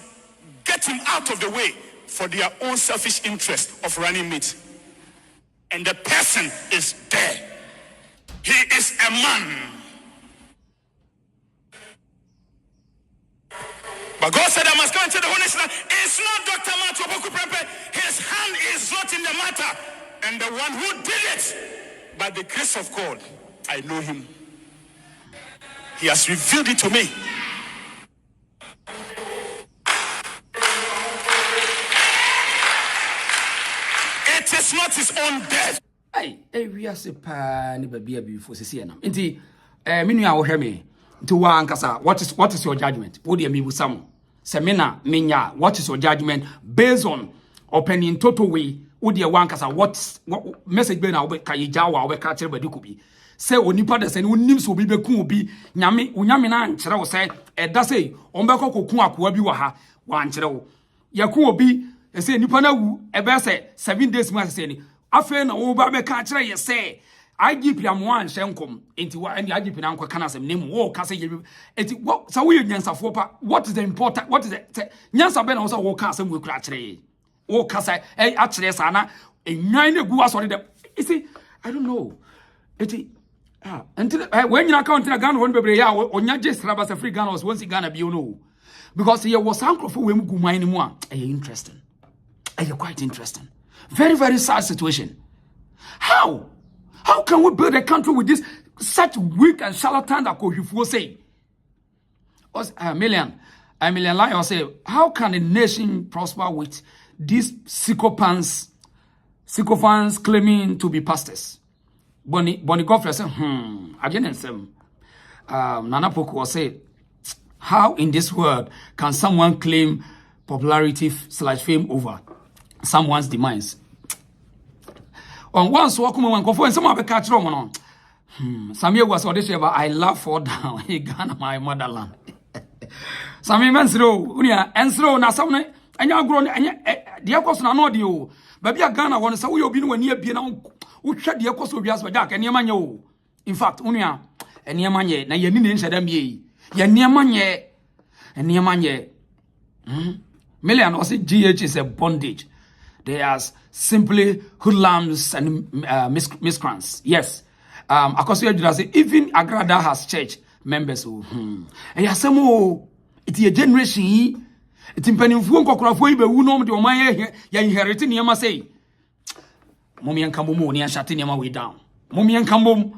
get him out of the way for their own selfish interest of running meat. And the person is dead. He is a man. But God said, I must go into the whole nation. It's not Dr. Matthew Opoku Prempe. His hand is not in the matter. And the one who did it, by the grace of God, I know him. He has revealed it to me. It is not his own death. Hey, we are super ni baby before see na. Nti me nua wo hwe me. Nti wa ankasa what is your judgment? Wo de me busam. Semina menya what is your judgment based on opening total way wo de wa ankasa what message be na wo ka yija wa wo ka kire badi ko bi. Say onipa de say ni onim so bi be ku obi nyame onyame na nkire wo say eda say on be kokku akoa bi wa ha wa nkire wo. Ye ku obi say nipa na wu e be say 7 days mu say ni afa na wo ba be ka kire ye say IGP amwan hyenkom enti wa and IGP na nkwa kana asem nemu wo ka say enti so wo nyansafo pa what is the important what is the nyansa be na wo say wo ka asem wo kura kire wo ka say a kire sa na enwan na gu asori de you see I don't know enti until when you account na Ghana won bebre ya onya je sraba sa free Ghana was once Ghana bi no because here was ankrofo we mu gu man ni mu a interesting quite interesting very very sad situation. How can we build a country with this such weak and charlatan that Kohifuo say? Million Lion say, how can a nation prosper with these sycophants claiming to be pastors? Bonnie Goffler said, I didn't say. Nana Poko say, how in this world can someone claim popularity/fame over someone's demise? On once Wakuma one confirm some of the catch room on. Samia was audition, I love for down. He Ghana my motherland. Sammy Mansro, Unia, and so now some and you're grown and the course no audio. Baby Ghana one so you'll be when near Bian who shut the course of Yas Jack and Yamanyo. In fact, Unia and Yamanye, na Yanin said MBA. Yanamanye and Yamanye. Million or say GH is a bondage. They are simply hoodlums and miscreants. Yes. Even Agrada has church members who and yasemo it a generation it impending fu nkokoro ibe wu no de o man ya inherit niam say mommy and kambo ni anshate niam way down mommy and kambo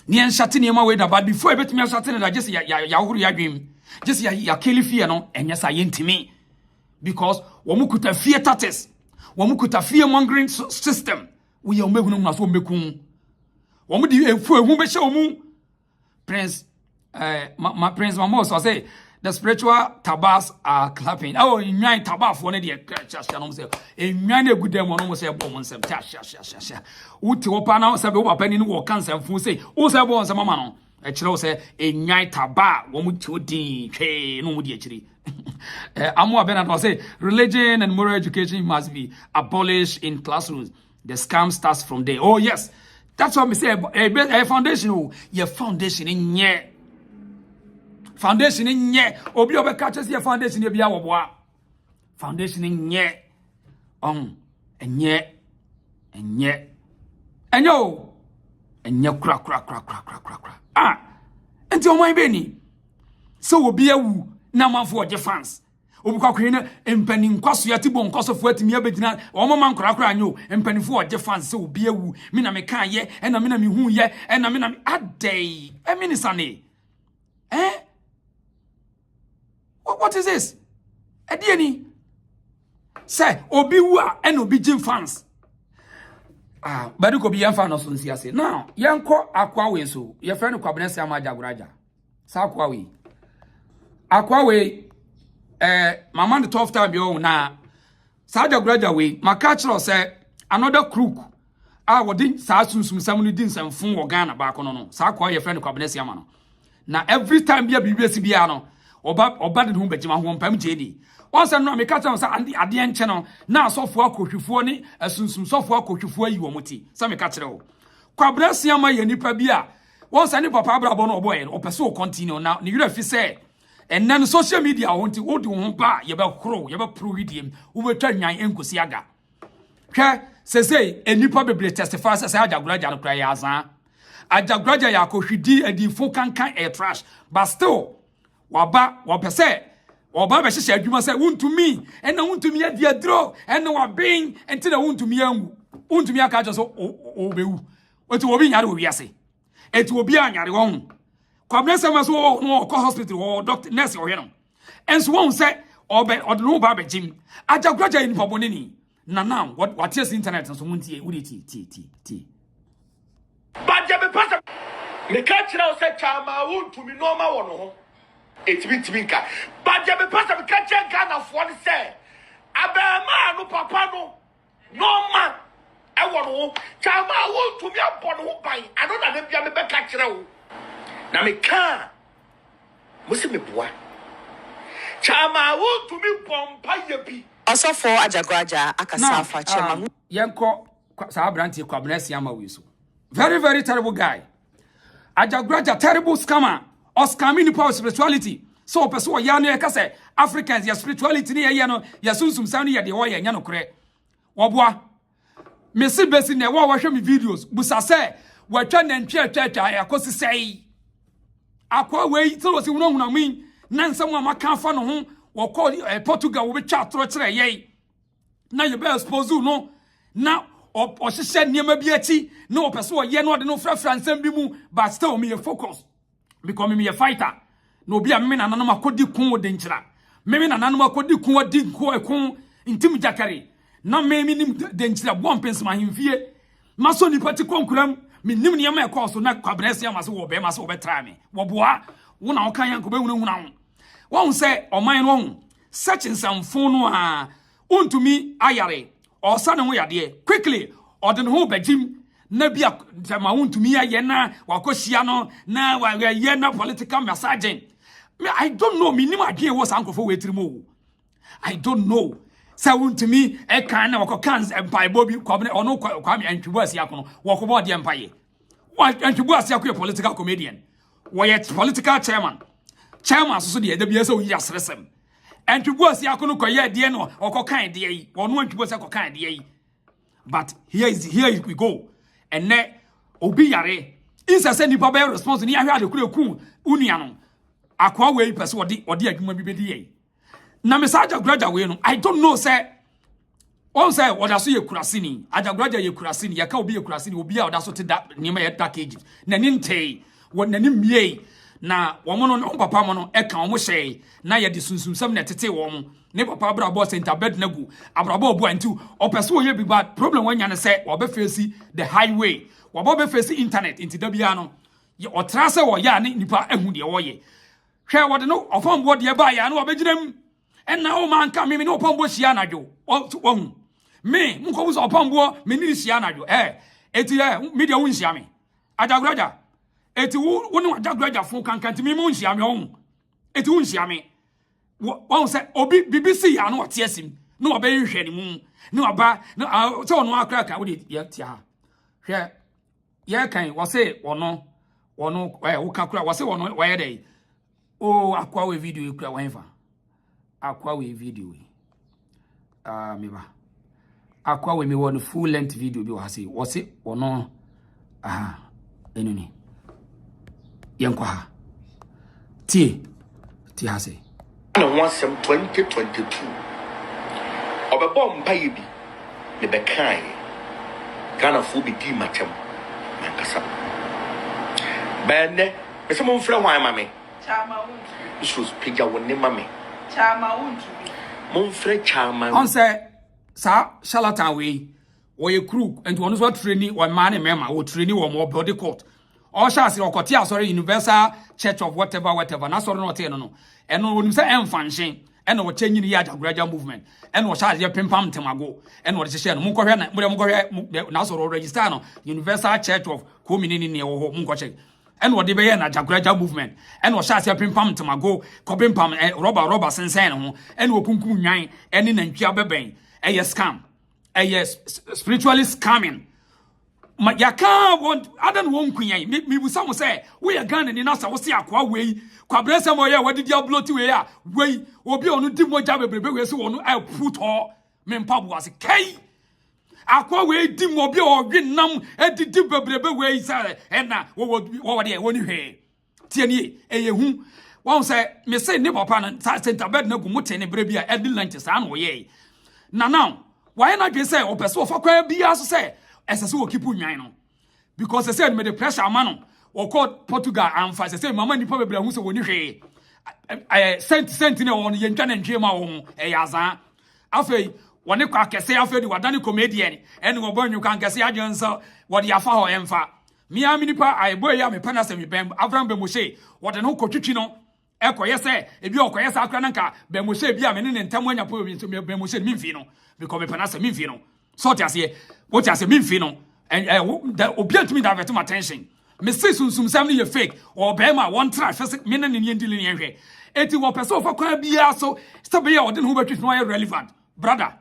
ni anshate niam way down but before ebet me anshate na just ya huru ya dwim just ya kill fear no enya sa yentimi because wo mukuta fear tates wo mukuta fear mongering system we ya omehunu na so mekun wo mu di efu ehu be hye omu prince my prince mama so say the spiritual tabas are clapping. Oh, in nine tabaf one of the church and say in nine good them one say bomb some sha uti opa na say be opa ni wo cancer fu say o say bon some mama no e kire o say in nine taba wo mu ti odin hwe no mu di akiri amu abena say religion and moral education must be abolished in classrooms. The scam starts from there. Oh yes, that's what me say a foundation. Your foundation in here. Foundation in ye obi obeka chese ye foundation ye bia woboa foundation in ye enye kra enti o man be ni so obi awu na manfo oje fans obi kwakwe na empanin kwaso ya tibo nkosofo atimi abegina omo man korakora anyo empanifo oje fans so obi awu me na me kan ye na me na me hu ye na me na adai eminisane what is this edieni say obi wu a na obi jim fans badu ko bi yan fan no so nsiase now yanko akwawe so ye friend kwabnese amajaguraja sa akwawe mama the 12th time yo na Saja graduate maka chiro say another crook wodi sa sunsum sam no din sam fun wo Ghana ba ko no sa kwa ye friend kwabnese ama no na every time bia bibesi bia no oba de hu bejima ho mpam jeni onse no meka chiro say ade enche no na asofo akohwefo ni asunsum sofo akohwefo ayi wo muti sa meka chiro kwabnese ama ye nipa bia onse ni papa abrabo no oboye no opese o continue na ni yura fi say and then social media won't hold you ba ye be kro ye be pro hidiem wo betwa nyan enkosi aga hwe say enipa bebre testify say ajaguraja no kra ya azan ajaguraja ya kohwidi adifo kankan air trash but still wa pese oba be hye adwuma say wontumi and na wontumi adi adro and na wa ben enti na wontumi angu wontumi aka jo so obewu otu obi nyare owi ase etu obi anyare won kwabnese maso no ko hospital or doctor nurse o heno enso won say odno ba be jim ajaguraja ni poboneni na now what is internet so muntie we ti baje be pasa me ka kira o say chama wontumi no ma wono ho etimi nka baje be pasa me ka kira Ghana fo ni say abema no papa no ma e wono ho chama wontumi abono ho ban ano na de bia me be ka kira o na me ka musi me boa chama wontumi pompa yebi osofo ajagwaja akasafa chama yenko sa branti kwabnese ama wiso very very terrible guy ajagwaja terrible scammer or scamming the power spirituality so person ya no ka say Africans ya spirituality ni ya no ya sunsum san ya de wo ya nya no kre woboa mesi besi ne wo hwe me videos busa say watwa nantwe atwa ya kosi sei akwa wei so wasi hunahuna min nansam amaka fa no ho wo call Portugal wo betwa atoro kire ye na ye be expose no na o hyehyɛ niema bi achi na o pese o ye no de no frafra nsam bi mu but still me focus because me a fighter no obi a me na nanom akodi kun wo de nkyira me na nanom akodi kun wo di kun intim jakare na me nim de nkyira bo mpensem ahemfie maso ni pati konkuram me nim niema e cause na kwabnese ama so wo be ma so wo betra me wo boa wo na wo kan yanko be hunahuna wo say oman no such nsamfo no a untumi ayare osa ne ho yade quickly ode ne ho bagim na bia ma untumi aye na wakohia no na wa ye na political massaging me I don't know me nim adwen wo sankofo wetirimo I don't know sa untumi e kan na wakokan empire bobi kwabne ono kwame antwibu asia kono wakobo de empire wa antwibu asia ko political comedian wo ye political chairman so de da bia so yi asresem antwibu asia kono koye de no okokan de yi ono antwibu asia kokan de yi but here we go and ne obi yare insa se nipa be response ni ahwe adekureku unia no akwa we pese ode adwuma bi bedi yi na mesaja graja we no I don't know say on say oda so ye kurasini ajagraja ye kurasini ya ka obi ye kurasini obi a oda so te da niema ye package na ni ntei wo na ni mie na womo no papa mo no e ka omo hye na ye de sunsumsam na tete wo ne papa abrabo center bed na gu abrabo obo antu opese wo ye bi bad problem wanya ne say wo be face the highway wo be face internet inti da bia no ye otrase wo ya ne nipa ehu de wo ye hwe wo de no ofambo de ba ya no wo be ginam enna o man ka me no opambo hia na dwo wo me mko buso opambo me ni hia na dwo eti media wo hia me ajagraja eti wo ne ajagraja fun kankanti me mo hia me wo eti wo hia me won say obi BBC ya no wote asim no oba hwehwe ni mu no oba no so no akra ka wo de ye tia hwe ye kan wo say wono wo ka kura wo say wono wo ye dey o akwa we video e kura wan fa akwa we video me ba akwa we me won full length video bi wo say wono enuni yenkwa ha tie Tiase. And once some 2022. Obabom baby, the Bekai, Ghana Fubi Di Matem, Mancasa. Bene, there's some friend, why, mammy? Chama, this was Pija when the mammy. Chama, Monfre Chama. On say, Sir, Charlatan way, or a crook, and one was training one man and member, or training or more body court. Or shall see or Cotia, sorry, Universal Church of whatever, and that's all not no. And no one say, function. And no changing the gradual movement. And what shall you pim pam temago? And what is a Munkoria, Nassau Registano, Universal Church of Kumini or Munkoche. And what the Bayana gradual movement. And what shall you pim pam temago, Cobim pam, Robert Sensano, and Wokunku Nine, and in Jababane, a scam, a spiritually scamming. Ya can't want, I don't want Queen. Me with someone say, we are gone in us, I was see a qua way. Kwabresa moya what did you blow to ya? Way, or be on the Dimo Jabba, we so on I put her. Men pub was a K. Aqua way Dimo be or green num at the Dibba way, sir, and now what they want you hear. Tierney, a whom one say, me say never pan, sent a bed no gumutin and brevia at the lunches and way. Now, why not just say, or perso for quite be as say, as a so keep on because I said, me the pressure man. Or called Portugal and fast. I say, Mamma, you probably who so when you hear. I sent sentinel on Yankan and Jema on a Yaza. After one you can say, after you are done a comedian, and you burn you can't get agents what you are for and for. Me, I mean, I boy, I'm a penas and Bem, Avram Bemushe, what an uncle Chichino. Echo, yes, sir, if you are Akranaka, Bemushe, be a minute and 10 when you put into Bemushe Minfino, become a penas and Minfino. So, just here, what I say, Minfino, and that obeyed to me that to my attention. Me say some you fake or bema one try first meaning in dealing here. Eti wo person for kwa bia so stop here or den who between no relevant. Brother,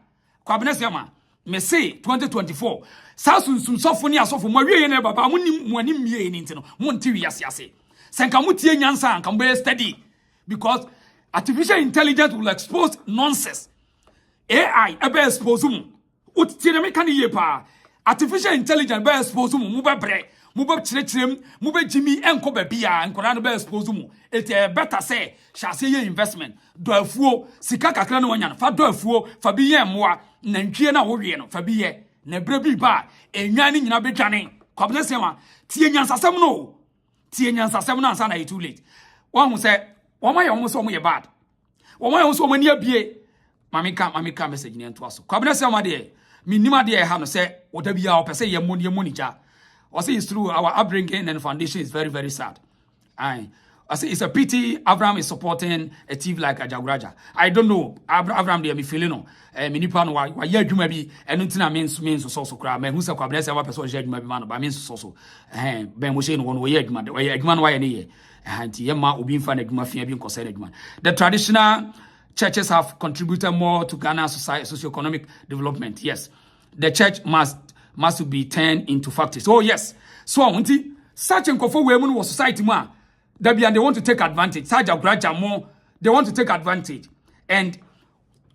kwabnesiama me say 2024 sa sunsum sofo ni asofo mo wie ne baba mo ni mie ni ntino mo nti wiase ase. Senka mo tie nyansa anka mo study because artificial intelligence will expose nonsense. AI ebe expose mu. Uti na me kan ye pa. Artificial intelligence be expose mu mo bebre. Mube chirechirem, mube jimi enko bebia, enkora no be expose mu. It better say, shall say ye investment. Do afuo, sika kakra no wanyan, fa do afuo, fa bi ye mmoa, nantwie na wo wie no, fa bi ye. Na brebi ba, enwan ni nyina bedwane. Kwabne sema, tie nyansasem no. Tie nyansasem no ansa na too late. Wan hu say, wama ye so mo ye bad. Wama ye so mo ni abie. Mami ka message ni ento aso. Kwabne sema de, minima de ha no say, odabia opese ye moni ja. I say it's true. Our upbringing and foundation is very, very sad. I say it's a pity Abraham is supporting a thief like Ajaguraja. I don't know. Abraham they be feeling no. Minipa no wa ye adwuma bi eno ntina means so kra. Me hu se kwa bless our person ye adwuma bi man ba means so. Ben mo she no wo ye adwuma. Ye adwuma no wa ye ne ye. Anti ye ma obi mfa na adwuma fia bi nkose na adwuma. The traditional churches have contributed more to Ghana's socio-economic development. Yes. The church must be turned into factories. Oh yes. So unti such enkofo we mu society mu a they want to take advantage. Saja graja more they want to take advantage. And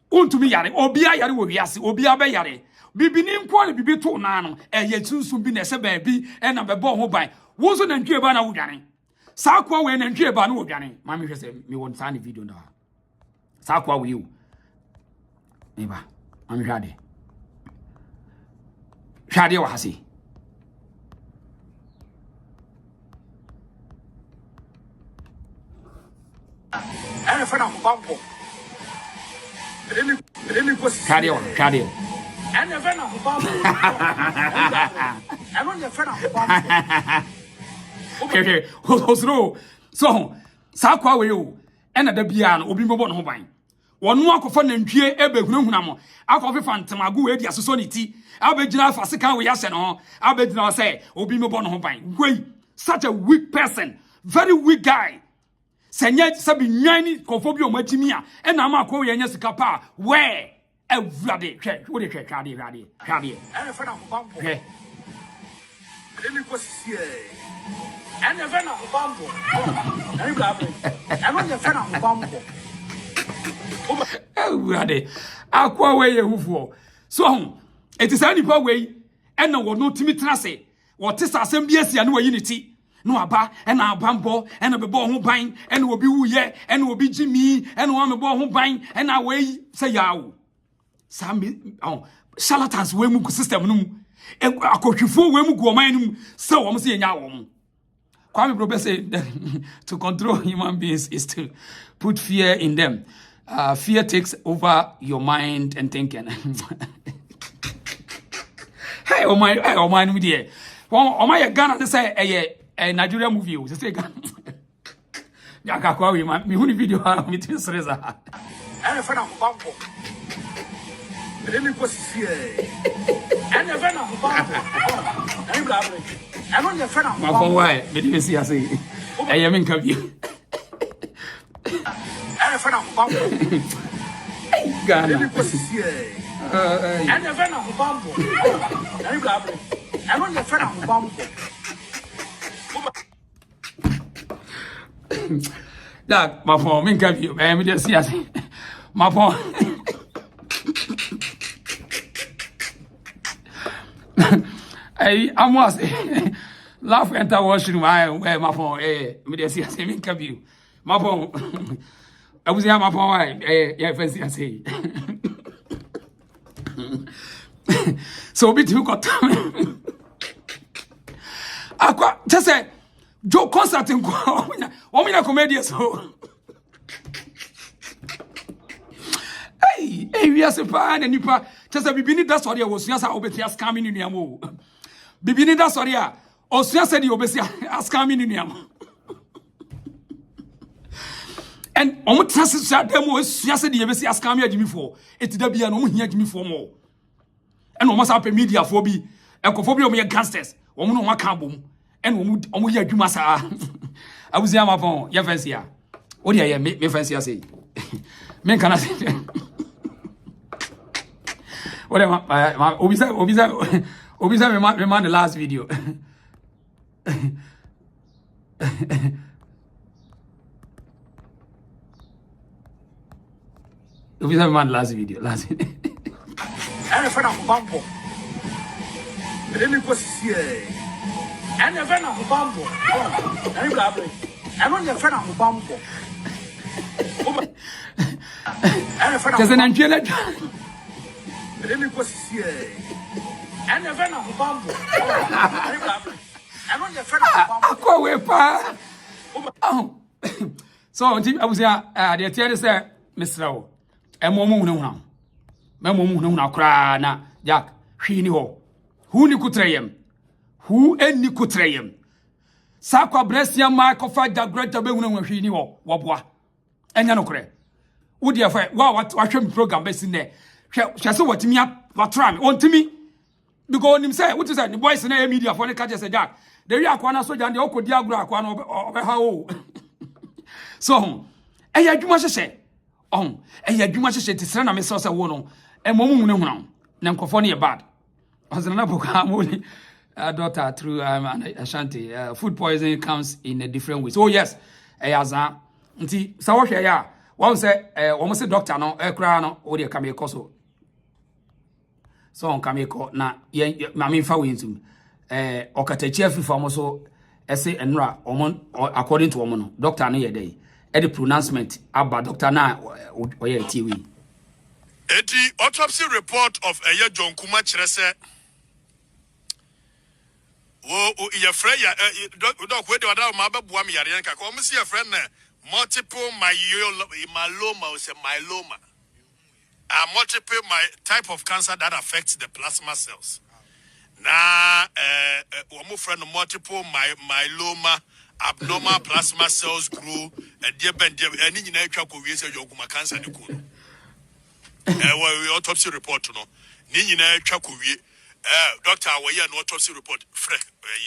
untumi yare obia yare wo wiase obia be yare bibini nko na bibi to na no ye sunsun bi na se ba bi e na be bo ho ban wo so na ntwe ba na wo dwane sa kwa we na ntwe ba na wo dwane ma me hwe se me won sa ni video na sa kwa we you me ba ma me hwade hwade wa hase ana fa na mbambo hwade ana fa na mbambo ana fa na mbambo okay so sa kwa we you ena da bia no obi mbobɔ no ho ban wɔno akɔfa nantwie ebehunahuna mo akɔfefa ntamago we dia soso ne ti abegyina afase kan we yase no ho abegyina say obi mbobɔ no ho ban wei such a weak person, very weak guy. Senye sabi nyani kofo bi o magimi a ena ma akɔ we nya sika pa where everybody wo de hwade ana fa na mbambo okay ele ko sie ana fa na mbambo ani bla ana fa na mbambo everybody akɔ we ye hufo so it is any power way ena wo no timi trase wo te sasem bi asia no wayi ne ti no aba and abambo and a bebo ho ban and will be ye and will be Jimmy and one bebo ho ban and away say yaw. Some charlatans we mu system no akotwifo we mu go man so wo say nya wo. Kwame Brobe say to control human beings is to put fear in them. Fear takes over your mind and thinking. Hey, oh my, no dear. Oh my, Ghana, they say a Nigeria movie. You say Ghana. Ya kakwa we man. Me huni video ha me tin sereza. Ana fa na mbambo. Ele ko sie. Ana fa na mbambo. Ani bla bla. Ana ne fa na mbambo. Ma fon why? Me dey see ase. Eh me nka bi. Ana fa na mbambo. Ghana. Ele ko sie. And the venom of bamboo. And blah blah. And on the venom of bamboo. That my phone, me can you, me just see us. My phone. I must laugh enter washroom. My phone, me just see us. Me can you. My phone. I was here, my phone. Yeah, fancy I say. So bit you got Aqua just say Joe concert in woman comedy so hey we are super and nipa just bibini that story was just obeti as coming in yamo bibini that story o said the obesi as coming in yamo and omo trust dem was just the obesi as coming at me for it da bia no mo hia me for more. And almost up a media phobia, and cophobia me gangsters, or no one carbon, and omu ya jumasa. I was there, my phone, ya fancy. Oh, yeah, me fancy, I say. Men can I say, whatever, my Obisa, remind the last video. Obisa, remind the last video, last video. And a friend of bamboo. Ele ko sie. And a friend of bamboo. And blah blah. And on the friend of bamboo. And a friend of Angela. Ele ko sie. And a friend of bamboo. And blah blah. And on the friend of bamboo. Oh. So I was here, the theater said, Mr. Momu. Memo na kra na Jack hwini ho hu ni kutreyem hu enni kutreyem sakwa bresia ma kofa dagreta be hunu hwini ho woboa enya no kre wodi afa wa hwem program be sin hwe se watimi watra me ontimi because onim say what is that the boys na media for the catch say Jack the wi akwa na soja de okodi agro akwa na obe ha o so eya adwuma hyehyɛ eya adwuma hyehyɛ tisra na me so se wo no emomu hunu na nkofo ne bad ozana boka moli daughter through Ashanti food poisoning comes in a different way. So yes eyaza nti sa wo hwe ya won say wo mo se doctor no ekra no wo de kame koso so on kame ko na ma me fa we ntum okatachi afifa mo so ese enra omon according to omo no doctor no ye dey e the pronouncement about doctor na oye TV. The autopsy report of Eyi John Kuma Chrese. Your friend, dog, where do I have my boy? Come see a friend, multiple myeloma, myeloma. Multiple type of cancer that affects the plasma cells. Now, one friend, multiple myeloma, abnormal plasma cells grew, and dear Ben, and in a truck of years, your cancer. Autopsy report no ni nyina twa kowie doctor awoye no autopsy report frɛ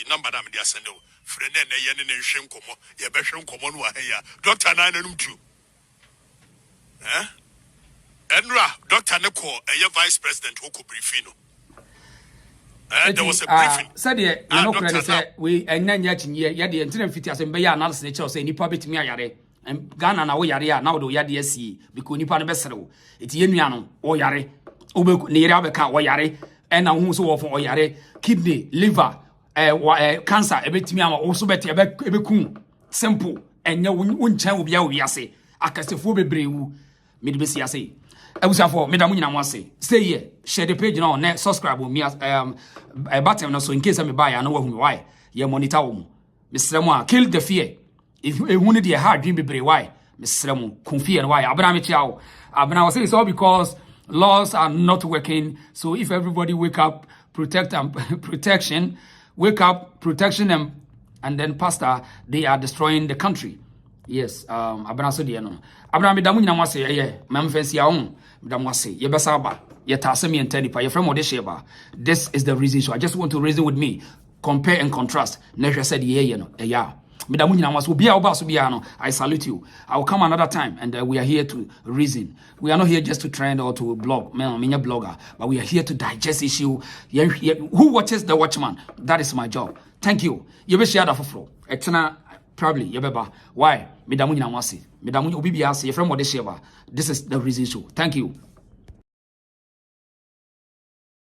number na me dia send o frɛ na ye ne nhwe nkomo ye be hwe nkomo no ahia doctor na nanum tu enra doctor ne ko vice president who ko briefing no there was a briefing said ye no credit say we enanya chinye ye de entina fiti asem be ya analysis ne che say nipa betimi ayare Ghana na wo yare ya na wo do yade asi because nipa no be serew eti yenua no wo yare obeku ne yare abeka wo yare na hu so wo fo wo yare kidney liver cancer ebetimi ama also beti ebeku simple enye wonchen obi a obi ase akasefo bebrewu me de besi ase abusafo me da munyina mo ase stay here share the page now na subscribe me button no so in case me buy na wahu me why ye monitor wo mesrem a kill the fear if ehunu de hard dream bebre why mesrem confia why abana me chiao abana was say it's all because laws are not working. So if everybody wake up, protection, and then pastor, they are destroying the country. Yes, abana so de no. Abana me damu nyina mo ase ye, mam fancy a on, me damu ase. Ye besa ba, ye tasem ye ntani pa, ye frem ode sheba. This is the reason. So I just want to reason with me, compare and contrast. Nesha said ye no, yeah. I salute you. I will come another time, and we are here to reason. We are not here just to trend or to blog. I'm a blogger, but we are here to digest issue. Who watches The Watchman? That is my job. Thank you. You be share that for flow. Etna probably yebeba. Why? This is the reason show. Thank you.